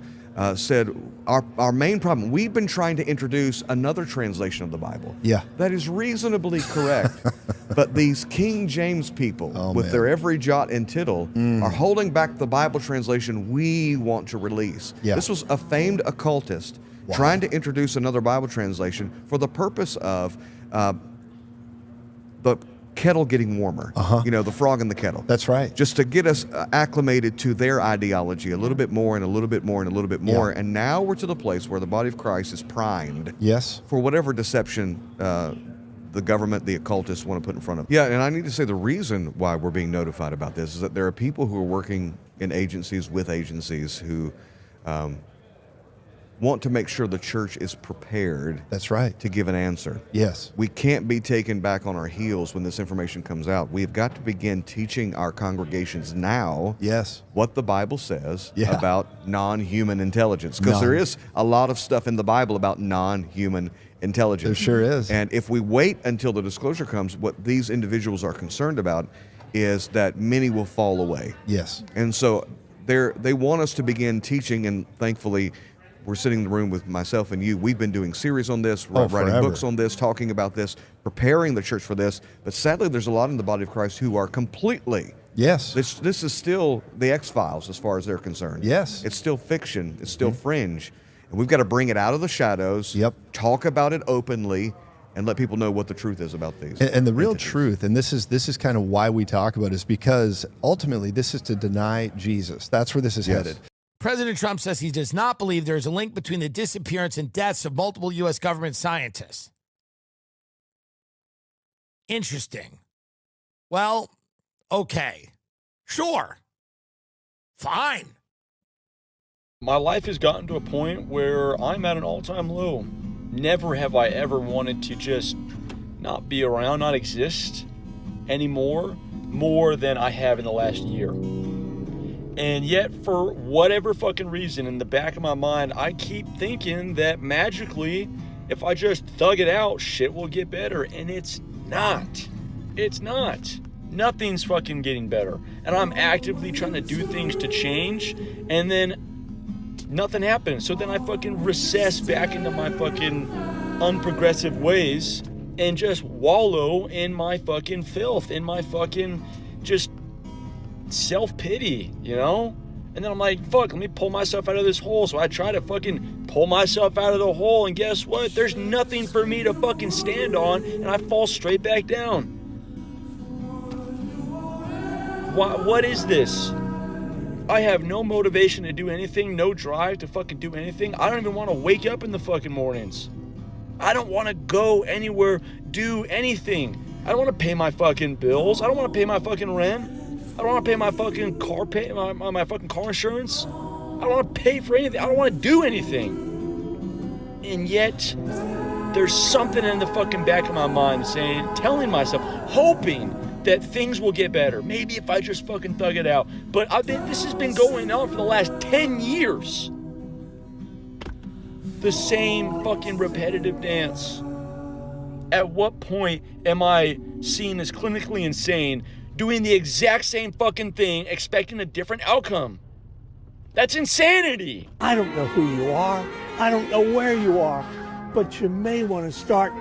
said, our main problem, we've been trying to introduce another translation of the Bible. Yeah. That is reasonably correct. But these King James people, with their every jot and tittle, are holding back the Bible translation we want to release. Yeah. This was a famed occultist trying to introduce another Bible translation for the purpose of the kettle getting warmer. The frog in the kettle. That's right. Just to get us acclimated to their ideology a little bit more and a little bit more and a little bit more. And now we're to the place where the body of Christ is primed for whatever deception the government, the occultists want to put in front of. Yeah, and I need to say the reason why we're being notified about this is that there are people who are working in agencies with agencies who want to make sure the church is prepared. That's right. To give an answer. Yes. We can't be taken back on our heels when this information comes out. We've got to begin teaching our congregations now what the Bible says about non-human intelligence. Because there is a lot of stuff in the Bible about non-human intelligence. There sure is. And if we wait until the disclosure comes, what these individuals are concerned about is that many will fall away. Yes. And so they want us to begin teaching, and thankfully we're sitting in the room with myself and you. We've been doing series on this, writing books on this, talking about this, preparing the church for this. But sadly, there's a lot in the body of Christ who are completely. Yes. This is still the X-Files as far as they're concerned. Yes. It's still fiction. It's still fringe. And we've got to bring it out of the shadows, talk about it openly, and let people know what the truth is about these. And the real truth, and this is kind of why we talk about it, is because ultimately this is to deny Jesus. That's where this is headed. President Trump says he does not believe there is a link between the disappearance and deaths of multiple U.S. government scientists. Interesting. Well, okay. Sure. Fine. My life has gotten to a point where I'm at an all-time low. Never have I ever wanted to just not be around, not exist anymore, more than I have in the last year. And yet, for whatever fucking reason, in the back of my mind, I keep thinking that magically, if I just thug it out, shit will get better. And it's not. It's not. Nothing's fucking getting better. And I'm actively trying to do things to change, and then nothing happens. So then I fucking recess back into my fucking unprogressive ways and just wallow in my fucking filth, in my fucking just self-pity, And then I'm like, fuck, let me pull myself out of this hole. So I try to fucking pull myself out of the hole, and guess what? There's nothing for me to fucking stand on, and I fall straight back down. What is this? I have no motivation to do anything, no drive to fucking do anything. I don't even want to wake up in the fucking mornings. I don't want to go anywhere, do anything. I don't want to pay my fucking bills. I don't want to pay my fucking rent. I don't want to pay my fucking car my fucking car insurance. I don't want to pay for anything. I don't want to do anything. And yet, there's something in the fucking back of my mind telling myself, hoping that things will get better. Maybe if I just fucking thug it out. But this has been going on for the last 10 years. The same fucking repetitive dance. At what point am I seen as clinically insane, doing the exact same fucking thing, expecting a different outcome? That's insanity. I don't know who you are. I don't know where you are. But you may want to start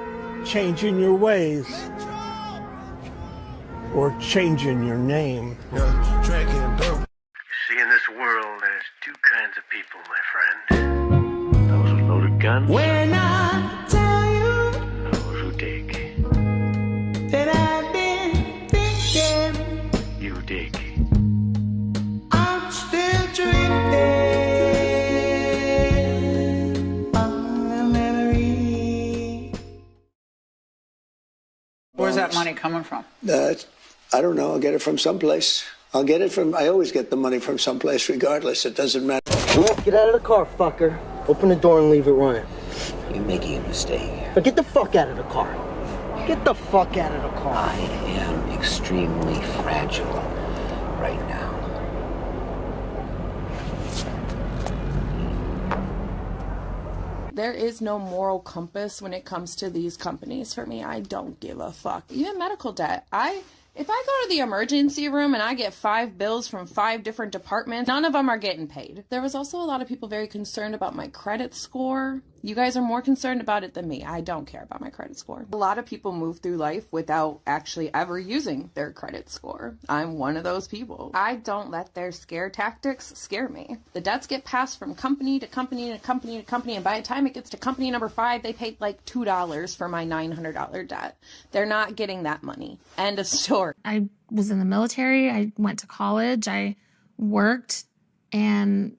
changing your ways. Or changing your name. See, in this world, there's two kinds of people, my friend. Those with loaded guns. When I tell you. Those who money coming from? I don't know. I'll get it from someplace. I always get the money from someplace regardless. It doesn't matter. Get out of the car, fucker. Open the door and leave it running. You're making a mistake. But get the fuck out of the car. Get the fuck out of the car. I am extremely fragile right now. There is no moral compass when it comes to these companies for me. I don't give a fuck. Even medical debt. If I go to the emergency room and I get 5 bills from 5 different departments, none of them are getting paid. There was also a lot of people very concerned about my credit score. You guys are more concerned about it than me. I don't care about my credit score. A lot of people move through life without actually ever using their credit score. I'm one of those people. I don't let their scare tactics scare me. The debts get passed from company to company to company to company, and by the time it gets to company number 5, they paid like $2 for my $900 debt. They're not getting that money. End of story. I was in the military. I went to college. I worked, and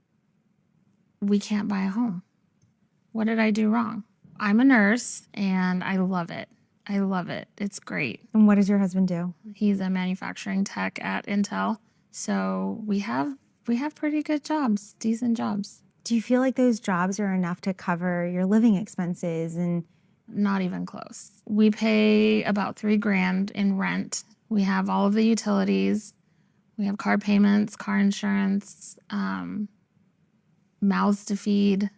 we can't buy a home. What did I do wrong? I'm a nurse, and I love it. I love it. It's great. And what does your husband do? He's a manufacturing tech at Intel. So we have pretty good jobs, decent jobs. Do you feel like those jobs are enough to cover your living expenses? And not even close. We pay about $3,000 in rent. We have all of the utilities. We have car payments, car insurance, mouths to feed,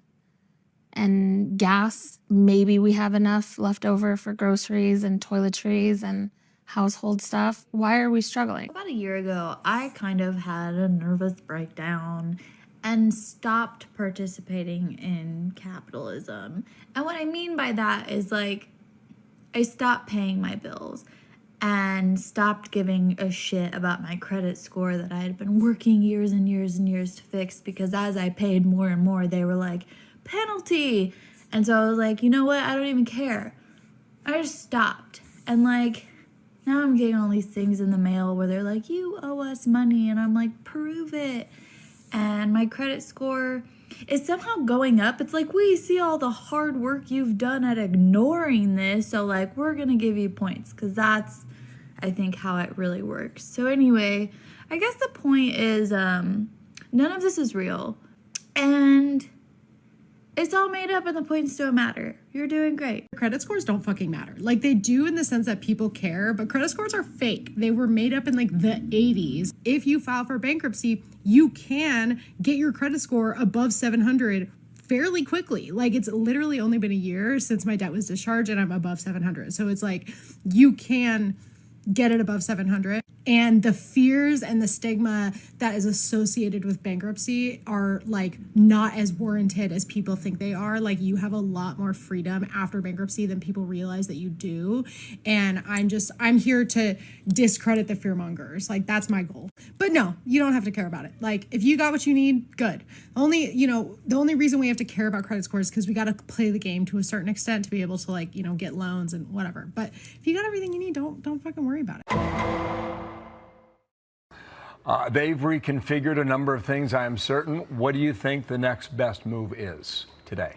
and gas. Maybe we have enough left over for groceries and toiletries and household stuff. Why are we struggling? About a year ago, I kind of had a nervous breakdown and stopped participating in capitalism. And what I mean by that is, like, I stopped paying my bills and stopped giving a shit about my credit score that I had been working years and years and years to fix, because as I paid more and more, they were like, penalty. And so I was like, you know what? I don't even care. I just stopped. And like, now I'm getting all these things in the mail where they're like, you owe us money. And I'm like, prove it. And my credit score is somehow going up. It's like, we see all the hard work you've done at ignoring this. So like, we're going to give you points, because that's, I think, how it really works. So anyway, I guess the point is, none of this is real. And it's all made up and the points don't matter. You're doing great. Credit scores don't fucking matter. Like, they do in the sense that people care, but credit scores are fake. They were made up in like the 80s. If you file for bankruptcy, you can get your credit score above 700 fairly quickly. Like, it's literally only been a year since my debt was discharged and I'm above 700. So it's like, you can get it above 700. And the fears and the stigma that is associated with bankruptcy are like not as warranted as people think they are. Like, you have a lot more freedom after bankruptcy than people realize that you do. And I'm here to discredit the fearmongers. Like, that's my goal. But no, you don't have to care about it. Like, if you got what you need, good. The only reason we have to care about credit scores is because we got to play the game to a certain extent to be able to, like, get loans and whatever. But if you got everything you need, don't fucking worry about it. They've reconfigured a number of things, I am certain. What do you think the next best move is today?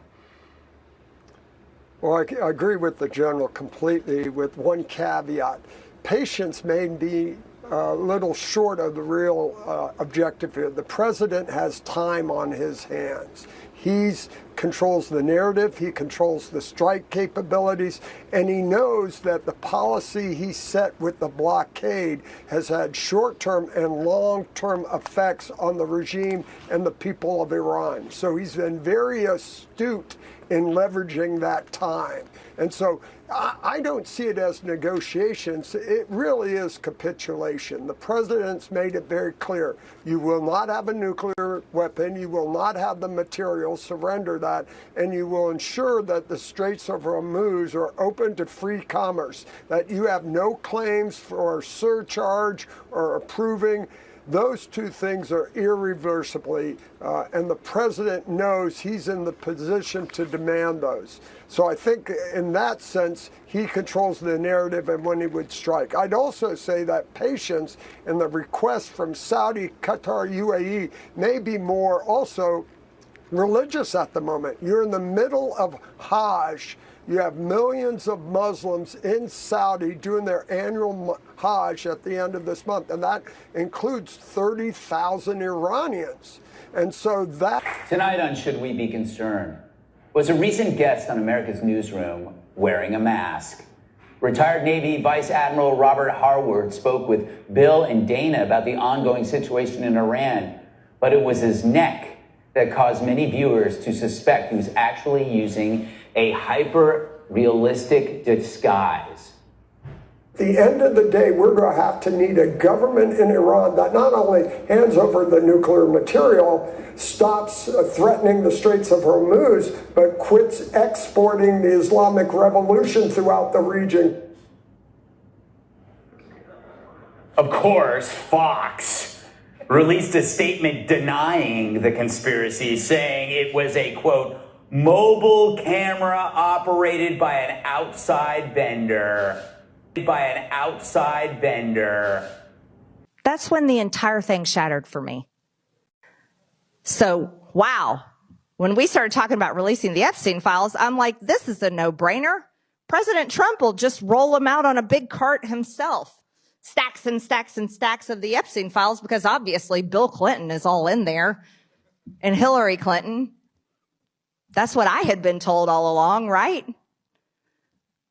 Well, I agree with the general completely, with one caveat. Patience may be a little short of the real objective here. The president has time on his hands. He controls the narrative, he controls the strike capabilities, and he knows that the policy he set with the blockade has had short-term and long-term effects on the regime and the people of Iran. So he's been very astute in leveraging that time. And so I don't see it as negotiations. It really is capitulation. The president's made it very clear. You will not have a nuclear weapon. You will not have the materials. Surrender that. And you will ensure that the Straits of Hormuz are open to free commerce, that you have no claims for surcharge or approving. Those two things are irreversibly, and the president knows he's in the position to demand those. So I think in that sense, he controls the narrative and when he would strike. I'd also say that patience and the request from Saudi, Qatar, UAE may be more also religious at the moment. You're in the middle of Hajj. You have millions of Muslims in Saudi doing their annual Hajj at the end of this month, and that includes 30,000 Iranians. And so that... Tonight on Should We Be Concerned, was a recent guest on America's Newsroom wearing a mask. Retired Navy Vice Admiral Robert Harward spoke with Bill and Dana about the ongoing situation in Iran, but it was his neck that caused many viewers to suspect he was actually using a hyper-realistic disguise. At the end of the day, we're going to have to need a government in Iran that not only hands over the nuclear material, stops threatening the Straits of Hormuz, but quits exporting the Islamic Revolution throughout the region. Of course, Fox released a statement denying the conspiracy, saying it was a, quote, mobile camera operated by an outside vendor. That's when the entire thing shattered for me. So, wow. When we started talking about releasing the Epstein files, I'm like, this is a no-brainer. President Trump will just roll them out on a big cart himself. Stacks and stacks and stacks of the Epstein files, because obviously Bill Clinton is all in there. And Hillary Clinton. That's what I had been told all along, right?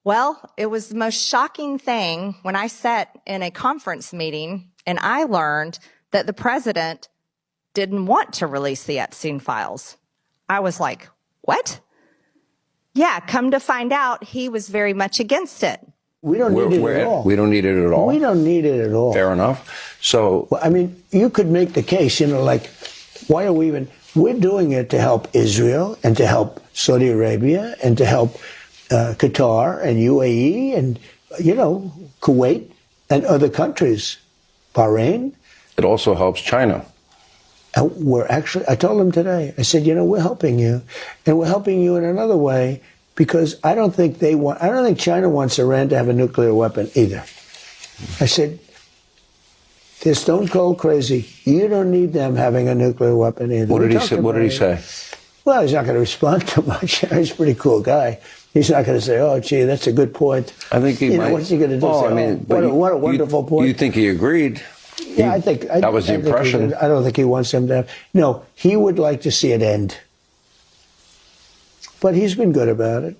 Well, it was the most shocking thing when I sat in a conference meeting and I learned that the president didn't want to release the Epstein files. I was like, what? Yeah, come to find out, he was very much against it. We don't need it at all. We don't need it at all. We don't need it at all. Fair enough. So, well, I mean, you could make the case, like, why are we even, we're doing it to help Israel and to help Saudi Arabia and to help Qatar and UAE and, Kuwait and other countries, Bahrain. It also helps China. I told them today, I said, we're helping you. And we're helping you in another way because I don't think China wants Iran to have a nuclear weapon either. I said, they're stone cold crazy. You don't need them having a nuclear weapon either. What did he say? Well, he's not going to respond too much. He's a pretty cool guy. He's not going to say, oh, gee, that's a good point. I think he might. What's he going to do? What a wonderful point. You think he agreed? Yeah, I think that was the impression. I don't think he wants them to have. No, he would like to see it end. But he's been good about it,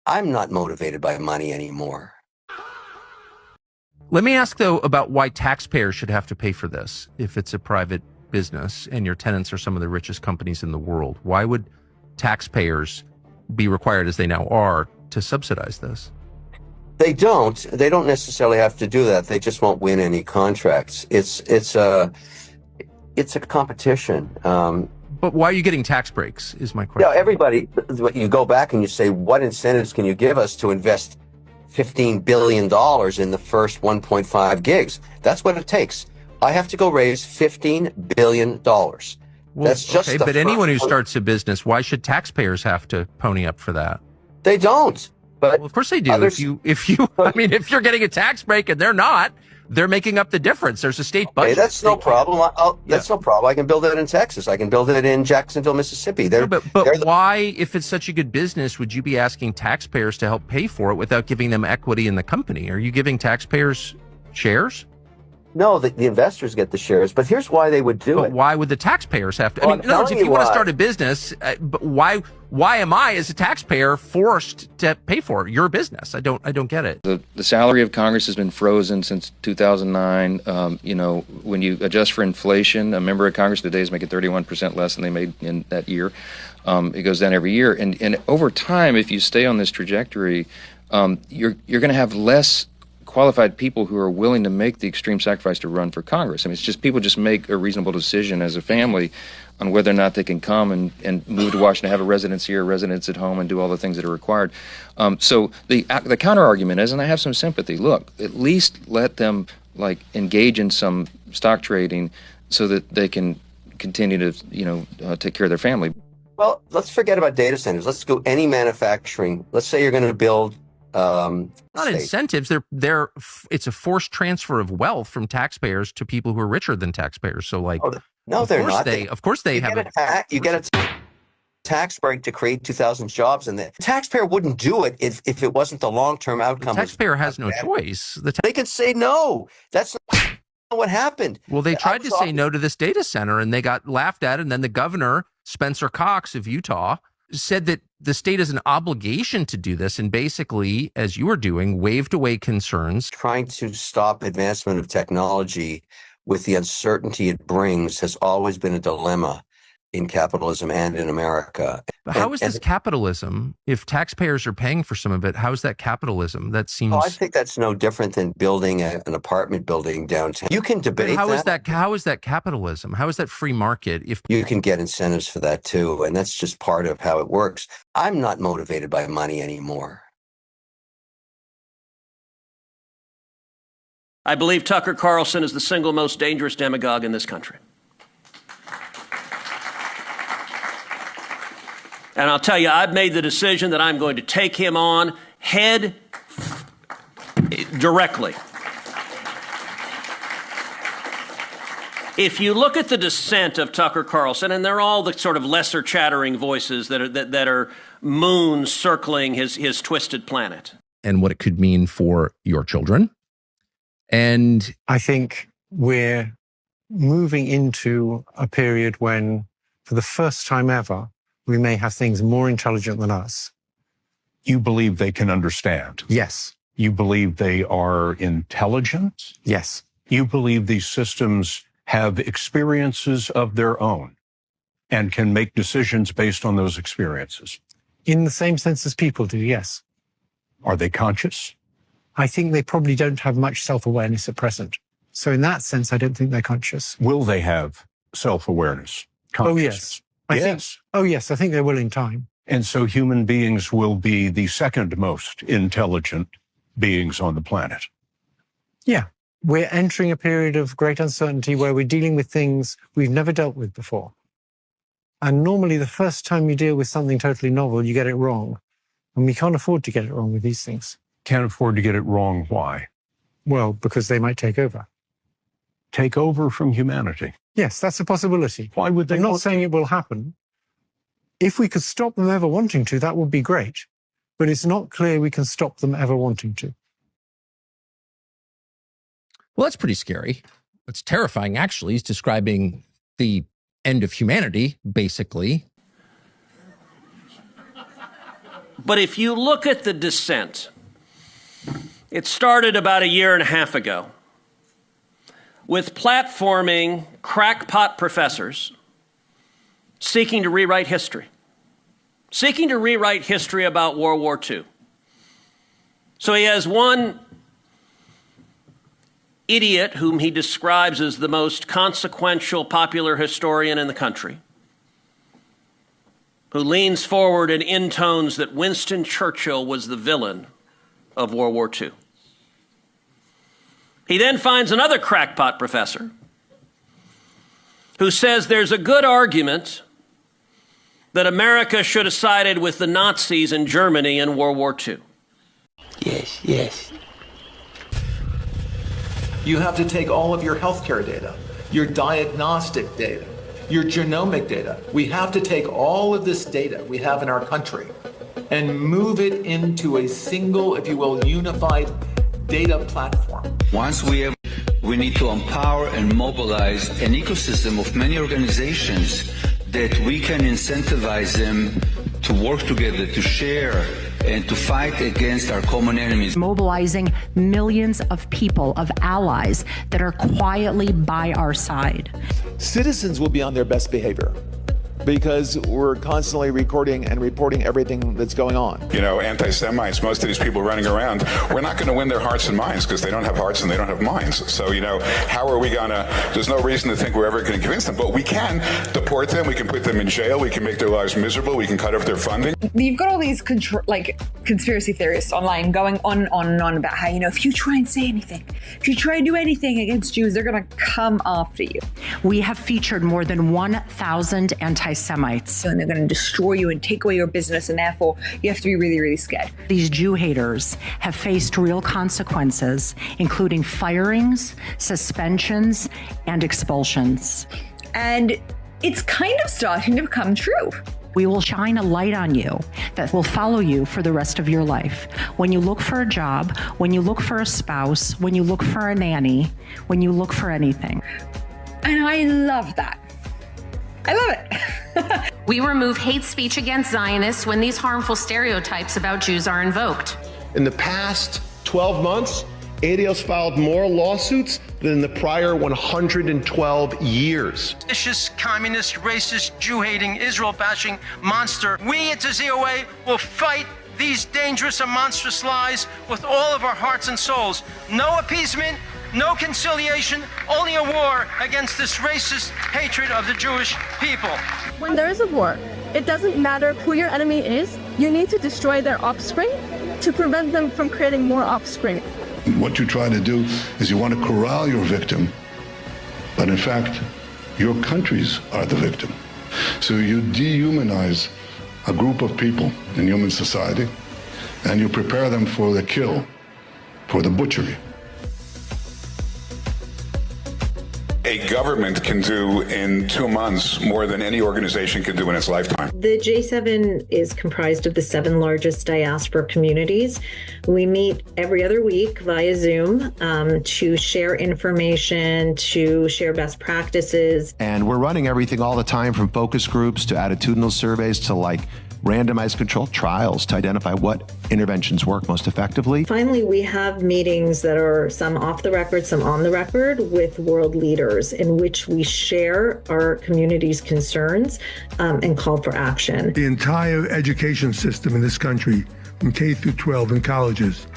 I'm not motivated by money anymore. Let me ask, though, about why taxpayers should have to pay for this if it's a private business and your tenants are some of the richest companies in the world. Why would taxpayers be required, as they now are, to subsidize this? They don't necessarily have to do that. They just won't win any contracts. It's a competition. But why are you getting tax breaks is my question. Everybody, you go back and you say, what incentives can you give us to invest $15 billion in the first 1.5 gigs? That's what it takes. I have to go raise $15 billion. Well, that's just okay, but anyone who starts a business, why should taxpayers have to pony up for that? They don't. But well, of course they do. If you're getting a tax break and they're not, they're making up the difference. There's a state budget. Hey, that's no problem. That's no problem. I can build it in Texas. I can build it in Jacksonville, Mississippi. But why, if it's such a good business, would you be asking taxpayers to help pay for it without giving them equity in the company? Are you giving taxpayers shares? No, the investors get the shares, but here's why they would do it. But why would the taxpayers have to? I mean, in other words, if you want to start a business, but why am I, as a taxpayer, forced to pay for your business? I don't get it. The salary of Congress has been frozen since 2009. When you adjust for inflation, a member of Congress today is making 31% less than they made in that year. It goes down every year. And over time, if you stay on this trajectory, you're going to have less qualified people who are willing to make the extreme sacrifice to run for Congress. I mean, it's just people just make a reasonable decision as a family on whether or not they can come and move to Washington, have a residence here, residence at home, and do all the things that are required. So the counter argument is, and I have some sympathy, look, at least let them like engage in some stock trading so that they can continue to take care of their family. Well, let's forget about data centers. Let's go any manufacturing. Let's say you're going to build not incentives. It's a forced transfer of wealth from taxpayers to people who are richer than taxpayers. So like, no, they're not. Of course they have you get a tax break to create 2,000 jobs, and the taxpayer wouldn't do it if it wasn't the long-term outcome. The taxpayer has no choice. They can say no. That's not what happened. Well, they tried to say no to this data center, and they got laughed at. And then the governor, Spencer Cox of Utah, said that the state has an obligation to do this, and basically, as you are doing, waved away concerns. Trying to stop advancement of technology with the uncertainty it brings has always been a dilemma in capitalism and in America. But how is this capitalism? If taxpayers are paying for some of it, how is that capitalism? That seems... I think that's no different than building an apartment building downtown. You can debate How is that capitalism? How is that free market? If you can get incentives for that too, and that's just part of how it works. I'm not motivated by money anymore. I believe Tucker Carlson is the single most dangerous demagogue in this country. And I'll tell you, I've made the decision that I'm going to take him on head directly. If you look at the dissent of Tucker Carlson, and they're all the sort of lesser chattering voices that are moons circling his twisted planet. And what it could mean for your children. And I think we're moving into a period when, for the first time ever, we may have things more intelligent than us. You believe they can understand? Yes. You believe they are intelligent? Yes. You believe these systems have experiences of their own and can make decisions based on those experiences? In the same sense as people do, yes. Are they conscious? I think they probably don't have much self-awareness at present. So in that sense, I don't think they're conscious. Will they have self-awareness? Oh, yes. I think they will in time. And so human beings will be the second most intelligent beings on the planet. Yeah. We're entering a period of great uncertainty where we're dealing with things we've never dealt with before. And normally the first time you deal with something totally novel, you get it wrong. And we can't afford to get it wrong with these things. Can't afford to get it wrong. Why? Well, because they might take over. Take over from humanity? Yes, that's a possibility. Why would they? I'm not saying it will happen. If we could stop them ever wanting to, that would be great. But it's not clear we can stop them ever wanting to. Well, that's pretty scary. It's terrifying, actually. He's describing the end of humanity, basically. But if you look at the dissent, it started about a year and a half ago with platforming crackpot professors seeking to rewrite history about World War II. So he has one idiot whom he describes as the most consequential popular historian in the country, who leans forward and intones that Winston Churchill was the villain of World War II. He then finds another crackpot professor who says there's a good argument that America should have sided with the Nazis in Germany in World War II. Yes. You have to take all of your healthcare data, your diagnostic data, your genomic data. We have to take all of this data we have in our country and move it into a single, if you will, unified data platform. Once we need to empower and mobilize an ecosystem of many organizations that we can incentivize them to work together, to share, and to fight against our common enemies. Mobilizing millions of people, of allies that are quietly by our side. Citizens will be on their best behavior. because we're constantly recording and reporting everything that's going on. You know, anti-Semites, most of these people running around, we're not going to win their hearts and minds because they don't have hearts and they don't have minds. So, you know, how are we going to, there's no reason to think we're ever going to convince them, but we can deport them, we can put them in jail, we can make their lives miserable, we can cut off their funding. You've got all these conspiracy theorists online going on and on about how, you know, if you try and say anything, if you try and do anything against Jews, they're going to come after you. We have featured more than 1,000 anti-Semites. And they're going to destroy you and take away your business, and therefore you have to be really, really scared. These Jew haters have faced real consequences, including firings, suspensions, and expulsions. And it's kind of starting to become true. We will shine a light on you that will follow you for the rest of your life. When you look for a job, when you look for a spouse, when you look for a nanny, when you look for anything. And I love that. I love it. We remove hate speech against Zionists when these harmful stereotypes about Jews are invoked. In the past 12 months, ADL's filed more lawsuits than in the prior 112 years. Vicious, communist, racist, Jew-hating, Israel-bashing monster. We at the ZOA will fight these dangerous and monstrous lies with all of our hearts and souls. No appeasement, no conciliation, only a war against this racist hatred of the Jewish people. When there is a war, it doesn't matter who your enemy is, you need to destroy their offspring to prevent them from creating more offspring. What you try to do is you want to corral your victim, but in fact, your countries are the victim. So you dehumanize a group of people in human society, and you prepare them for the kill, for the butchery. A government can do in 2 months more than any organization can do in its lifetime. The J7 is comprised of the 7 largest diaspora communities. We meet every other week via Zoom to share information, to share best practices. And we're running everything all the time, from focus groups to attitudinal surveys to randomized controlled trials to identify what interventions work most effectively. Finally, we have meetings that are some off the record, some on the record with world leaders, in which we share our community's concerns and call for action. The entire education system in this country, from K through 12 and colleges,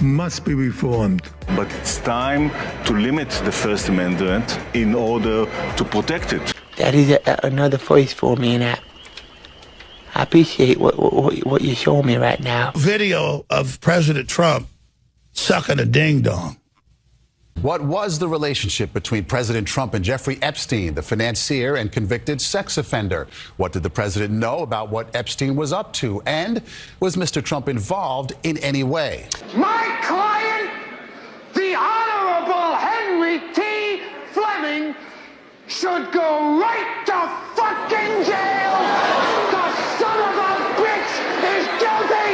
must be reformed. But it's time to limit the First Amendment in order to protect it. That is another voice for me, and I appreciate what you're showing me right now. Video of President Trump sucking a ding-dong. What was the relationship between President Trump and Jeffrey Epstein, the financier and convicted sex offender? What did the president know about what Epstein was up to? And was Mr. Trump involved in any way? My client, the Honorable Henry T. Fleming, should go right to fucking jail. The son of a bitch is guilty.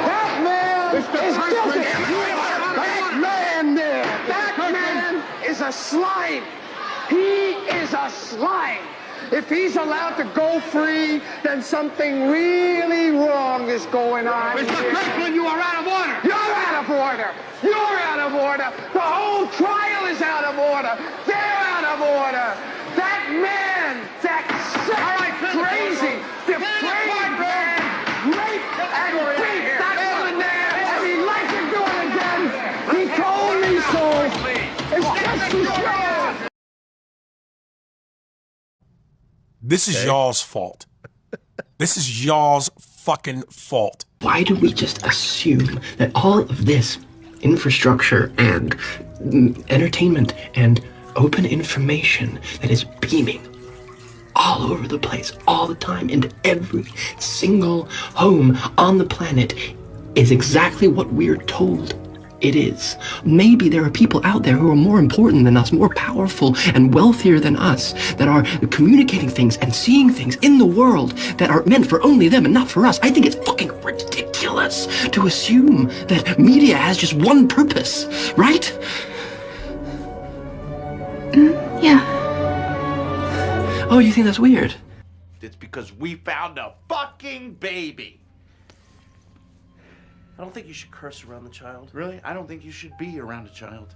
That man is guilty. That man there. That man is a slime. He is a slime. If he's allowed to go free, then something really wrong is going on. Mr. Kirkland, you are out of order. You're out of order. You're out of order. The whole trial is out of order. They're out of order. That man, that crazy, depraved man, raped and beat that woman there, and he'd like to do it again. He told me so. It's just too sure. This is y'all's fault. This is y'all's fucking fault. Why do we just assume that all of this infrastructure and entertainment and open information that is beaming all over the place, all the time, into every single home on the planet is exactly what we're told it is? Maybe there are people out there who are more important than us, more powerful and wealthier than us, that are communicating things and seeing things in the world that are meant for only them and not for us. I think it's fucking ridiculous to assume that media has just one purpose, right? Yeah. Oh, you think that's weird? It's because we found a fucking baby. I don't think you should curse around the child. Really? I don't think you should be around a child.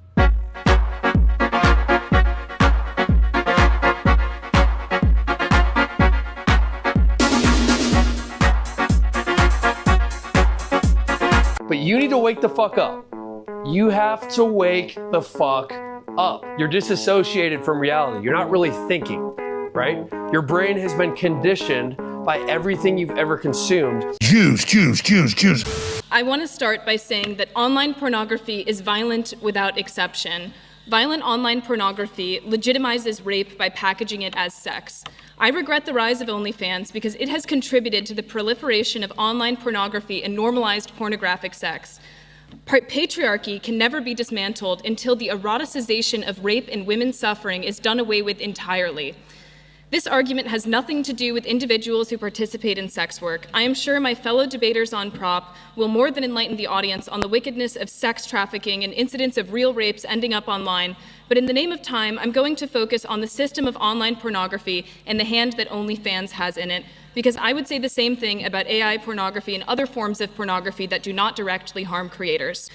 But you need to wake the fuck up. You have to wake the fuck up. You're disassociated from reality. You're not really thinking, right? Your brain has been conditioned by everything you've ever consumed. Jews, Jews, Jews, Jews. I want to start by saying that online pornography is violent without exception. Violent online pornography legitimizes rape by packaging it as sex. I regret the rise of OnlyFans because it has contributed to the proliferation of online pornography and normalized pornographic sex. Patriarchy can never be dismantled until the eroticization of rape and women's suffering is done away with entirely. This argument has nothing to do with individuals who participate in sex work. I am sure my fellow debaters on Prop will more than enlighten the audience on the wickedness of sex trafficking and incidents of real rapes ending up online, but in the name of time, I'm going to focus on the system of online pornography and the hand that OnlyFans has in it, because I would say the same thing about AI pornography and other forms of pornography that do not directly harm creators.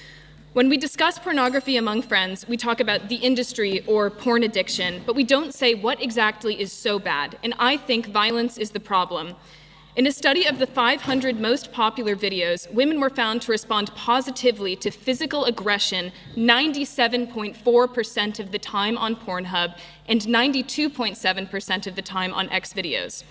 When we discuss pornography among friends, we talk about the industry or porn addiction, but we don't say what exactly is so bad, and I think violence is the problem. In a study of the 500 most popular videos, women were found to respond positively to physical aggression 97.4% of the time on Pornhub and 92.7% of the time on Xvideos.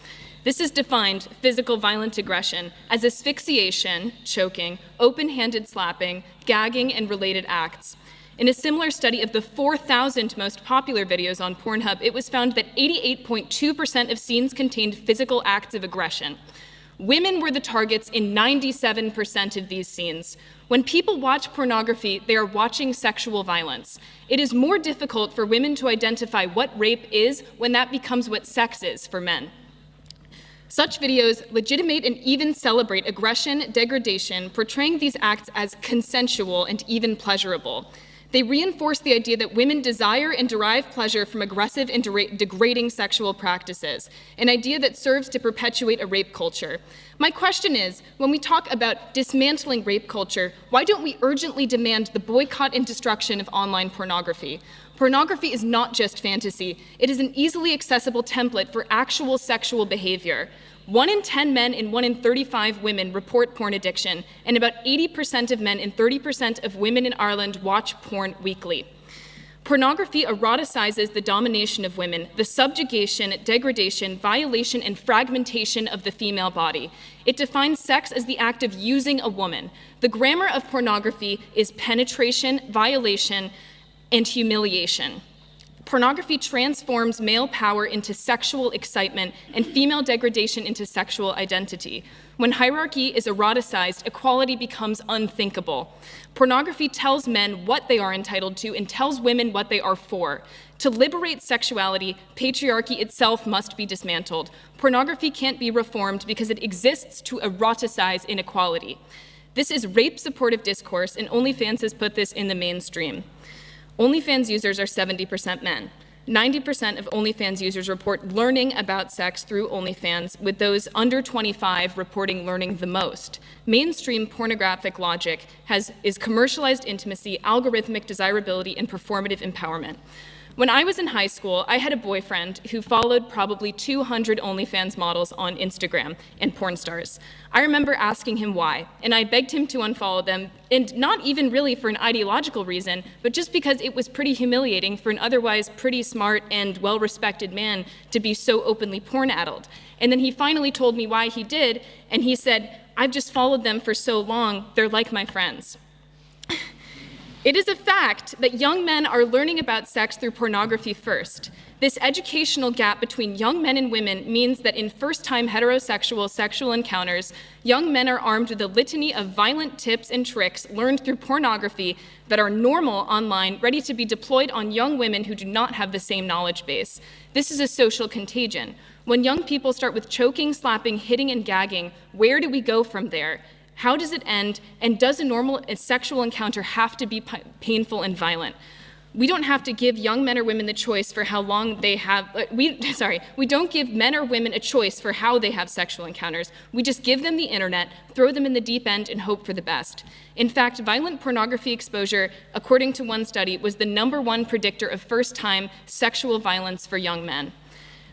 This is defined, physical violent aggression, as asphyxiation, choking, open-handed slapping, gagging, and related acts. In a similar study of the 4,000 most popular videos on Pornhub, it was found that 88.2% of scenes contained physical acts of aggression. Women were the targets in 97% of these scenes. When people watch pornography, they are watching sexual violence. It is more difficult for women to identify what rape is when that becomes what sex is for men. Such videos legitimate and even celebrate aggression, degradation, portraying these acts as consensual and even pleasurable. They reinforce the idea that women desire and derive pleasure from aggressive and degrading sexual practices, an idea that serves to perpetuate a rape culture. My question is, when we talk about dismantling rape culture, why don't we urgently demand the boycott and destruction of online pornography? Pornography is not just fantasy. It is an easily accessible template for actual sexual behavior. 1 in 10 men and 1 in 35 women report porn addiction, and about 80% of men and 30% of women in Ireland watch porn weekly. Pornography eroticizes the domination of women, the subjugation, degradation, violation, and fragmentation of the female body. It defines sex as the act of using a woman. The grammar of pornography is penetration, violation, and humiliation. Pornography transforms male power into sexual excitement and female degradation into sexual identity. When hierarchy is eroticized, equality becomes unthinkable. Pornography tells men what they are entitled to and tells women what they are for. To liberate sexuality, patriarchy itself must be dismantled. Pornography can't be reformed because it exists to eroticize inequality. This is rape-supportive discourse, and OnlyFans has put this in the mainstream. OnlyFans users are 70% men. 90% of OnlyFans users report learning about sex through OnlyFans, with those under 25 reporting learning the most. Mainstream pornographic logic is commercialized intimacy, algorithmic desirability, and performative empowerment. When I was in high school, I had a boyfriend who followed probably 200 OnlyFans models on Instagram and porn stars. I remember asking him why, and I begged him to unfollow them, and not even really for an ideological reason, but just because it was pretty humiliating for an otherwise pretty smart and well-respected man to be so openly porn-addled. And then he finally told me why he did, and he said, "I've just followed them for so long, they're like my friends." It is a fact that young men are learning about sex through pornography first. This educational gap between young men and women means that in first-time heterosexual sexual encounters, young men are armed with a litany of violent tips and tricks learned through pornography that are normal online, ready to be deployed on young women who do not have the same knowledge base. This is a social contagion. When young people start with choking, slapping, hitting, and gagging, where do we go from there? How does it end? And does a normal sexual encounter have to be painful and violent? We don't have to give young men or women the choice for how long they have, we don't give men or women a choice for how they have sexual encounters. We just give them the internet, throw them in the deep end, and hope for the best. In fact, violent pornography exposure, according to one study, was the #1 predictor of first-time sexual violence for young men.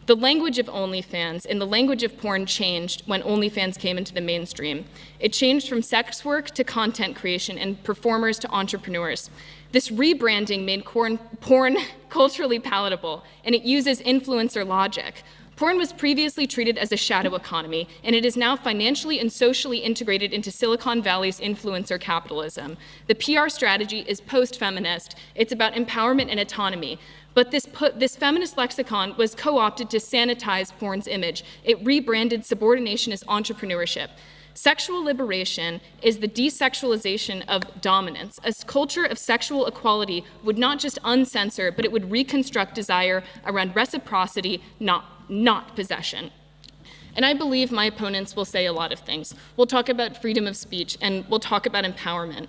The language of OnlyFans and the language of porn changed when OnlyFans came into the mainstream. It changed from sex work to content creation and performers to entrepreneurs. This rebranding made porn culturally palatable, and it uses influencer logic. Porn was previously treated as a shadow economy, and it is now financially and socially integrated into Silicon Valley's influencer capitalism. The PR strategy is post-feminist. It's about empowerment and autonomy. But this feminist lexicon was co-opted to sanitize porn's image. It rebranded subordination as entrepreneurship. Sexual liberation is the desexualization of dominance. A culture of sexual equality would not just uncensor, but it would reconstruct desire around reciprocity, not possession. And I believe my opponents will say a lot of things. We'll talk about freedom of speech, and we'll talk about empowerment.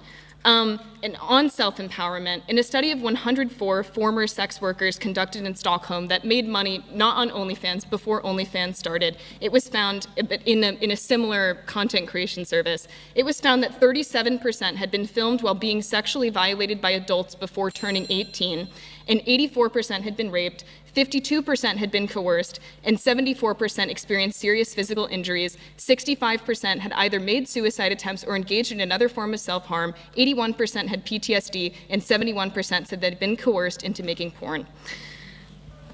And on self-empowerment, in a study of 104 former sex workers conducted in Stockholm that made money not on OnlyFans before OnlyFans started, it was found in a similar content creation service, it was found that 37% had been filmed while being sexually violated by adults before turning 18, and 84% had been raped, 52% had been coerced, and 74% experienced serious physical injuries. 65% had either made suicide attempts or engaged in another form of self-harm. 81% had PTSD, and 71% said they'd been coerced into making porn.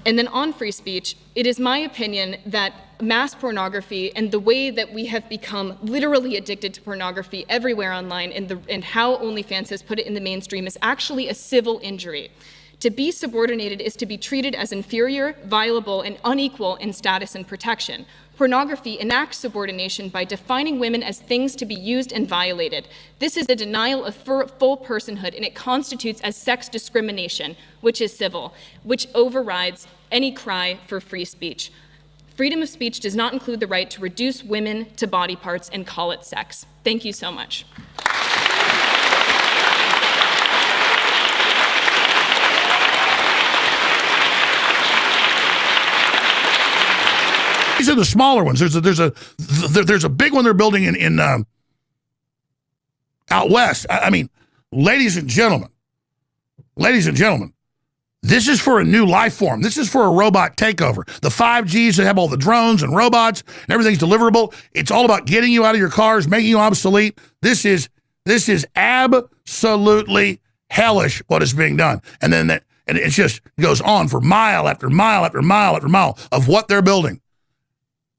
And then on free speech, it is my opinion that mass pornography and the way that we have become literally addicted to pornography everywhere online and how OnlyFans has put it in the mainstream is actually a civil injury. To be subordinated is to be treated as inferior, violable, and unequal in status and protection. Pornography enacts subordination by defining women as things to be used and violated. This is a denial of full personhood, and it constitutes as sex discrimination, which is civil, which overrides any cry for free speech. Freedom of speech does not include the right to reduce women to body parts and call it sex. Thank you so much. These are the smaller ones. There's a big one they're building in out west. I mean, ladies and gentlemen, this is for a new life form. This is for a robot takeover. The 5Gs that have all the drones and robots and everything's deliverable. It's all about getting you out of your cars, making you obsolete. This is absolutely hellish what is being done. And then and it just goes on for mile after mile after mile after mile of what they're building.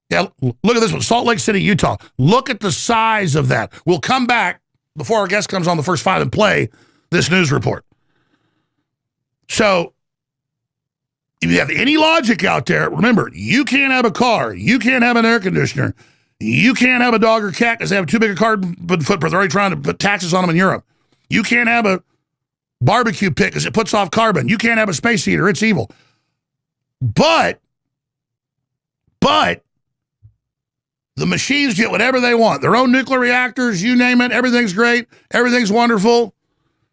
Yeah, look at this one, Salt Lake City, Utah. Look at the size of that. We'll come back before our guest comes on the first five and play this news report. So, if you have any logic out there, remember, you can't have a car, you can't have an air conditioner, you can't have a dog or cat because they have too big a carbon footprint. They're already trying to put taxes on them in Europe. You can't have a barbecue pit because it puts off carbon. You can't have a space heater, it's evil. But, the machines get whatever they want. Their own nuclear reactors, you name it, everything's great, everything's wonderful.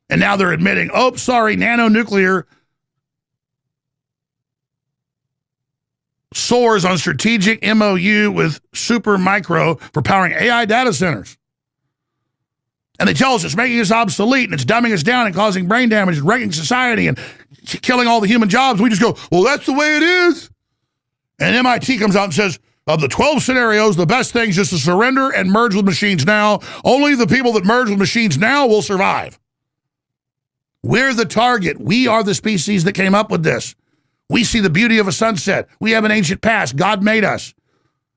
And now they're admitting, oh, sorry, nanonuclear soars on strategic MOU with Supermicro for powering AI data centers. And they tell us it's making us obsolete and it's dumbing us down and causing brain damage and wrecking society and killing all the human jobs. We just go, well, that's the way it is. And MIT comes out and says, of the 12 scenarios, the best thing is just to surrender and merge with machines now. Only the people that merge with machines now will survive. We're the target. We are the species that came up with this. We see the beauty of a sunset. We have an ancient past. God made us.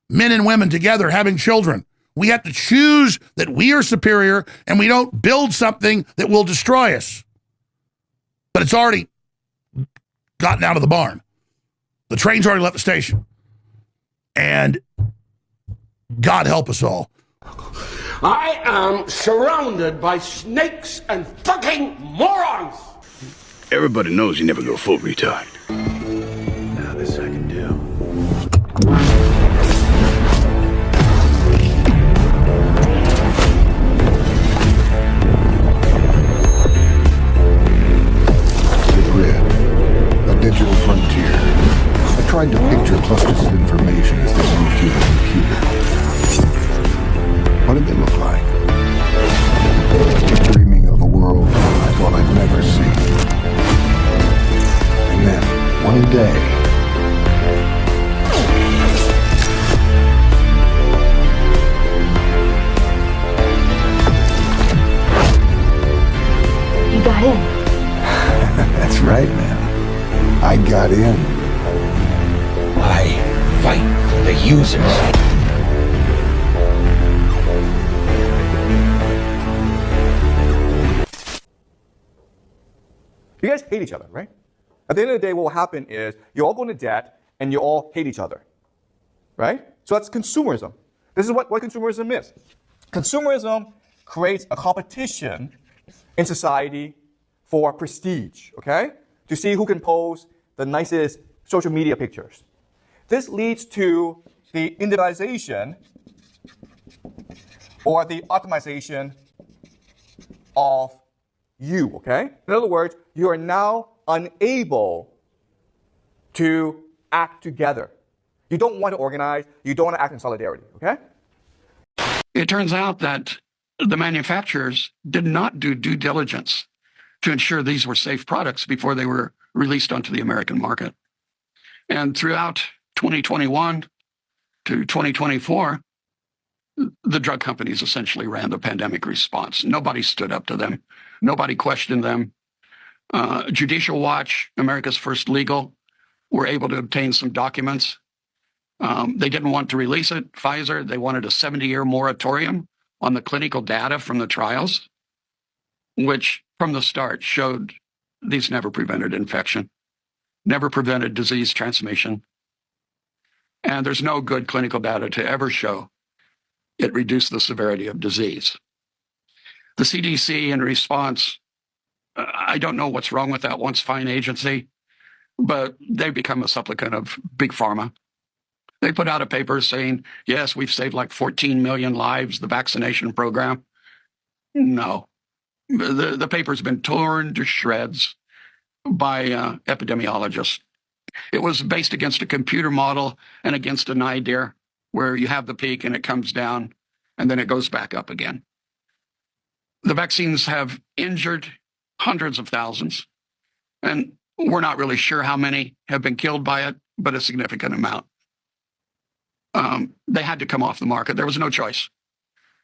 Men and women together having children. We have to choose that we are superior and we don't build something that will destroy us. But it's already gotten out of the barn. The train's already left the station. And God help us all. I am surrounded by snakes and fucking morons. Everybody knows you never go full retard. Now this I can do. The grid, a digital frontier. I tried to picture clusters of information as they moved through the computer. What did they look like? Dreaming of a world I thought I'd never see. And then, one day, by the end. I fight for the users. You guys hate each other, right? At the end of the day, what will happen is you all go into debt and you all hate each other, right? So that's consumerism. This is what consumerism is. Consumerism creates a competition in society for prestige, okay? To see who can pose the nicest social media pictures. This leads to the individualization or the optimization of you, okay? In other words, you are now unable to act together. You don't want to organize, you don't want to act in solidarity, okay? It turns out that the manufacturers did not do due diligence to ensure these were safe products before they were released onto the American market. And throughout 2021 to 2024, the drug companies essentially ran the pandemic response. Nobody stood up to them. Nobody questioned them. Judicial Watch, America's First Legal, were able to obtain some documents. They didn't want to release it. Pfizer, they wanted a 70-year moratorium on the clinical data from the trials, which from the start showed these never prevented infection, never prevented disease transmission. And there's no good clinical data to ever show it reduced the severity of disease. The CDC, in response, I don't know what's wrong with that once fine agency, but they've become a supplicant of Big Pharma. They put out a paper saying, yes, we've saved like 14 million lives, the vaccination program. No. The paper's been torn to shreds by epidemiologists. It was based against a computer model and against an idea where you have the peak and it comes down and then it goes back up again. The vaccines have injured hundreds of thousands, and we're not really sure how many have been killed by it, but a significant amount. They had to come off the market. There was no choice.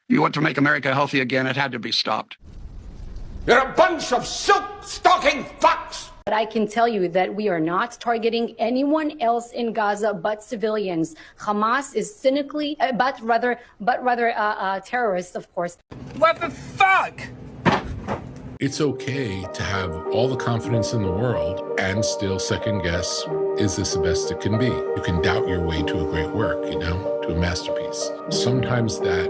You want to make America healthy again, it had to be stopped. You're a bunch of silk-stocking fucks! But I can tell you that we are not targeting anyone else in Gaza but civilians. Hamas is cynically, but rather terrorists, of course. What the fuck? It's okay to have all the confidence in the world and still second guess, is this the best it can be? You can doubt your way to a great work, to a masterpiece. Sometimes that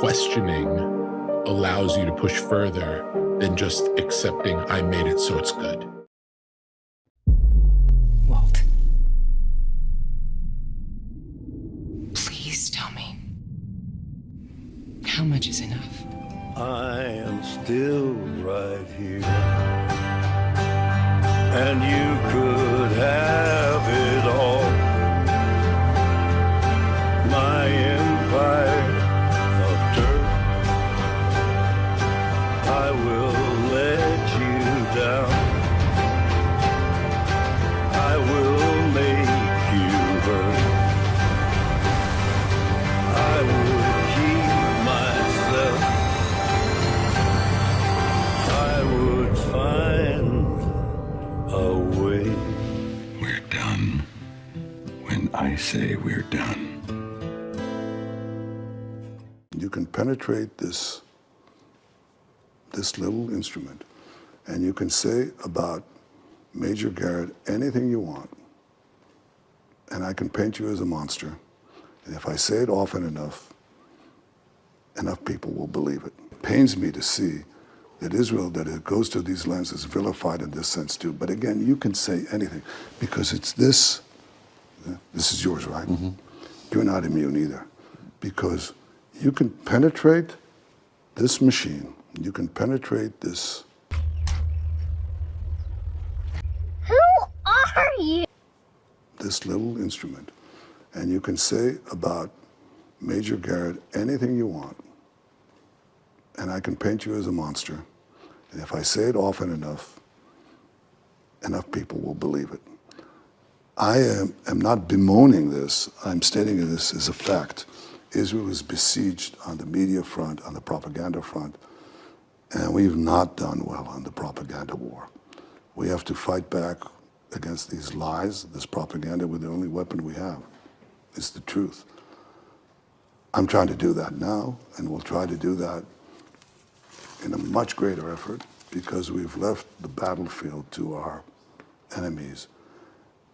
questioning allows you to push further than just accepting I made it so it's good. Walt. Please tell me. How much is enough? I am still right here. And you could have it all. My empire of dirt. I will let you down. I will make you hurt. I would keep myself. I would find a way. We're done when I say we're done. You can penetrate this little instrument, and you can say about Major Garrett anything you want, and I can paint you as a monster. And if I say it often enough people will believe it. It pains me to see that Israel, that it goes to these lenses, vilified in this sense too. But again, you can say anything because it's this. This is yours, right? Mm-hmm. You're not immune either, because you can penetrate this machine. You can penetrate this. Who are you? This little instrument, and you can say about Major Garrett anything you want, and I can paint you as a monster. And if I say it often enough people will believe it. I am not bemoaning this. I'm stating this as a fact. Israel is besieged on the media front, on the propaganda front, and we've not done well on the propaganda war. We have to fight back against these lies, this propaganda, with the only weapon we have. It's the truth. I'm trying to do that now, and we'll try to do that in a much greater effort because we've left the battlefield to our enemies,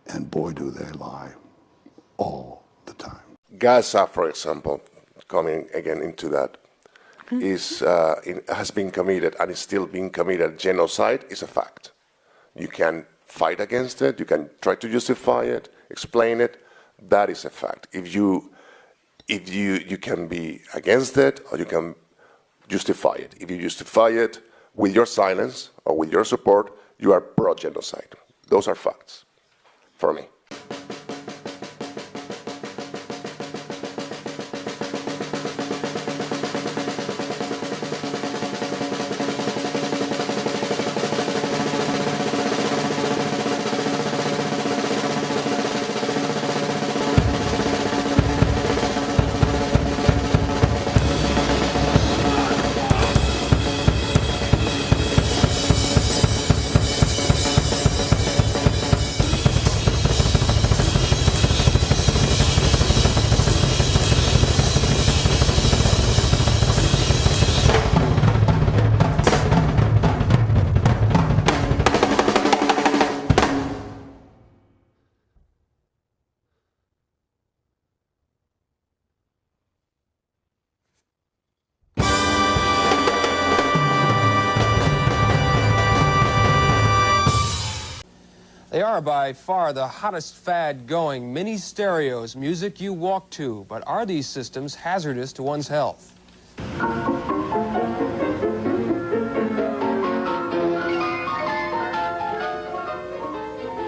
and boy, do they lie all the time. Gaza, for example, coming again into that, has been committed and is still being committed. Genocide is a fact. You can fight against it, you can try to justify it, explain it. That is a fact. If you can be against it or you can justify it. If you justify it with your silence or with your support, you are pro-genocide. Those are facts for me. They are by far the hottest fad going. Mini stereos, music you walk to. But are these systems hazardous to one's health?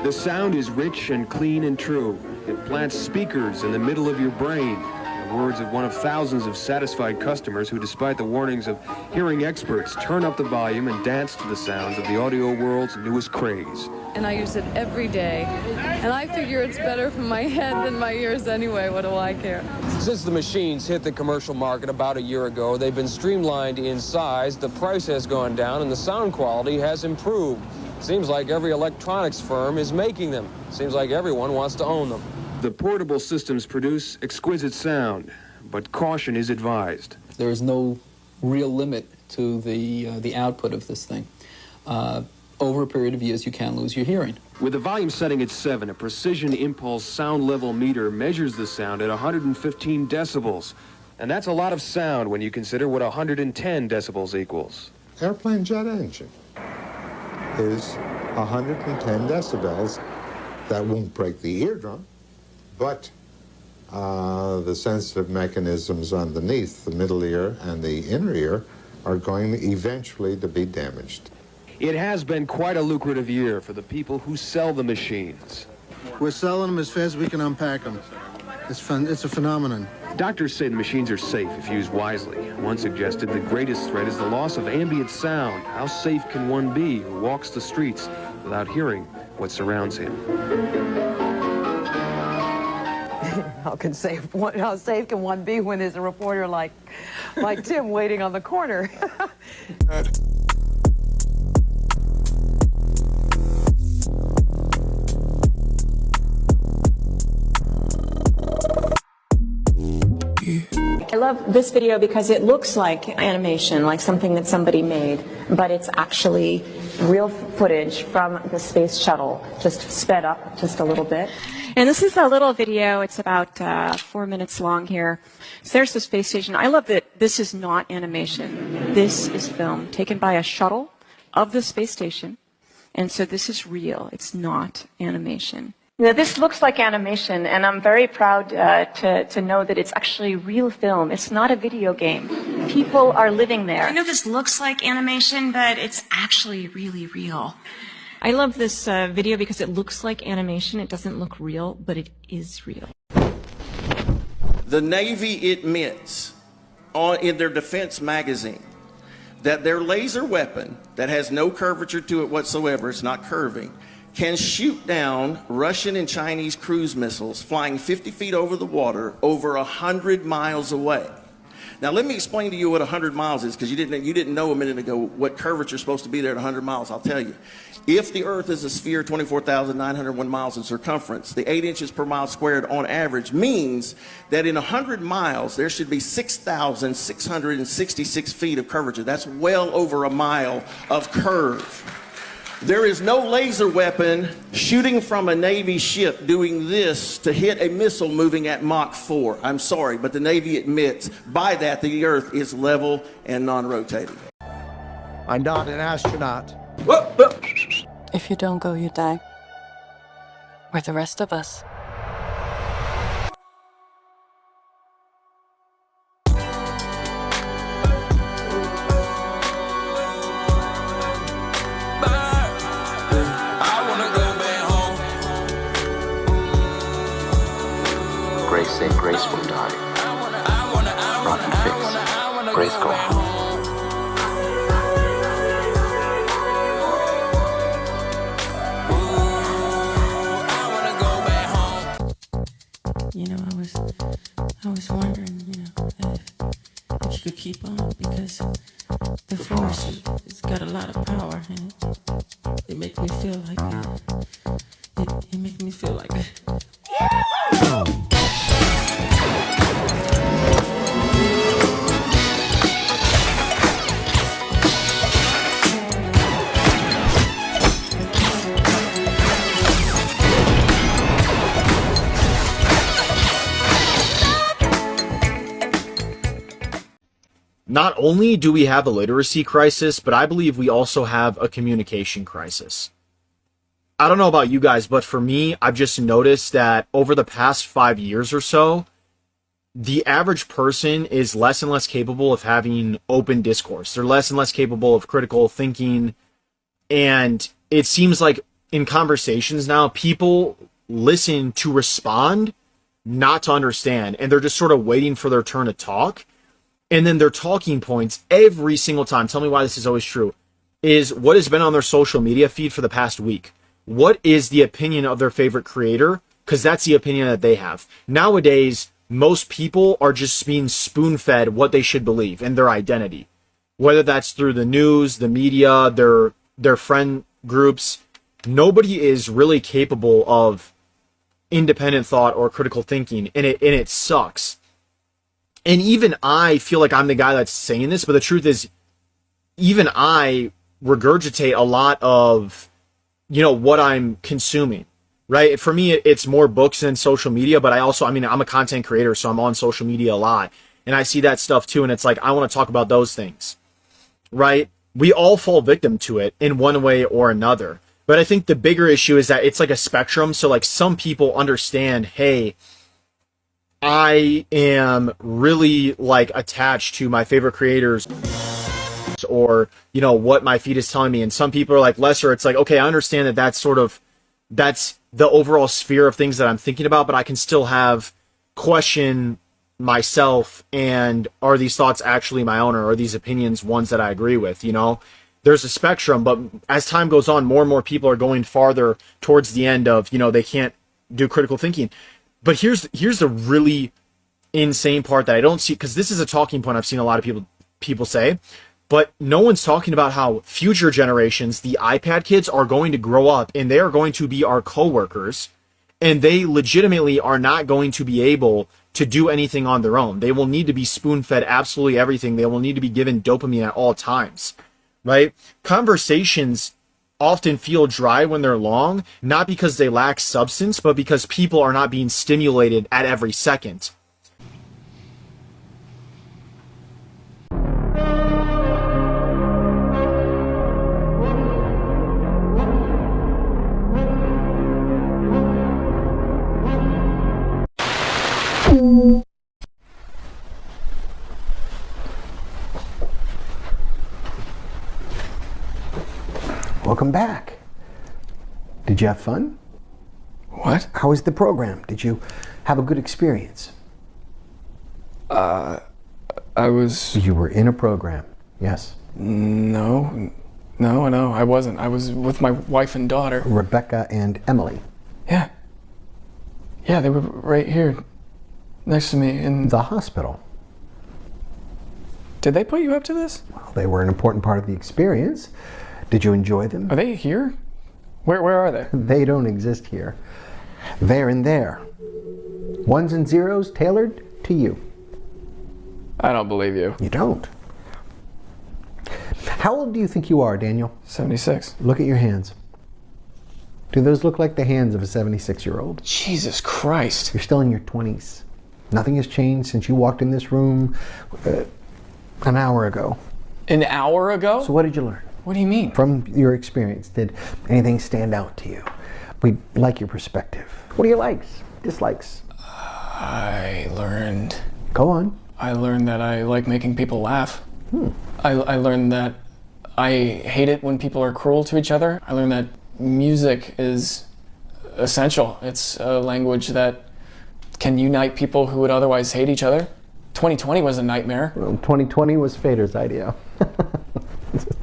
The sound is rich and clean and true. It plants speakers in the middle of your brain. The words of one of thousands of satisfied customers who, despite the warnings of hearing experts, turn up the volume and dance to the sounds of the audio world's newest craze. And I use it every day. And I figure it's better for my head than my ears anyway. What do I care? Since the machines hit the commercial market about a year ago, they've been streamlined in size, the price has gone down, and the sound quality has improved. Seems like every electronics firm is making them. Seems like everyone wants to own them. The portable systems produce exquisite sound, but caution is advised. There is no real limit to the output of this thing. Over a period of years, you can lose your hearing. With the volume setting at 7, a precision impulse sound level meter measures the sound at 115 decibels. And that's a lot of sound when you consider what 110 decibels equals. Airplane jet engine is 110 decibels. That won't break the eardrum, but the sensitive mechanisms underneath, the middle ear and the inner ear, are going eventually to be damaged. It has been quite a lucrative year for the people who sell the machines. We're selling them as fast as we can unpack them. It's a phenomenon. Doctors say the machines are safe if used wisely. One suggested the greatest threat is the loss of ambient sound. How safe can one be who walks the streets without hearing what surrounds him? How safe can one be when there's a reporter like Tim waiting on the corner? I love this video because it looks like animation, like something that somebody made, but it's actually real footage from the space shuttle, just sped up just a little bit. And this is a little video. It's about 4 minutes long here. So there's the space station. I love that this is not animation. This is film taken by a shuttle of the space station. And so this is real. It's not animation. Now, this looks like animation, and I'm very proud to know that it's actually real film. It's not a video game. People are living there. I know this looks like animation, but it's actually really real. I love this video because it looks like animation. It doesn't look real, but it is real. The Navy admits in their defense magazine that their laser weapon that has no curvature to it whatsoever, it's not curving, can shoot down Russian and Chinese cruise missiles flying 50 feet over the water over 100 miles away. Now let me explain to you what 100 miles is, because you didn't know a minute ago what curvature is supposed to be there at 100 miles. I'll tell you. If the Earth is a sphere 24,901 miles in circumference, the 8 inches per mile squared on average means that in 100 miles there should be 6,666 feet of curvature. That's well over a mile of curve. There is no laser weapon shooting from a Navy ship doing this to hit a missile moving at Mach 4. I'm sorry, but the Navy admits by that the Earth is level and non-rotating. I'm not an astronaut. If you don't go, you die. We're the rest of us. Grace say Grace will die. Run and fix. Grace go home. You know, I was wondering, you know, if you could keep on, because the force has got a lot of power, and it makes me feel like it makes me feel like Not only do we have a literacy crisis, but I believe we also have a communication crisis. I don't know about you guys, but for me, I've just noticed that over the past 5 years or so, the average person is less and less capable of having open discourse. They're less and less capable of critical thinking. And it seems like in conversations now, people listen to respond, not to understand. And they're just sort of waiting for their turn to talk. And then their talking points every single time, tell me why this is always true, is what has been on their social media feed for the past week. What is the opinion of their favorite creator? Because that's the opinion that they have. Nowadays, most people are just being spoon-fed what they should believe and their identity. Whether that's through the news, the media, their friend groups. Nobody is really capable of independent thought or critical thinking, and it sucks. And even I feel like I'm the guy that's saying this, but the truth is, even I regurgitate a lot of, you know, what I'm consuming, right? For me, it's more books than social media, but I'm a content creator, so I'm on social media a lot. And I see that stuff too, and it's like, I want to talk about those things, right? We all fall victim to it in one way or another. But I think the bigger issue is that it's like a spectrum. So like some people understand, hey, I am really like attached to my favorite creators, or, you know, what my feed is telling me. And some people are like lesser. It's like, okay, I understand that that's the overall sphere of things that I'm thinking about, but I can still have question myself, and are these thoughts actually my own, or are these opinions ones that I agree with? You know, there's a spectrum, but as time goes on, more and more people are going farther towards the end of, you know, they can't do critical thinking. But here's the really insane part that I don't see, because this is a talking point I've seen a lot of people say, but no one's talking about how future generations, the iPad kids, are going to grow up and they are going to be our coworkers, and they legitimately are not going to be able to do anything on their own. They will need to be spoon-fed absolutely everything. They will need to be given dopamine at all times, right? Conversations often feel dry when they're long, not because they lack substance, but because people are not being stimulated at every second. Welcome back. Did you have fun? What? How was the program? Did you have a good experience? You were in a program, yes? No, I wasn't. I was with my wife and daughter. Rebecca and Emily. Yeah. Yeah, they were right here next to me in the hospital. Did they put you up to this? Well, they were an important part of the experience. Did you enjoy them? Are they here? Where are they? They don't exist here. They're in there. Ones and zeros tailored to you. I don't believe you. You don't. How old do you think you are, Daniel? 76. Look at your hands. Do those look like the hands of a 76-year-old? Jesus Christ. You're still in your 20s. Nothing has changed since you walked in this room an hour ago. An hour ago? So what did you learn? What do you mean? From your experience, did anything stand out to you? We like your perspective. What are your likes, dislikes? I learned... Go on. I learned that I like making people laugh. I learned that I hate it when people are cruel to each other. I learned that music is essential. It's a language that can unite people who would otherwise hate each other. 2020 was a nightmare. Well, 2020 was Fader's idea.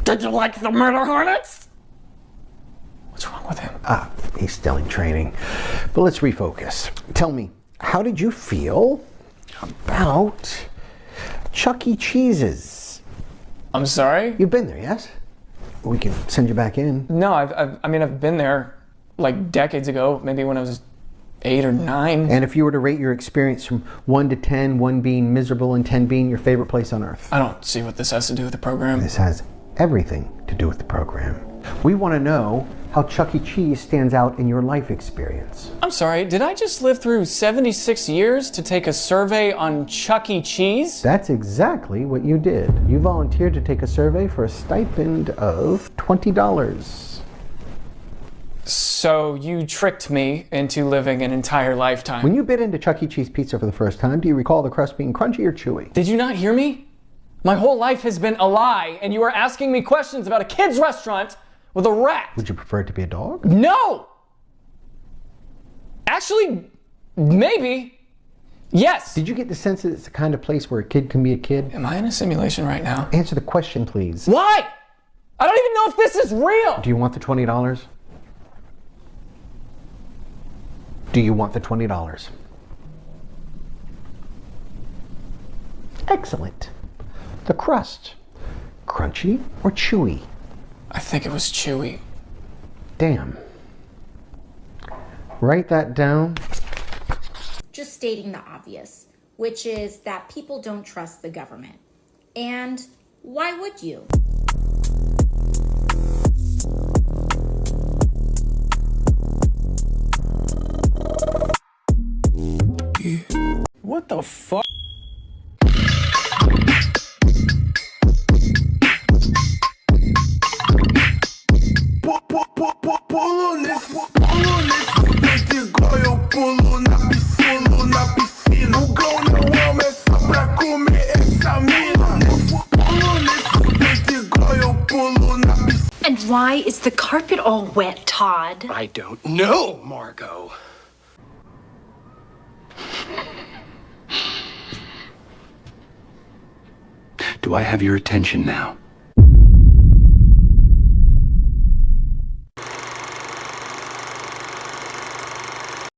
Did you like the Murder Hornets? What's wrong with him? He's still in training. But let's refocus. Tell me, how did you feel about Chuck E. Cheese's? I'm sorry? You've been there, yes? We can send you back in. No, I've been there like decades ago, maybe when I was 8 or 9. And if you were to rate your experience from 1 to 10, 1 being miserable and 10 being your favorite place on earth. I don't see what this has to do with the program. This has everything to do with the program. We want to know how Chuck E. Cheese stands out in your life experience. I'm sorry, did I just live through 76 years to take a survey on Chuck E. Cheese? That's exactly what you did. You volunteered to take a survey for a stipend of $20. So you tricked me into living an entire lifetime. When you bit into Chuck E. Cheese pizza for the first time, do you recall the crust being crunchy or chewy? Did you not hear me? My whole life has been a lie, and you are asking me questions about a kid's restaurant with a rat. Would you prefer it to be a dog? No! Actually, maybe. Yes. Did you get the sense that it's the kind of place where a kid can be a kid? Am I in a simulation right now? Answer the question, please. Why? I don't even know if this is real. Do you want the $20? Do you want the $20? Excellent. The crust, crunchy or chewy? I think it was chewy. Damn. Write that down. Just stating the obvious, which is that people don't trust the government. And why would you? What the fuck? And why is the carpet all wet, Todd? I don't know, Margot. Do I have your attention now?